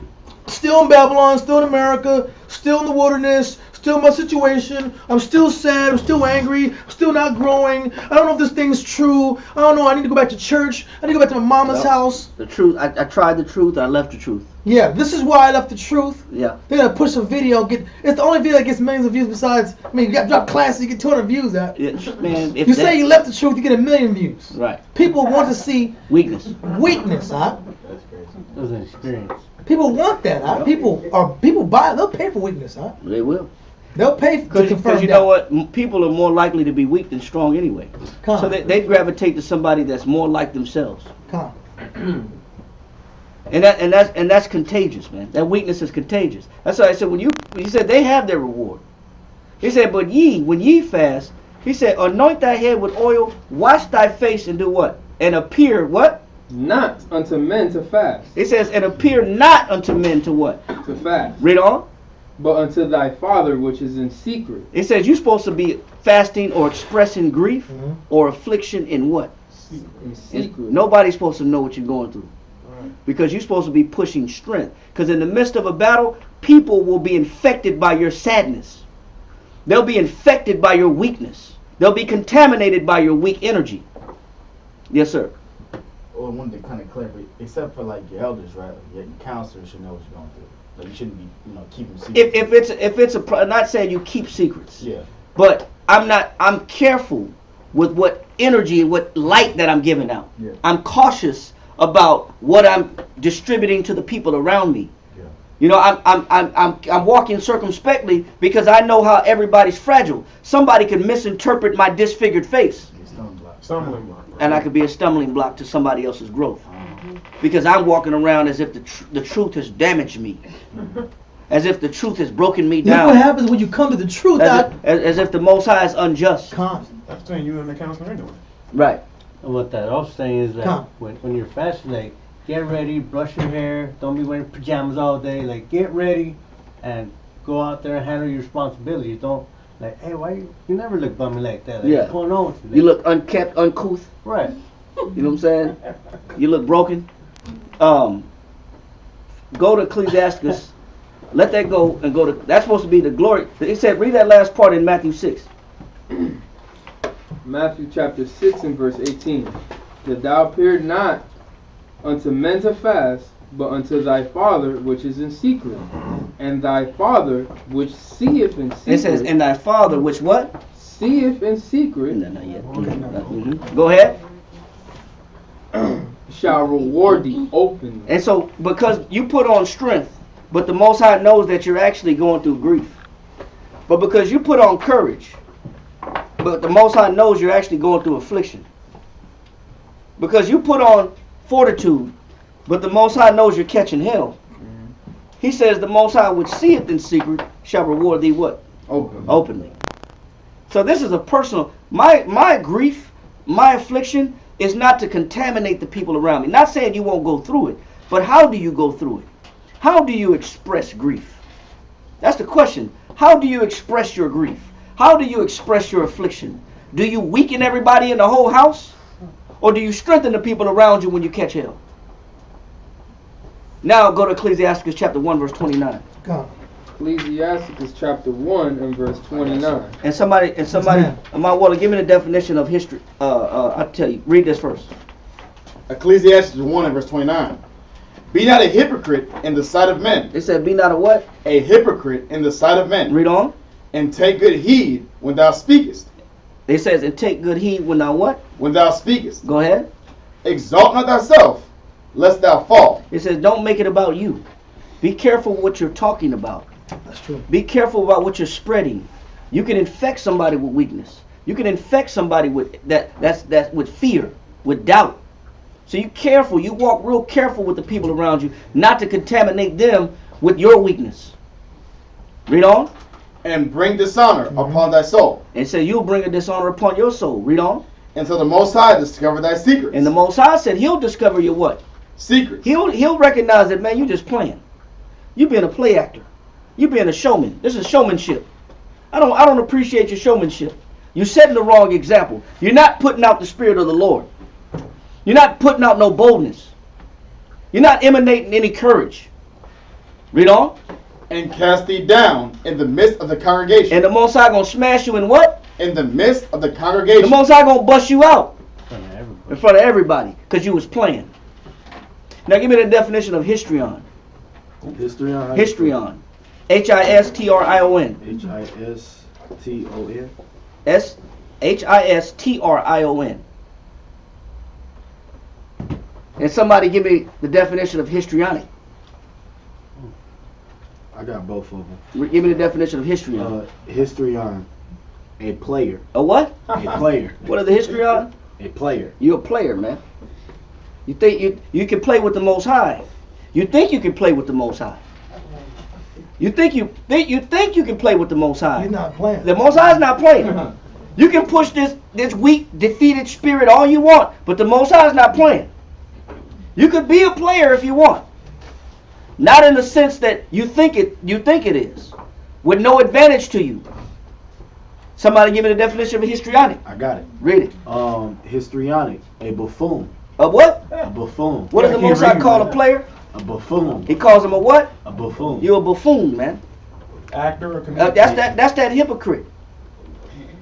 Still in Babylon, still in America, still in the wilderness, still in my situation. I'm still sad, I'm still angry, I'm still not growing. I don't know if this thing's true. I don't know, I need to go back to church. I need to go back to my mama's house. The truth, I tried the truth, I left the truth. Yeah, this is why I left the truth. Yeah. They're going to push a video, it's the only video that gets millions of views besides, you got to drop classes, you get 200 views out. Yeah, man, you say you left the truth, you get 1 million views. Right. People want to see weakness, huh? That's crazy. It was an experience. People want that, huh? Yep. People buy, they'll pay for weakness, huh? They will. They'll pay to confirm because you know what? People are more likely to be weak than strong anyway. So they gravitate to somebody that's more like themselves. And that's contagious, man. That weakness is contagious. That's why I said he said they have their reward. He said, but when ye fast, he said, anoint thy head with oil, wash thy face, and do what? And appear what? not unto men to fast. It says, and appear not unto men to what? To fast. Read on. But unto thy Father which is in secret. It says you're supposed to be fasting or expressing grief or affliction in what? In secret. Nobody's supposed to know what you're going through. Because you're supposed to be pushing strength. Because in the midst of a battle, people will be infected by your sadness. They'll be infected by your weakness. They'll be contaminated by your weak energy. Yes, sir. Well, I wanted to kind of clarify, except for like your elders, right? Like your counselors should know what you're going through. Like you shouldn't be, keeping secrets. If it's I'm not saying you keep secrets. Yeah. But I'm careful with what energy and what light that I'm giving out. Yeah. I'm cautious about what I'm distributing to the people around me. Yeah. I'm walking circumspectly because I know how everybody's fragile. Somebody can misinterpret my disfigured face. Stumbling block. And I could be a stumbling block to somebody else's growth. Because I'm walking around as if the truth has damaged me. As if the truth has broken me down. You know what happens when you come to the truth? As if the Most High is unjust. That's between you and the counselor anyway. Right. And what that also saying is that when you're fasting, like, get ready, brush your hair, don't be wearing pajamas all day. Like, get ready and go out there and handle your responsibilities. Don't, like, hey, why you never look bummy like that? Like, what's going on with you? Like, you look unkept, uncouth. Right. You know what I'm saying? You look broken. Go to Ecclesiastes. Let that go and go to. That's supposed to be the glory. It said, read that last part in Matthew 6. Matthew chapter 6 and verse 18. That thou appear not unto men to fast, but unto thy Father which is in secret. And thy Father which seeth in secret. It says, and thy Father which what? Seeth in secret. No, not yet. Okay. Go ahead. Shall reward thee openly. And so, because you put on strength, but the Most High knows that you're actually going through grief. But because you put on courage, but the Most High knows you're actually going through affliction. Because you put on fortitude, but the Most High knows you're catching hell. He says the Most High which seeth in secret shall reward thee what? Openly. So this is a personal, my grief, my affliction is not to contaminate the people around me. Not saying you won't go through it, but how do you go through it? How do you express grief? That's the question. How do you express your grief? How do you express your affliction? Do you weaken everybody in the whole house? Or do you strengthen the people around you when you catch hell? Now go to Ecclesiastes chapter 1 verse 29. Go. Ecclesiastes chapter 1 and verse 29. And somebody, give me the definition of history. I'll tell you. Read this first. Ecclesiastes 1 and verse 29. Be not a hypocrite in the sight of men. It said, be not a what? A hypocrite in the sight of men. Read on. And take good heed when thou speakest. It says, and take good heed when thou what? When thou speakest. Go ahead. Exalt not thyself, lest thou fall. It says, don't make it about you. Be careful what you're talking about. That's true. Be careful about what you're spreading. You can infect somebody with weakness. You can infect somebody with that's with fear, with doubt. So you careful. You walk real careful with the people around you, not to contaminate them with your weakness. Read on. And bring dishonor upon thy soul. And say you'll bring a dishonor upon your soul. Read on. And so the Most High discover thy secrets. And the Most High said He'll discover your what? Secrets. He'll recognize that, man, you just playing. You being a play actor. You being a showman. This is showmanship. I don't appreciate your showmanship. You're setting the wrong example. You're not putting out the Spirit of the Lord. You're not putting out no boldness. You're not emanating any courage. Read on. And cast thee down in the midst of the congregation. And the Most High gonna smash you in what? In the midst of the congregation. The Most High gonna bust you out in front of everybody because you was playing. Now give me the definition of histrion. Histrion. Histrion. H-I-S-T-R-I-O-N. H-I-S-T-O-N. H-I-S-T-R-I-O-N. And somebody give me the definition of histrionic. I got both of them. Give me the definition of histrion. Histrion. A player. A what? A player. What is the histrion? A player. You're a player, man. You think you can play with the Most High. You think you can play with the Most High. You think you can play with the Most High. He's not playing. The Most High is not playing. You can push this weak, defeated spirit all you want, but the Most High is not playing. You could be a player if you want. Not in the sense that you think it is. With no advantage to you. Somebody give me the definition of a histrionic. I got it. Read it. Histrionic, a buffoon. A what? A buffoon. What does the Most High call a player? A buffoon. He calls him a what? A buffoon. You're a buffoon, man. Actor or comedian? That's that hypocrite.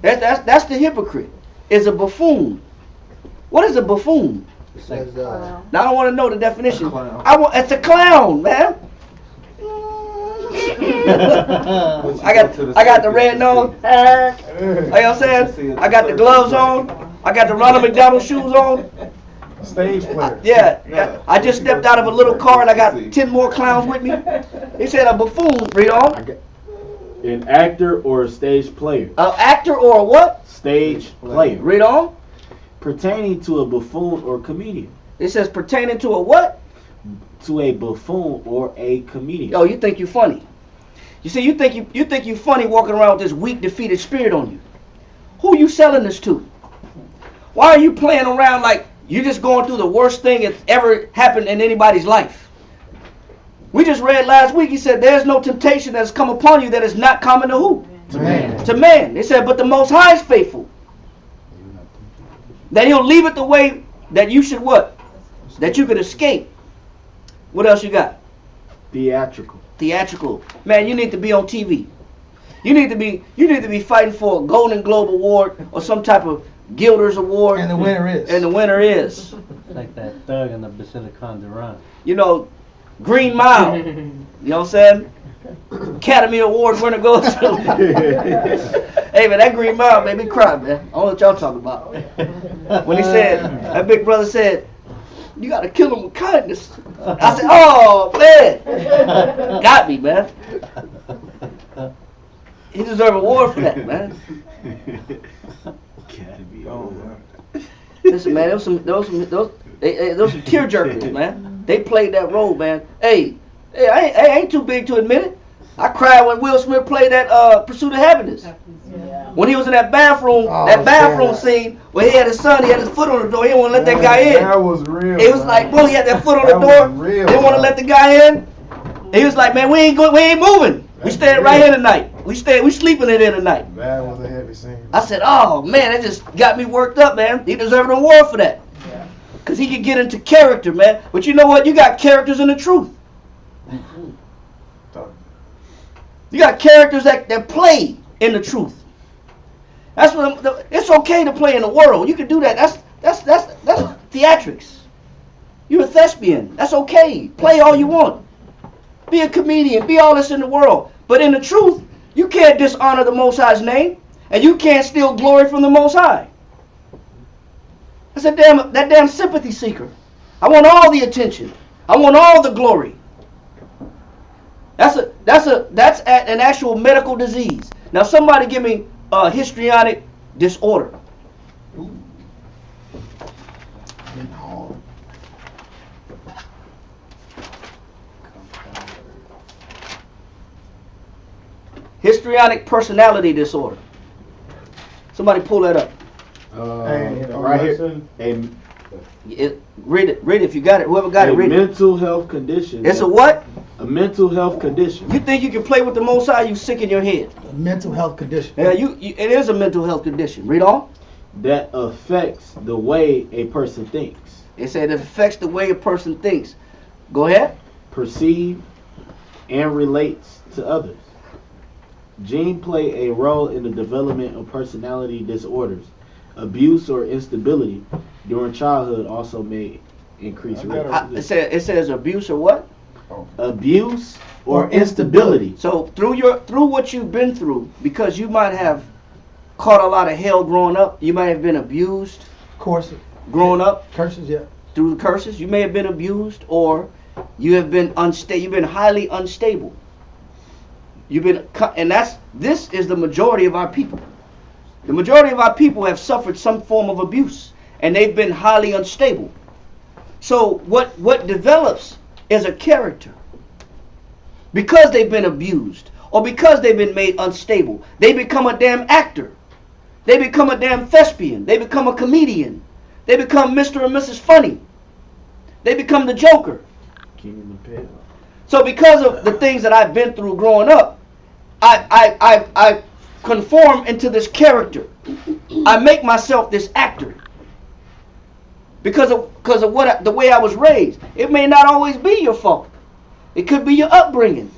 That's the hypocrite. Is a buffoon. What is a buffoon? Now I don't want to know the definition. It's a clown, man. I got the red nose. You know what I'm saying? I got the gloves on. I got the Ronald McDonald shoes on. Stage player. Yeah. I just stepped out of a little car and I got 10 more clowns with me. He said a buffoon. Read on. An actor or a stage player. An actor or a what? Stage player. Read on. Pertaining to a buffoon or comedian. It says pertaining to a what? To a buffoon or a comedian. Oh, you think you funny. You see, you think you funny walking around with this weak, defeated spirit on you. Who you selling this to? Why are you playing around like you're just going through the worst thing that's ever happened in anybody's life? We just read last week, he said, there's no temptation that has come upon you that is not common to who? To man. To man. They said, but the Most High is faithful. That he'll leave it the way that you should what? That you could escape. What else you got? Theatrical. Man, you need to be on TV. You need to be fighting for a Golden Globe Award or some type of Gilders Award. And the winner is. Like that thug in the Basilica Duran. You know, Green Mile. You know what I'm saying? Academy Award winner goes to. Hey man, that Green Mile made me cry, man. I don't know what y'all talking about. When he said, that big brother said, you gotta kill him with kindness. I said, oh man. Got me, man. He deserves an award for that, man. Listen, man, those some tear jerkers, man. They played that role, man. Hey, I ain't too big to admit it. I cried when Will Smith played that Pursuit of Happiness. When he was in that bathroom scene where he had his son, he had his foot on the door. He didn't want to let that guy in. That was real. It was like, bro, he had that foot on the door. Didn't want to let the guy in. He was like, man, we ain't moving. We staying right here tonight. We sleeping in here tonight. That was a heavy scene. I said, oh man, that just got me worked up, man. He deserved an award for that. Because he could get into character, man. But you know what? You got characters in the truth. You got characters that play in the truth. That's what it's okay to play in the world. You can do that. That's theatrics. You're a thespian. That's okay. Play all you want. Be a comedian. Be all this in the world. But in the truth, you can't dishonor the Most High's name, and you can't steal glory from the Most High. That's that damn sympathy seeker. I want all the attention. I want all the glory. That's an actual medical disease. Now somebody give me a histrionic disorder. Histrionic personality disorder. Somebody pull that up. Right here. Read it if you got it. Whoever got it, read it. A mental health condition. It's a what? A mental health condition. You think you can play with the Most High? You sick in your head. A mental health condition. Yeah, it is a mental health condition. Read on. That affects the way a person thinks. It said it affects the way a person thinks. Go ahead. Perceive and relates to others. Genes play a role in the development of personality disorders. Abuse or instability during childhood also may increase risk. It says abuse or what? Abuse or instability. So through what you've been through, because you might have caught a lot of hell growing up, you might have been abused. Courses. Growing up. Curses, yeah. Through the curses, you may have been abused, or you have been unstable. You've been highly unstable. This is the majority of our people. The majority of our people have suffered some form of abuse, and they've been highly unstable. So what develops is a character. Because they've been abused, or because they've been made unstable, they become a damn actor. They become a damn thespian. They become a comedian. They become Mr. and Mrs. Funny. They become the joker. King and the pale. So because of the things that I've been through growing up, I conform into this character. I make myself this actor. Because of the way I was raised. It may not always be your fault. It could be your upbringing.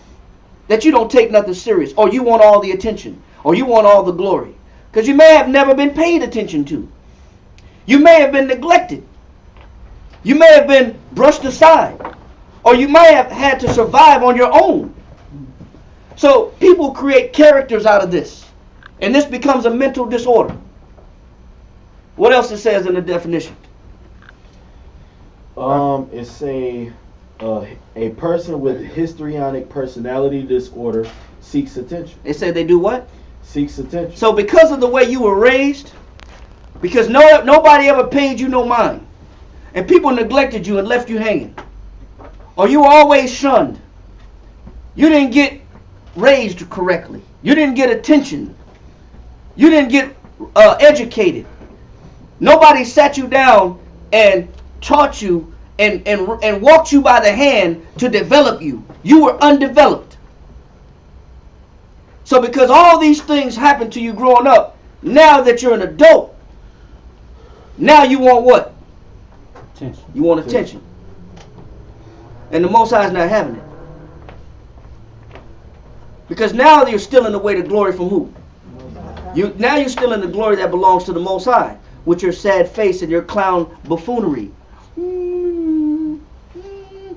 That you don't take nothing serious. Or you want all the attention. Or you want all the glory. Because you may have never been paid attention to. You may have been neglected. You may have been brushed aside. Or you may have had to survive on your own. So people create characters out of this. And this becomes a mental disorder. What else it says in the definition? It's a person with histrionic personality disorder seeks attention. They say they do what? Seeks attention. So because of the way you were raised, because nobody ever paid you no mind, and people neglected you and left you hanging, or you were always shunned, you didn't get raised correctly, you didn't get attention, you didn't get educated, nobody sat you down and taught you and walked you by the hand to develop you. You were undeveloped. So because all these things happened to you growing up, now that you're an adult, now you want what? Attention. You want attention. And the Most High is not having it. Because now you're still in the way to glory from who? Now you're still in the glory that belongs to the Most High, with your sad face and your clown buffoonery.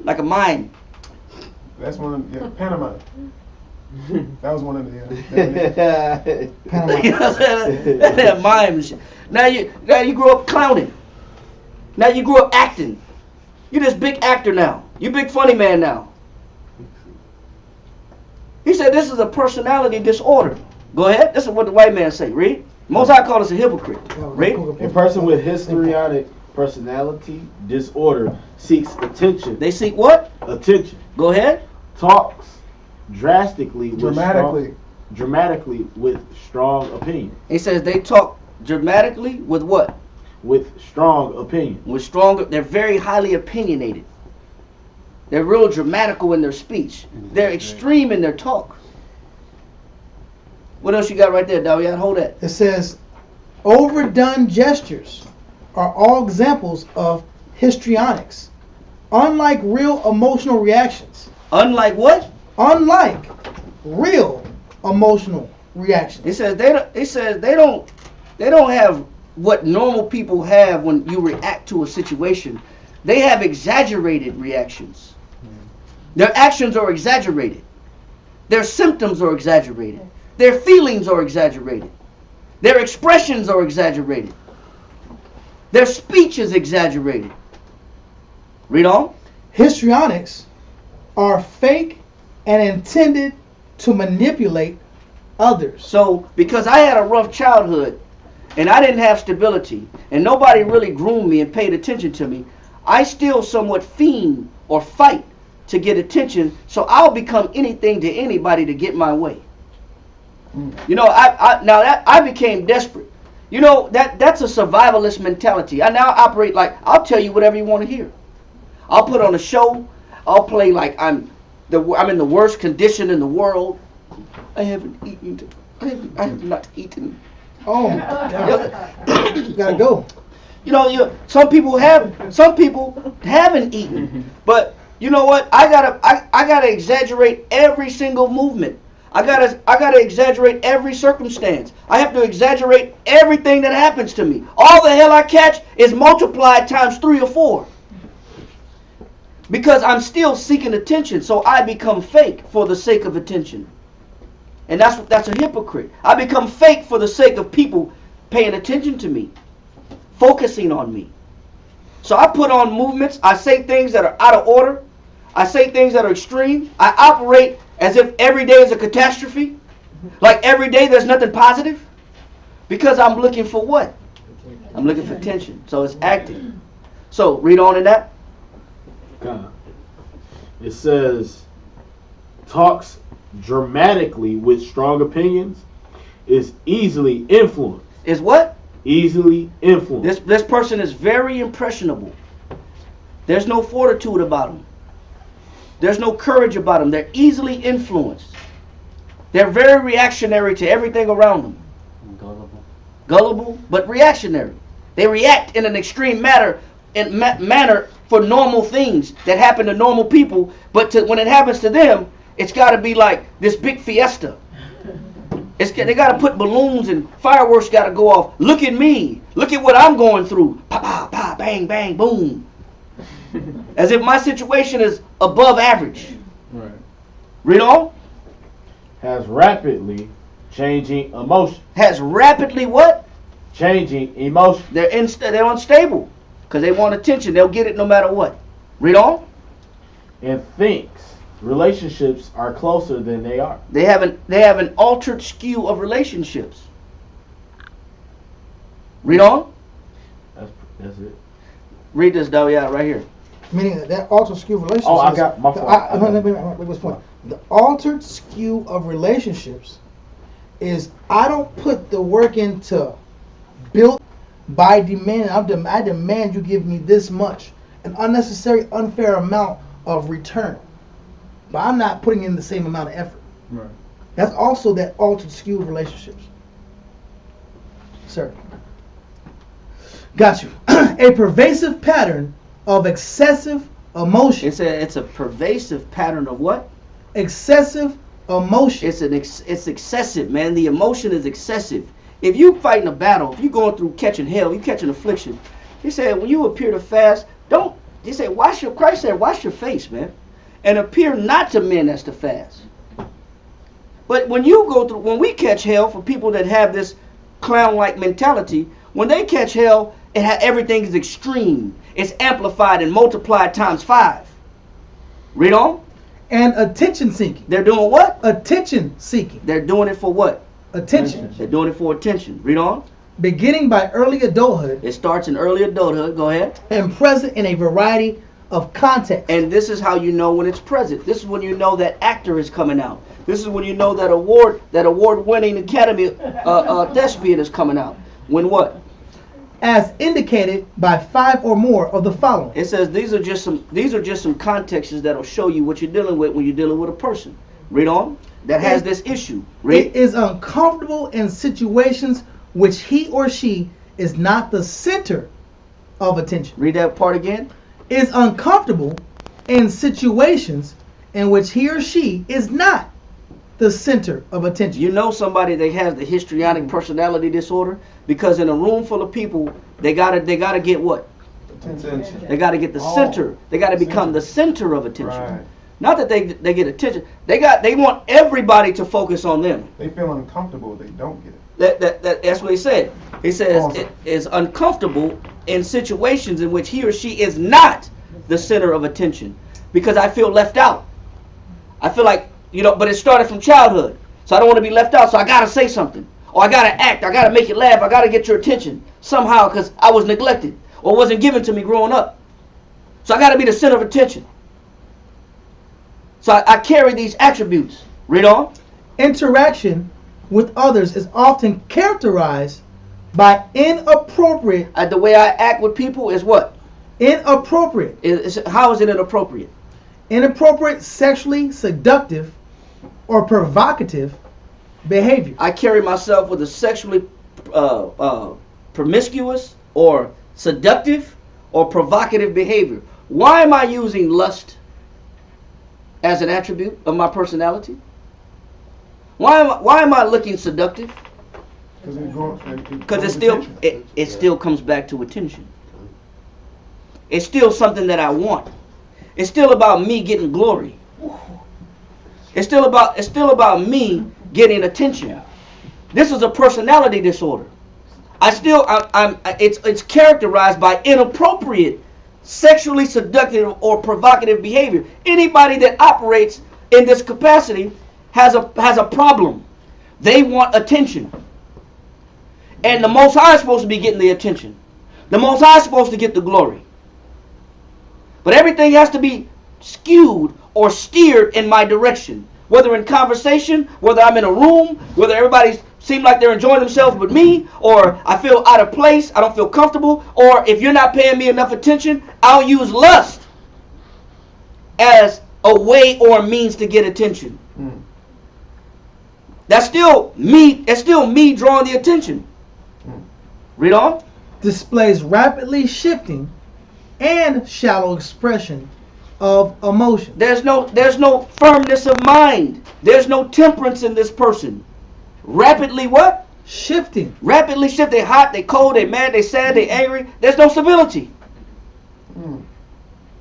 Like a mime. That's one of the Panama. That was one of the Panama. Mimes. Now you grew up clowning. Now you grew up acting. You're this big actor now. You big funny man now. He said this is a personality disorder. Go ahead. This is what the white man say. Read. Most High call us a hypocrite. Read. A person with histrionic personality disorder seeks attention. They seek what? Attention. Go ahead. Talks dramatically with strong opinion. He says they talk dramatically with what? With strong opinion. With stronger, they're very highly opinionated. They're real dramatical in their speech. They're extreme in their talk. What else you got right there, Dawiyat? Hold that. It says, overdone gestures are all examples of histrionics. Unlike real emotional reactions. Unlike what? Unlike real emotional reactions. It says they don't have what normal people have when you react to a situation. They have exaggerated reactions. Their actions are exaggerated. Their symptoms are exaggerated. Their feelings are exaggerated. Their expressions are exaggerated. Their speech is exaggerated. Read on. Histrionics are fake and intended to manipulate others. So, because I had a rough childhood and I didn't have stability and nobody really groomed me and paid attention to me, I still somewhat fiend or fight to get attention, so I'll become anything to anybody to get my way. You know, I became desperate. You know, that's a survivalist mentality. I now operate like, I'll tell you whatever you want to hear. I'll put on a show. I'll play like I'm in the worst condition in the world. I haven't eaten. I have not eaten. Oh, you gotta go. You know, some people haven't eaten, but you know what? I gotta exaggerate every single movement. I gotta exaggerate every circumstance. I have to exaggerate everything that happens to me. All the hell I catch is multiplied times 3 or 4. Because I'm still seeking attention, so I become fake for the sake of attention. And that's a hypocrite. I become fake for the sake of people paying attention to me, focusing on me. So I put on movements. I say things that are out of order. I say things that are extreme. I operate as if every day is a catastrophe. Like every day there's nothing positive. Because I'm looking for what? I'm looking for attention. So it's acting. So read on in that. God. It says, talks dramatically with strong opinions, is easily influenced. Is what? Easily influenced. This person is very impressionable. There's no fortitude about them. There's no courage about them. They're easily influenced. They're very reactionary to everything around them. Gullible, but reactionary. They react in an extreme manner for normal things that happen to normal people, but when it happens to them, it's got to be like this big fiesta. They got to put balloons and fireworks got to go off. Look at me. Look at what I'm going through. Pa, pa, pa, bang, bang, boom. As if my situation is above average. Right. Read on. Has rapidly changing emotion. Has rapidly what? Changing emotion. They're unstable because they want attention. They'll get it no matter what. Read on. And thinks relationships are closer than they are. They have an altered skew of relationships. Read on. That's it. Read this, though, yeah, right here. Meaning that altered skew of relationships. Oh, I got my fault. Let me this point. The altered skew of relationships is I don't put the work into build by demand. I demand you give me this much, an unnecessary, unfair amount of return. But I'm not putting in the same amount of effort. Right. That's also that altered skew of relationships. Sir. Got you. A pervasive pattern of excessive emotion. It's a pervasive pattern of what? Excessive emotion. It's excessive, man. The emotion is excessive. If you fighting a battle, if you're going through catching hell, you catching affliction. He said, when you appear to fast, he said, Christ said, wash your face, man. And appear not to men as to fast. But when we catch hell, for people that have this clown-like mentality, when they catch hell, everything is extreme. It's amplified and multiplied times 5. Read on. And attention seeking. They're doing what? Attention seeking. They're doing it for what? Attention. They're doing it for attention. Read on. Beginning by early adulthood. It starts in early adulthood. Go ahead. And present in a variety of contexts. And this is how you know when it's present. This is when you know that actor is coming out. This is when you know that award-winning Academy thespian is coming out. When what? As indicated by 5 or more of the following. It says these are just some contexts that'll show you what you're dealing with when you're dealing with a person. Read on. That has this issue. Read. It is uncomfortable in situations which he or she is not the center of attention. Read that part again. Is uncomfortable in situations in which he or she is not the center of attention. You know somebody that has the histrionic personality disorder because in a room full of people, they gotta get what? Attention. They gotta get the center. They gotta become the center of attention. Right. Not that they get attention. They want everybody to focus on them. They feel uncomfortable. They don't get it. That's what he said. He says it is uncomfortable in situations in which he or she is not the center of attention because I feel left out. I feel like, but it started from childhood. So I don't want to be left out, so I got to say something. Or I got to act. I got to make you laugh. I got to get your attention somehow because I was neglected or wasn't given to me growing up. So I got to be the center of attention. So I carry these attributes. Read on. Interaction with others is often characterized by inappropriate. The way I act with people is what? Inappropriate. How is it inappropriate? Inappropriate, sexually seductive, or provocative behavior. I carry myself with a sexually promiscuous or seductive or provocative behavior. Why am I using lust as an attribute of my personality? Why am I looking seductive? Because it still comes back to attention. It's still something that I want. It's still about me getting glory. It's still about me getting attention. This is a personality disorder. It's characterized by inappropriate, sexually seductive or provocative behavior. Anybody that operates in this capacity has a problem. They want attention. And the Most High is supposed to be getting the attention. The Most High is supposed to get the glory. But everything has to be skewed or steered in my direction. Whether in conversation, whether I'm in a room, whether everybody's seem like they're enjoying themselves with me, or I feel out of place, I don't feel comfortable, or if you're not paying me enough attention, I'll use lust as a way or a means to get attention. That's still me. It's still me drawing the attention. Read on. Displays rapidly shifting and shallow expression of emotion. There's no firmness of mind. There's no temperance in this person. Rapidly what? Shifting. Rapidly shifting. They hot, they cold, they mad, they sad, they angry. There's no stability.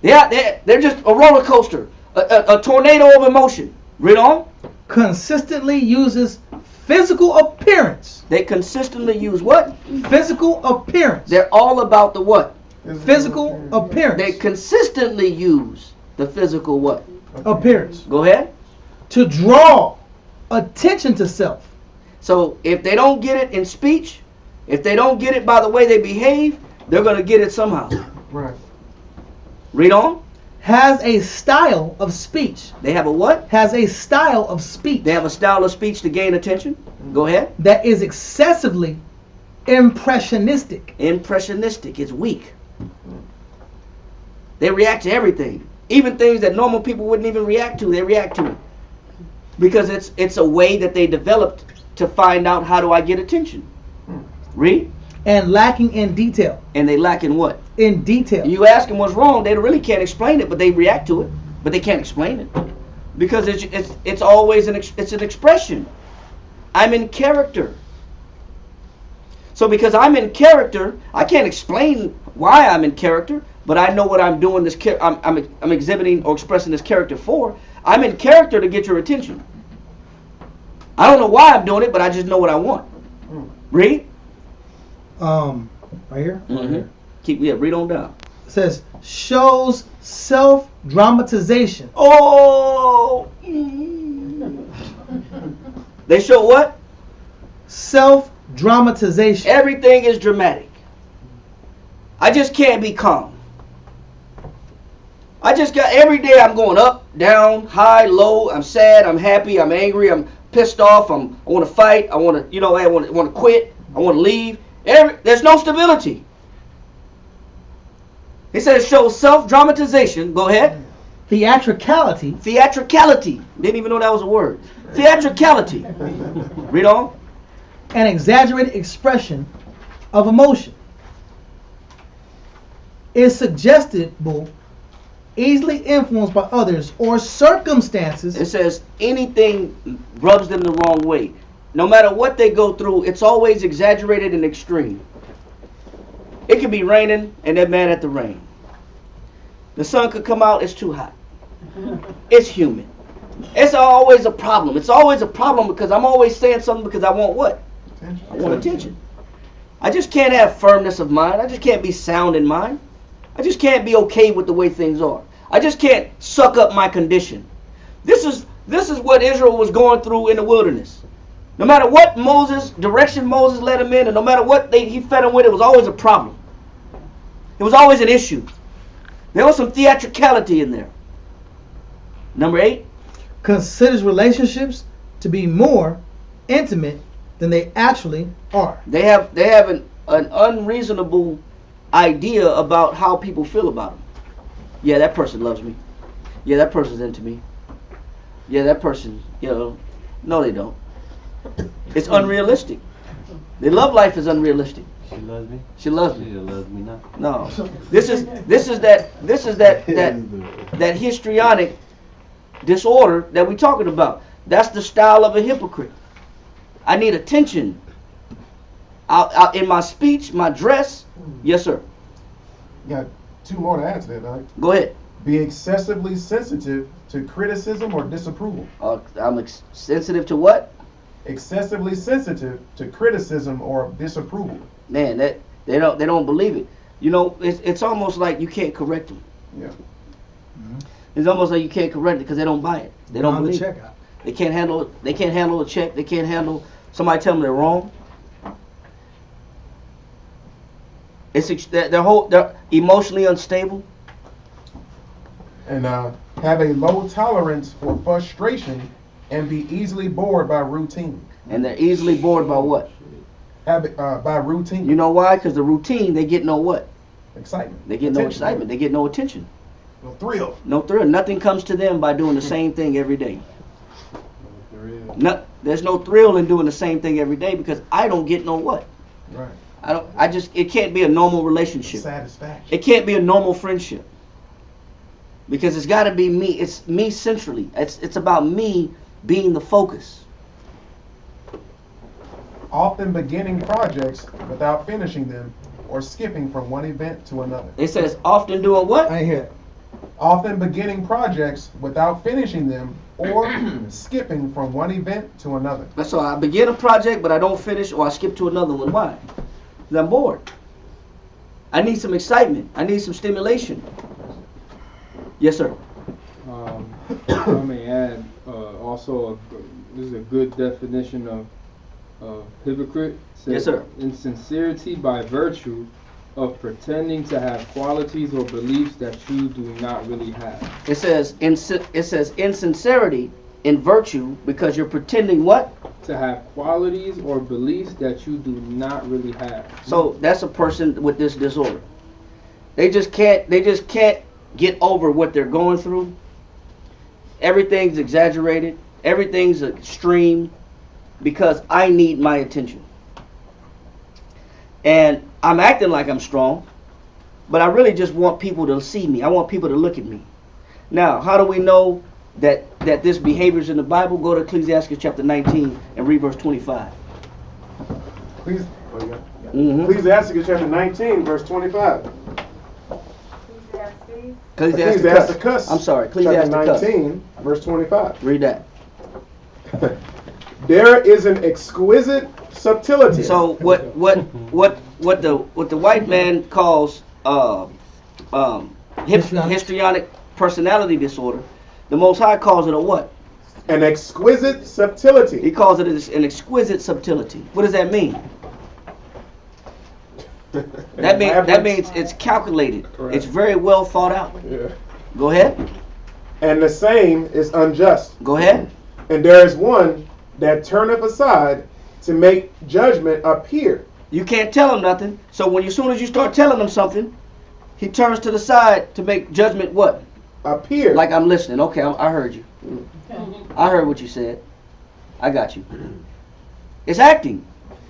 They're just a roller coaster, a tornado of emotion. Read on. Consistently uses physical appearance. They consistently use what? Physical appearance. They're all about the what? Physical appearance. They consistently use the physical what? Appearance. Go ahead. To draw attention to self. So if they don't get it in speech, if they don't get it by the way they behave, they're going to get it somehow. Right. Read on. Has a style of speech. They have a what? Has a style of speech. They have a style of speech to gain attention. Go ahead. That is excessively impressionistic. Impressionistic. It's weak. They react to everything. Even things that normal people wouldn't even react to, they react to it. Because it's a way that they developed to find out, how do I get attention? Read. And lacking in detail. And they lack in what? In detail. You ask them what's wrong, they really can't explain it, but they react to it. But they can't explain it. Because it's always an expression. I'm in character. So because I'm in character, I can't explain why I'm in character, but I know what I'm doing I'm exhibiting or expressing this character for. I'm in character to get your attention. I don't know why I'm doing it, but I just know what I want. Read. Right here. Read on down. It says shows self-dramatization. Oh. They show what? Self-dramatization. Everything is dramatic. I just can't be calm. Every day I'm going up, down, high, low. I'm sad, I'm happy, I'm angry, I'm pissed off, I want to fight, I want to quit, I want to leave. There's no stability. He said it shows self-dramatization. Go ahead. Theatricality. Theatricality. Didn't even know that was a word. Theatricality. Read on. An exaggerated expression of emotion. Is suggestible, easily influenced by others or circumstances. It says anything rubs them the wrong way. No matter what they go through, it's always exaggerated and extreme. It could be raining and they're mad at the rain. The sun could come out, it's too hot. It's humid. It's always a problem. It's always a problem because I'm always saying something because I want what? I want attention. I just can't have firmness of mind. I just can't be sound in mind. I just can't be okay with the way things are. I just can't suck up my condition. This is what Israel was going through in the wilderness. No matter what direction Moses led him in, and no matter what he fed him with, it was always a problem. It was always an issue. There was some theatricality in there. Number 8. Considers relationships to be more intimate than they actually are. They have an unreasonable idea about how people feel about them. Yeah, that person loves me. Yeah, that person's into me. Yeah, that person, no they don't. It's unrealistic. Their love life is unrealistic. She loves me. She loves me. She loves me not. No. This is that histrionic disorder that we're talking about. That's the style of a hypocrite. I need attention. Out in my speech, my dress. Yes, sir. Got 2 more to add to that, Doc. Go ahead. Be excessively sensitive to criticism or disapproval. I'm sensitive to what? Excessively sensitive to criticism or disapproval. Man, that they don't believe it. It's almost like you can't correct them. Yeah. Mm-hmm. It's almost like you can't correct it because they don't buy it. They don't believe it. They can't handle it. They can't handle a check. They can't handle somebody telling them they're wrong. They're emotionally unstable. And have a low tolerance for frustration and be easily bored by routine. And they're easily bored by what? By routine. You know why? Because the routine, they get no what? Excitement. They get no excitement. They get no attention. No thrill. No thrill. Nothing comes to them by doing the same thing every day. There's no thrill in doing the same thing every day because I don't get no what? Right. It can't be a normal relationship. Satisfaction. It can't be a normal friendship. Because it's got to be me. It's me centrally. It's about me being the focus. Often beginning projects without finishing them or skipping from one event to another. It says often doing what? I hear it. Often beginning projects without finishing them or skipping from one event to another. So I begin a project, but I don't finish, or I skip to another one. Why? Because I'm bored. I need some excitement. I need some stimulation. Yes, sir. I may add also, this is a good definition of hypocrite. Says, yes, sir. Insincerity by virtue of pretending to have qualities or beliefs that you do not really have. It says insincerity in virtue because you're pretending what? To have qualities or beliefs that you do not really have. So that's a person with this disorder. They just can't get over what they're going through. Everything's exaggerated. Everything's extreme because I need my attention. And I'm acting like I'm strong, but I really just want people to see me. I want people to look at me. Now, how do we know that this behavior is in the Bible? Go to Ecclesiastes chapter 19 and read verse 25. Ecclesiastes chapter 19, verse 25. Ecclesiastes. I'm sorry, Ecclesiastes chapter 19, verse 25. Read that. There is an exquisite subtlety. So what the white man calls histrionic personality disorder, the Most High calls it a what? An exquisite subtlety. He calls it an exquisite subtlety. What does that mean? That means it's calculated. Correct. It's very well thought out. Yeah. Go ahead. And the same is unjust. Go ahead. And there is one that turneth aside to make judgment appear. You can't tell him nothing. So as soon as you start telling him something, he turns to the side to make judgment what? Appear. Like I'm listening. Okay, I heard you. I heard what you said. I got you. It's acting.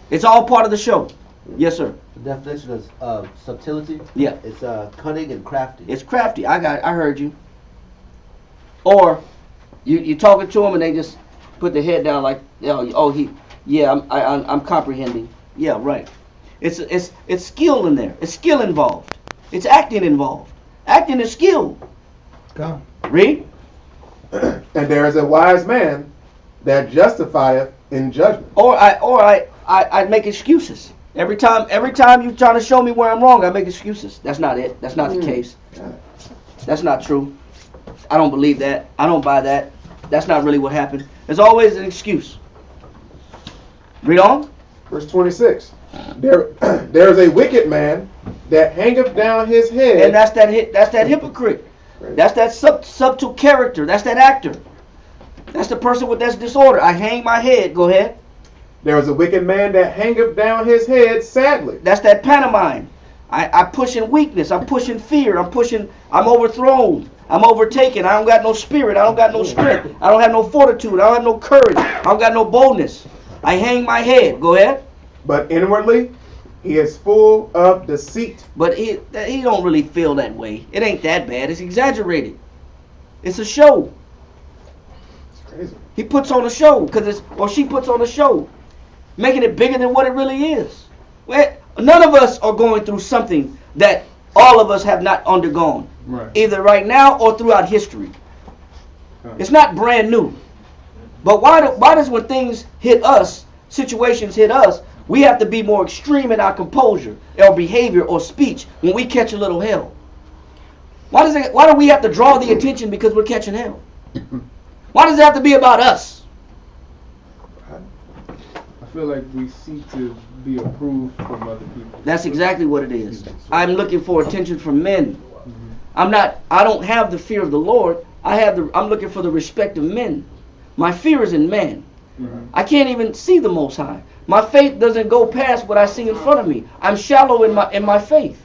It's all part of the show. Yes, sir. The definition of subtlety. Yeah. It's cunning and crafty. It's crafty. I heard you. Or you talking to them and they just put their head down like, I'm comprehending. Yeah, right. It's skill in there. It's skill involved. It's acting involved. Acting is skill. Come. Read. And there is a wise man that justifieth in judgment. Or I make excuses. Every time you're trying to show me where I'm wrong, I make excuses. That's not it. That's not the case. That's not true. I don't believe that. I don't buy that. That's not really what happened. There's always an excuse. Read on. Verse 26. There is a wicked man that hangeth down his head. And that's that hypocrite. Right. That's that subtle character. That's that actor. That's the person with that disorder. I hang my head. Go ahead. There is a wicked man that hangeth down his head sadly. That's that pantomime. I push in weakness. I'm pushing fear. I'm overthrown. I'm overtaken. I don't got no spirit. I don't got no strength. I don't have no fortitude. I don't have no courage. I don't got no boldness. I hang my head. Go ahead. But inwardly, he is full of deceit. But he don't really feel that way. It ain't that bad. It's exaggerated. It's a show. It's crazy. He puts on a show or she puts on a show, making it bigger than what it really is. None of us are going through something that all of us have not undergone. Right. Either right now or throughout history. Right. It's not brand new. But why does when things hit us, situations hit us, we have to be more extreme in our composure or behavior or speech when we catch a little hell? Why do we have to draw the attention because we're catching hell? Why does it have to be about us? I feel like we seek to be approved from other people. That's exactly what it is. I'm looking for attention from men. I don't have the fear of the Lord. I'm looking for the respect of men. My fear is in man. I can't even see the Most High. My faith doesn't go past what I see in front of me. I'm shallow in my faith.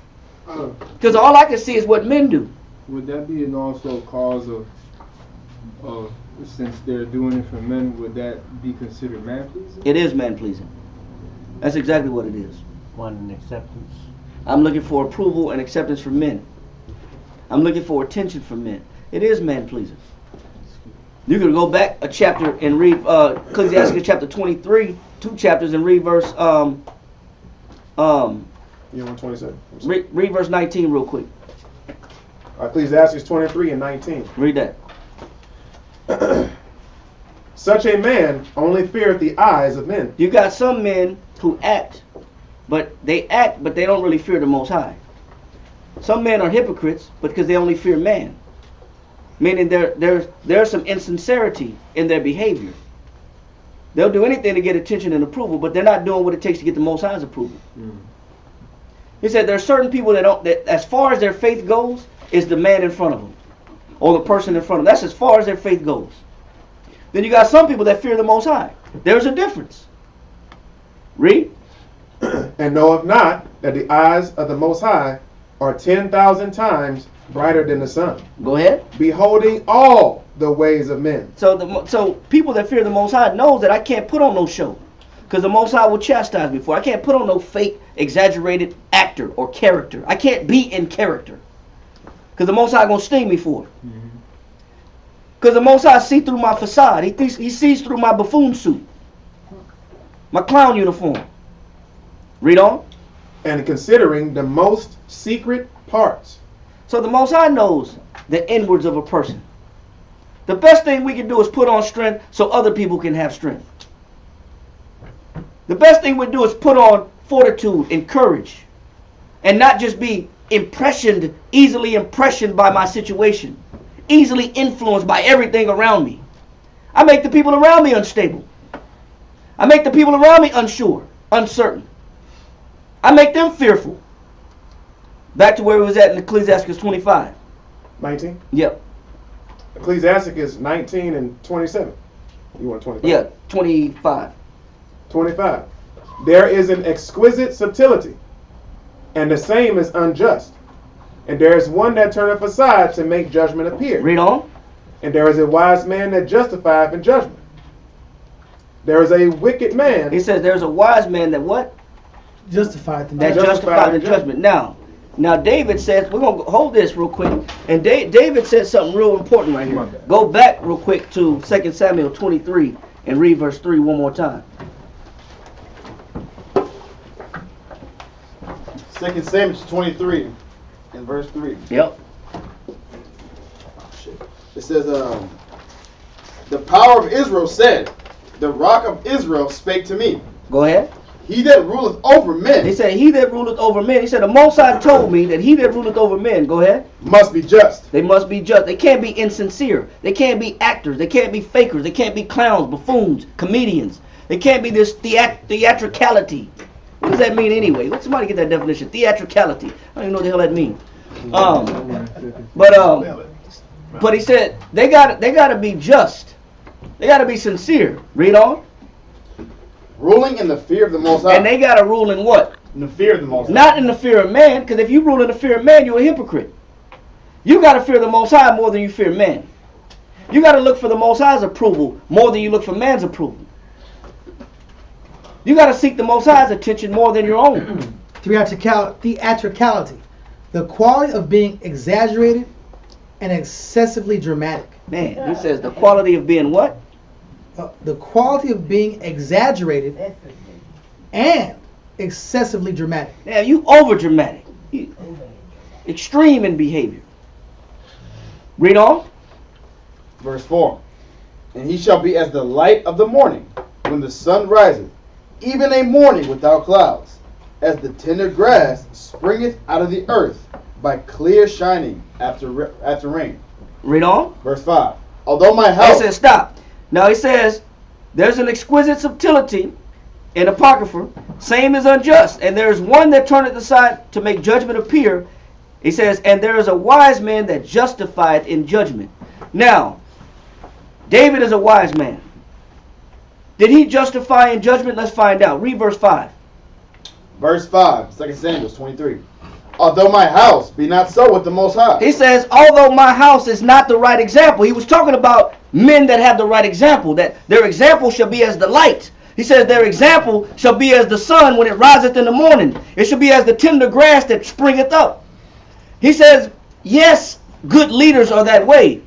Because all I can see is what men do. Would that be an also cause of since they're doing it for men, would that be considered man pleasing? It is man pleasing. That's exactly what it is. Wanting acceptance. I'm looking for approval and acceptance from men. I'm looking for attention from men. It is man pleasing. You could go back a chapter and read Ecclesiastes chapter 23, 2 chapters, and read verse You want 27? read verse 19 real quick. Ecclesiastes 23 and 19. Read that. Such a man only feareth the eyes of men. You got some men who act, but they don't really fear the Most High. Some men are hypocrites because they only fear man. Meaning there's some insincerity in their behavior. They'll do anything to get attention and approval, but they're not doing what it takes to get the Most High's approval. He said there are certain people that as far as their faith goes, is the man in front of them. Or the person in front of them. That's as far as their faith goes. Then you got some people that fear the Most High. There's a difference. Read. And knoweth not that the eyes of the Most High are 10,000 times brighter than the sun. Go ahead. Beholding all the ways of men. So people that fear the Most High knows that I can't put on no show. Because the Most High will chastise me for it. I can't put on no fake, exaggerated actor or character. I can't be in character. Because the Most High going to sting me for it. Because the Most High sees through my facade. He sees through my buffoon suit. My clown uniform. Read on. And considering the most secret parts. So the Most High knows the inwards of a person. The best thing we can do is put on strength so other people can have strength. The best thing we do is put on fortitude and courage. And not just be easily impressioned by my situation. Easily influenced by everything around me. I make the people around me unstable. I make the people around me unsure, uncertain. I make them fearful. Back to where we was at in Ecclesiastes 25. 19? Yep. Ecclesiastes 19 and 27. You want 25? Yeah, 25. 25. There is an exquisite subtlety, and the same is unjust. And there is one that turneth aside to make judgment appear. Read on. And there is a wise man that justifieth in judgment. There is a wicked man. He says there's a wise man that what? Justified in judgment. Now David says, we're going to hold this real quick. And David said something real important right here. Go back real quick to 2 Samuel 23 and read verse 3 one more time. 2 Samuel 23 and verse 3. Yep. It says, the power of Israel said, the rock of Israel spake to me. Go ahead. He that ruleth over men. He said, he that ruleth over men. He said, the Most High told me that he that ruleth over men. Go ahead. Must be just. They must be just. They can't be insincere. They can't be actors. They can't be fakers. They can't be clowns, buffoons, comedians. They can't be this theatricality. What does that mean anyway? Let somebody get that definition. Theatricality. I don't even know what the hell that means. But he said they gotta be just. They gotta be sincere. Read on. Ruling in the fear of the Most High. And they gotta rule in what? In the fear of the Most High. Not in the fear of man, because if you rule in the fear of man, you're a hypocrite. You gotta fear the Most High more than you fear man. You gotta look for the Most High's approval more than you look for man's approval. You gotta seek the Most High's attention more than your own. Theatricality. The quality of being exaggerated and excessively dramatic. Man, he says the quality of being what? The quality of being exaggerated and excessively dramatic. Yeah, you over dramatic. Extreme in behavior. Read on. Verse 4. And he shall be as the light of the morning when the sun riseth, even a morning without clouds, as the tender grass springeth out of the earth by clear shining after rain. Read on. Verse 5. Although my house... He says, stop. Now he says, there's an exquisite subtlety in Apocrypha, same is unjust, and there is one that turneth aside to make judgment appear. He says, and there is a wise man that justifieth in judgment. Now, David is a wise man. Did he justify in judgment? Let's find out. Read verse 5. Verse 5, 2 Samuel 23. Although my house be not so with the Most High. He says, although my house is not the right example. He was talking about men that have the right example, that their example shall be as the light. He says their example shall be as the sun when it riseth in the morning. It shall be as the tender grass that springeth up. He says, yes, good leaders are that way.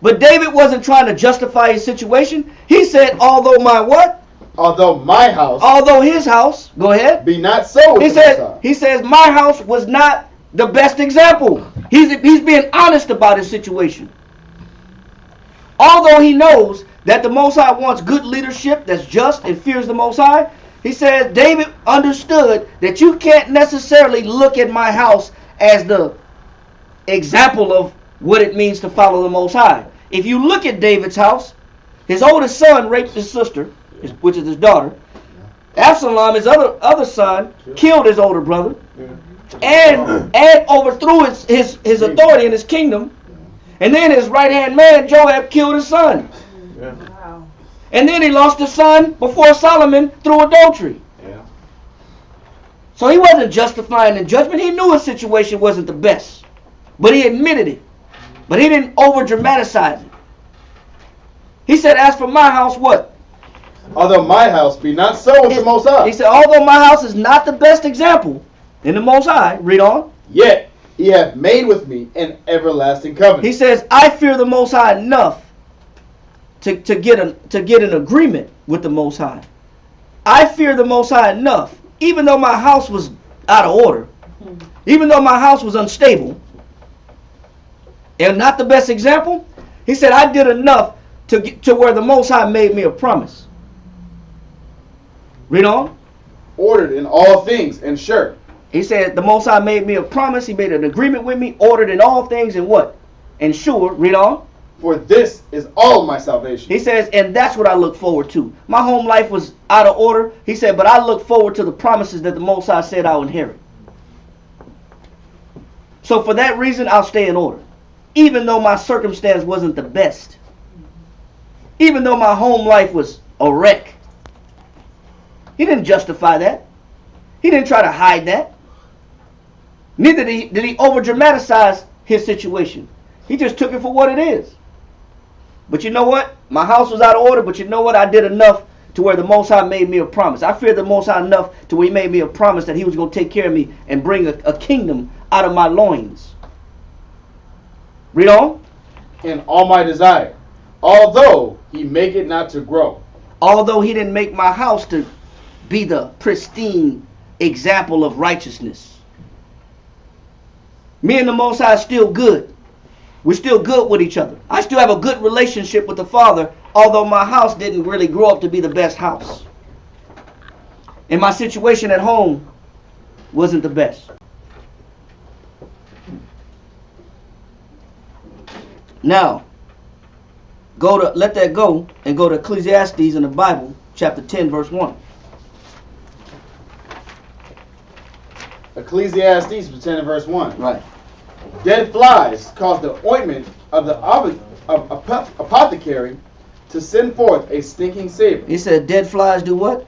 But David wasn't trying to justify his situation. He said, although my what? Although my house. Although his house. Go ahead. Be not so with the Most High. He says, my house was not the best example. He's being honest about his situation. Although he knows that the Most High wants good leadership that's just and fears the Most High, he says David understood that you can't necessarily look at my house as the example of what it means to follow the Most High. If you look at David's house, his oldest son raped his sister, which is his daughter. Absalom, his other son, killed his older brother, and overthrew his authority in his kingdom. And then his right-hand man, Joab, killed his son. Yeah. Wow. And then he lost his son before Solomon through adultery. Yeah. So he wasn't justifying in judgment. He knew his situation wasn't the best. But he admitted it. But he didn't over-dramatize it. He said, as for my house, what? Although my house be not so with the Most High. He said, although my house is not the best example in the Most High, read on. Yet he hath made with me an everlasting covenant. He says, I fear the Most High enough to get an agreement with the Most High. I fear the Most High enough, even though my house was out of order, even though my house was unstable, and not the best example. He said, I did enough to get to where the Most High made me a promise. Read on. Ordered in all things and sure. He said, the Most High made me a promise. He made an agreement with me, ordered in all things and what? And sure. Read on. For this is all my salvation. He says, and that's what I look forward to. My home life was out of order. He said, but I look forward to the promises that the Most High said I'll inherit. So for that reason, I'll stay in order. Even though my circumstance wasn't the best. Even though my home life was a wreck. He didn't justify that. He didn't try to hide that. Neither did he over-dramatize his situation. He just took it for what it is. But you know what? My house was out of order, but you know what? I did enough to where the Most High made me a promise. I feared the Most High enough to where he made me a promise that he was going to take care of me and bring a kingdom out of my loins. Read on. In all my desire, although he make it not to grow. Although he didn't make my house to be the pristine example of righteousness. Me and the Most High are still good. We're still good with each other. I still have a good relationship with the Father, although my house didn't really grow up to be the best house. And my situation at home wasn't the best. Now, let that go and go to Ecclesiastes in the Bible, chapter 10, verse 1. Ecclesiastes 10 and verse 1. Right. Dead flies cause the ointment of the apothecary to send forth a stinking savor. He said dead flies do what?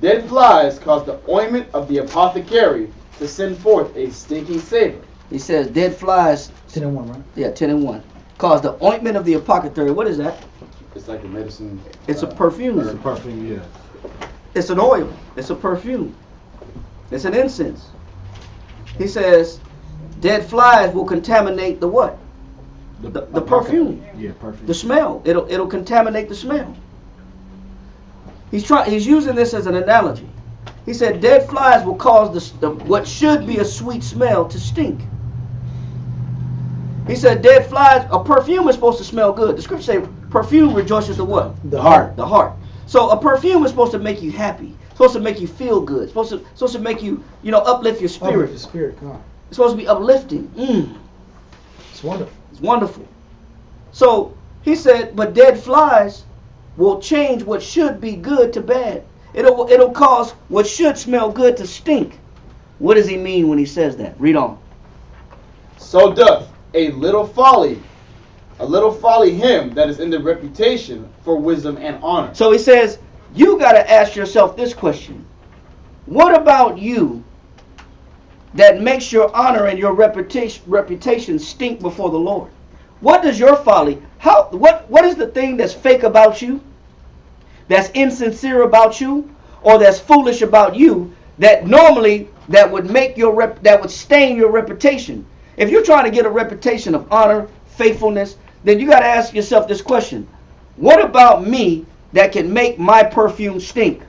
Dead flies cause the ointment of the apothecary to send forth a stinking savor. He says dead flies. 10 and 1, right? Yeah, 10 and 1. Cause the ointment of the apothecary. What is that? It's like a medicine. It's a perfume. It's a perfume, yeah. It's an oil. It's a perfume. It's an incense. He says dead flies will contaminate the what? The perfume. Yeah, perfume. The smell. It'll contaminate the smell. He's using this as an analogy. He said dead flies will cause what should be a sweet smell to stink. He said dead flies, a perfume is supposed to smell good. The scripture says perfume rejoices the what? The heart. The heart. So a perfume is supposed to make you happy. It's supposed to make you feel good. It's supposed to make you, uplift your spirit. Uplift your spirit, come on. It's supposed to be uplifting. It's wonderful. It's wonderful. So he said, but dead flies will change what should be good to bad. It'll cause what should smell good to stink. What does he mean when he says that? Read on. So doth a little folly him that is in the reputation for wisdom and honor. So he says, you got to ask yourself this question. What about you that makes your honor and your reputation stink before the Lord? What does your folly, what is the thing that's fake about you, that's insincere about you, or that's foolish about you, that normally that would make that would stain your reputation? If you're trying to get a reputation of honor, faithfulness, then you got to ask yourself this question. What about me that can make my perfume stink?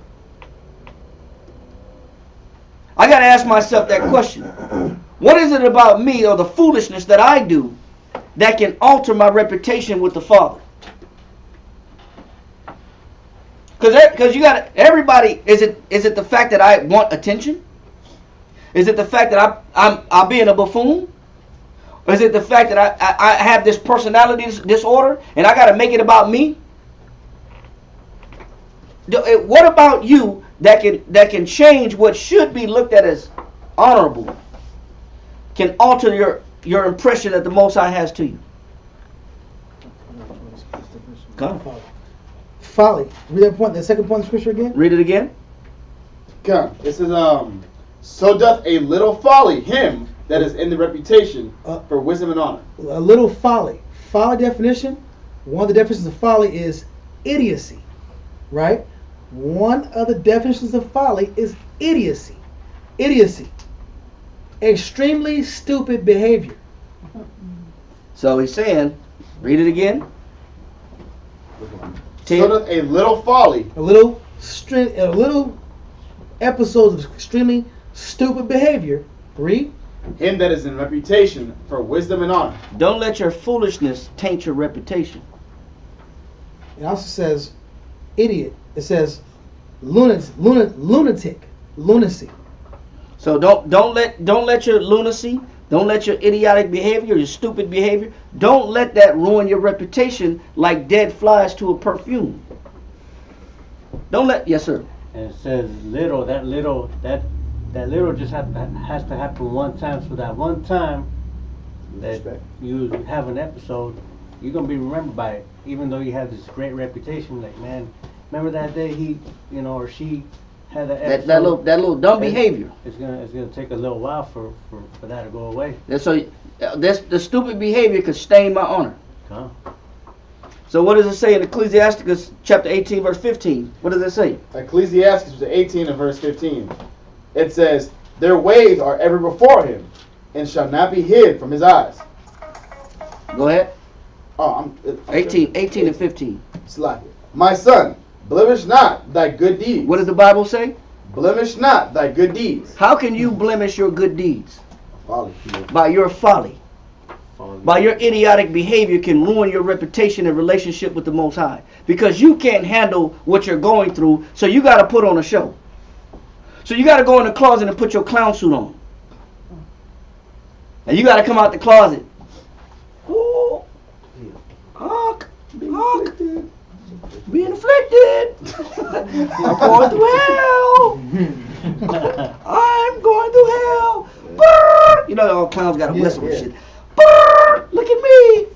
I got to ask myself that question. What is it about me or the foolishness that I do that can alter my reputation with the Father? Because you got everybody. Is it the fact that I want attention? Is it the fact that I'm being a buffoon? Or is it the fact that I have this personality disorder and I got to make it about me? What about you that can change what should be looked at as honorable? Can alter your impression that the Most High has to you? Come. Folly. Read that point. The second point of scripture again. Read it again. Come. It says, so doth a little folly him that is in the reputation for wisdom and honor. A little folly. Folly definition. One of the definitions of folly is idiocy. Right? One of the definitions of folly is idiocy. Idiocy. Extremely stupid behavior. So he's saying, read it again. So doth a little folly. A little episodes of extremely stupid behavior. Read. Him that is in reputation for wisdom and honor. Don't let your foolishness taint your reputation. It also says idiot. It says lunatic, lunacy. So don't let your lunacy, don't let your idiotic behavior, your stupid behavior, don't let that ruin your reputation like dead flies to a perfume. Don't let, yes sir. And it says little, that little just has to happen one time. So that one time that you have an episode, you're gonna be remembered by it, even though you have this great reputation. Like, man, remember that day he, or she had that episode, that little dumb behavior. It's gonna take a little while for that to go away. And so the stupid behavior could stain my honor. Huh? So what does it say in Ecclesiasticus chapter 18 verse 15? What does it say? Ecclesiasticus 18 and verse 15. It says, their ways are ever before him, and shall not be hid from his eyes. Go ahead. Oh, 18 and 15. Slack it. My son, blemish not thy good deeds. What does the Bible say? Blemish not thy good deeds. How can you blemish your good deeds? Folly. By your folly. By your idiotic behavior can ruin your reputation and relationship with the Most High. Because you can't handle what you're going through, so you got to put on a show. So you got to go in the closet and put your clown suit on. And you got to come out the closet. Ooh. Honk. Honk. Being afflicted. I'm going through hell. I'm going through hell. Brr. You know, all clowns got to whistle and shit. Brr. Look at me.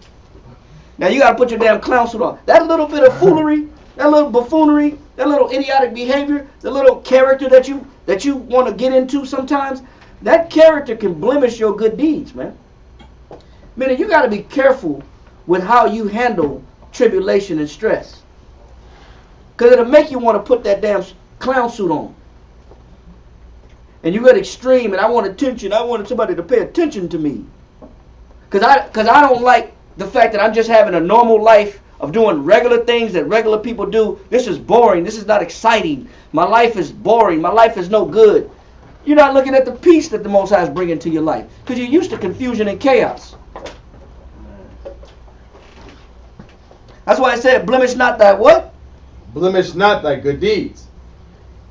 Now you got to put your damn clown suit on. That little bit of foolery, that little buffoonery, that little idiotic behavior, the little character that you want to get into sometimes, that character can blemish your good deeds, man. Meaning you got to be careful with how you handle tribulation and stress. Because it'll make you want to put that damn clown suit on. And you get extreme, and I want attention. I wanted somebody to pay attention to me. Because I don't like the fact that I'm just having a normal life of doing regular things that regular people do. This is boring. This is not exciting. My life is boring. My life is no good. You're not looking at the peace that the Most High is bringing to your life. Because you're used to confusion and chaos. That's why I said, blemish not thy what? Blemish not thy good deeds.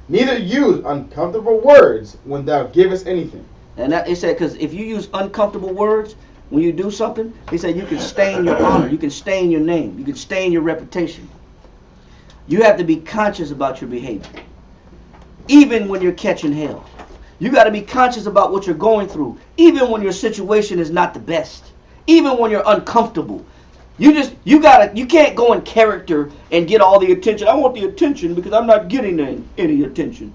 Neither use uncomfortable words when thou givest anything. And that, it said, because if you use uncomfortable words when you do something, he said you can stain your honor, you can stain your name, you can stain your reputation. You have to be conscious about your behavior. Even when you're catching hell. You got to be conscious about what you're going through. Even when your situation is not the best. Even when you're uncomfortable. You can't go in character and get all the attention. I want the attention because I'm not getting any attention.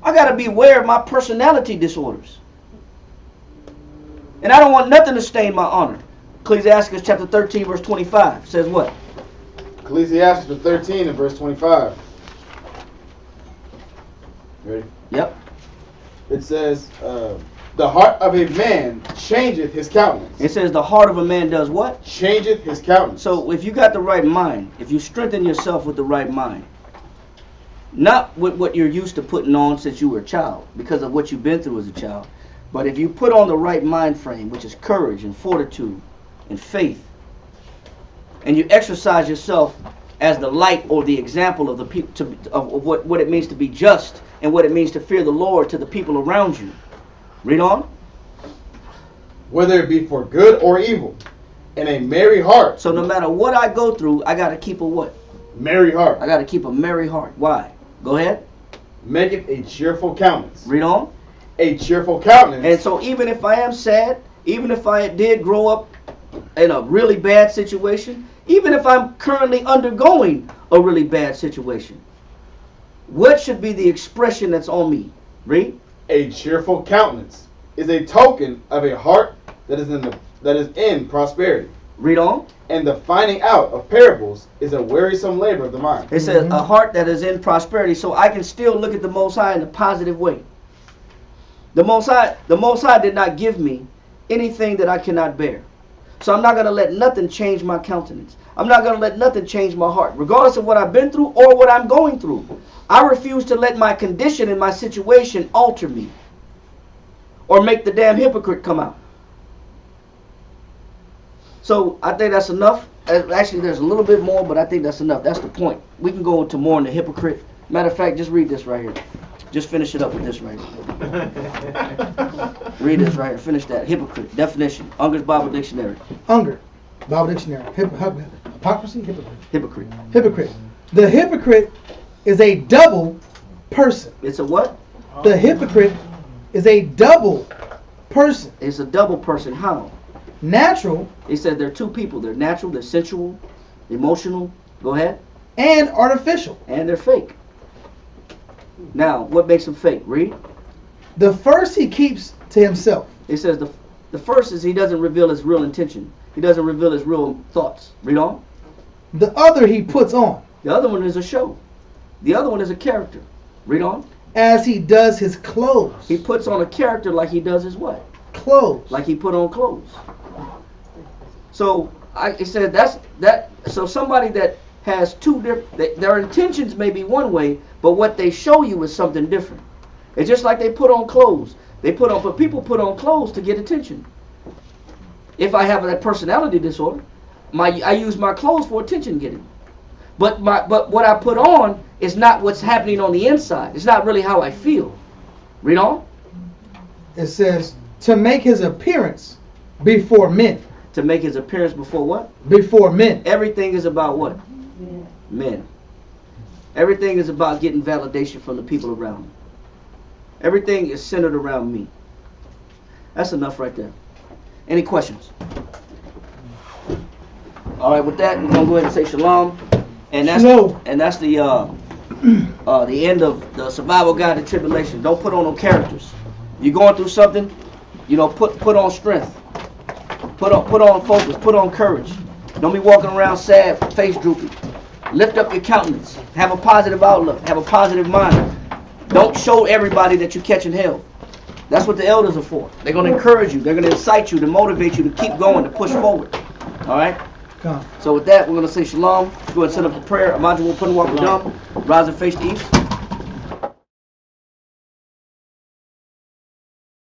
I got to be aware of my personality disorders. And I don't want nothing to stain my honor. Ecclesiastes chapter 13 verse 25 says what? Ecclesiastes 13 and verse 25. Ready? Yep. It says, the heart of a man changeth his countenance. It says the heart of a man does what? Changeth his countenance. So if you got the right mind, if you strengthen yourself with the right mind, not with what you're used to putting on since you were a child, because of what you've been through as a child, but if you put on the right mind frame, which is courage and fortitude and faith, and you exercise yourself as the light or the example of the people of what it means to be just and what it means to fear the Lord to the people around you. Read on. Whether it be for good or evil, and a merry heart. So no matter what I go through, I got to keep a what? Merry heart. I got to keep a merry heart. Why? Go ahead. Maketh a cheerful countenance. Read on. A cheerful countenance. And so even if I am sad, even if I did grow up in a really bad situation, even if I'm currently undergoing a really bad situation, what should be the expression that's on me? Read. A cheerful countenance is a token of a heart that is in prosperity. Read on. And the finding out of parables is a wearisome labor of the mind. It says a heart that is in prosperity, so I can still look at the Most High in a positive way. The Most High did not give me anything that I cannot bear. So I'm not going to let nothing change my countenance. I'm not going to let nothing change my heart, regardless of what I've been through or what I'm going through. I refuse to let my condition and my situation alter me or make the damn hypocrite come out. So I think that's enough. Actually, there's a little bit more, but I think that's enough. That's the point. We can go into more on the hypocrite. Matter of fact, just read this right here. Just finish it up with this right here. Read this right here. Finish that. Hypocrite. Definition. Unger's Bible Dictionary. Unger. Bible Dictionary. Hypocrisy? Hypocrite. Hypocrite. Hypocrite. The hypocrite is a double person. It's a what? The hypocrite is a double person. It's a double person. How? Natural. He said there are two people. They're natural, they're sensual, emotional. Go ahead. And artificial. And they're fake. Now, what makes them fake? Read. The first he keeps to himself. It says the first is he doesn't reveal his real intention. He doesn't reveal his real thoughts. Read on. The other he puts on. The other one is a show. The other one is a character. Read on. As he does his clothes. He puts on a character like he does his what? Clothes. Like he put on clothes. So it said so somebody that has two different, their intentions may be one way, but what they show you is something different. It's just like they put on clothes. But people put on clothes to get attention. If I have that personality disorder, I use my clothes for attention getting. But what I put on is not what's happening on the inside. It's not really how I feel. Read on. It says to make his appearance before men. To make his appearance before what? Before men. Everything is about what? Men. Everything is about getting validation from the people around me. Everything is centered around me. That's enough right there. Any questions? All right, with that, we're gonna go ahead and say shalom, and that's the end of the survival guide to tribulation. Don't put on no characters. You're going through something, put on strength. Put on focus. Put on courage. Don't be walking around sad, face droopy. Lift up your countenance. Have a positive outlook. Have a positive mind. Don't show everybody that you're catching hell. That's what the elders are for. They're going to encourage you. They're going to incite you, to motivate you to keep going, to push forward. All right? Come. So with that, we're going to say shalom. Let's go ahead and set up the prayer. Imagine we'll put walk with them. Rise and face the east.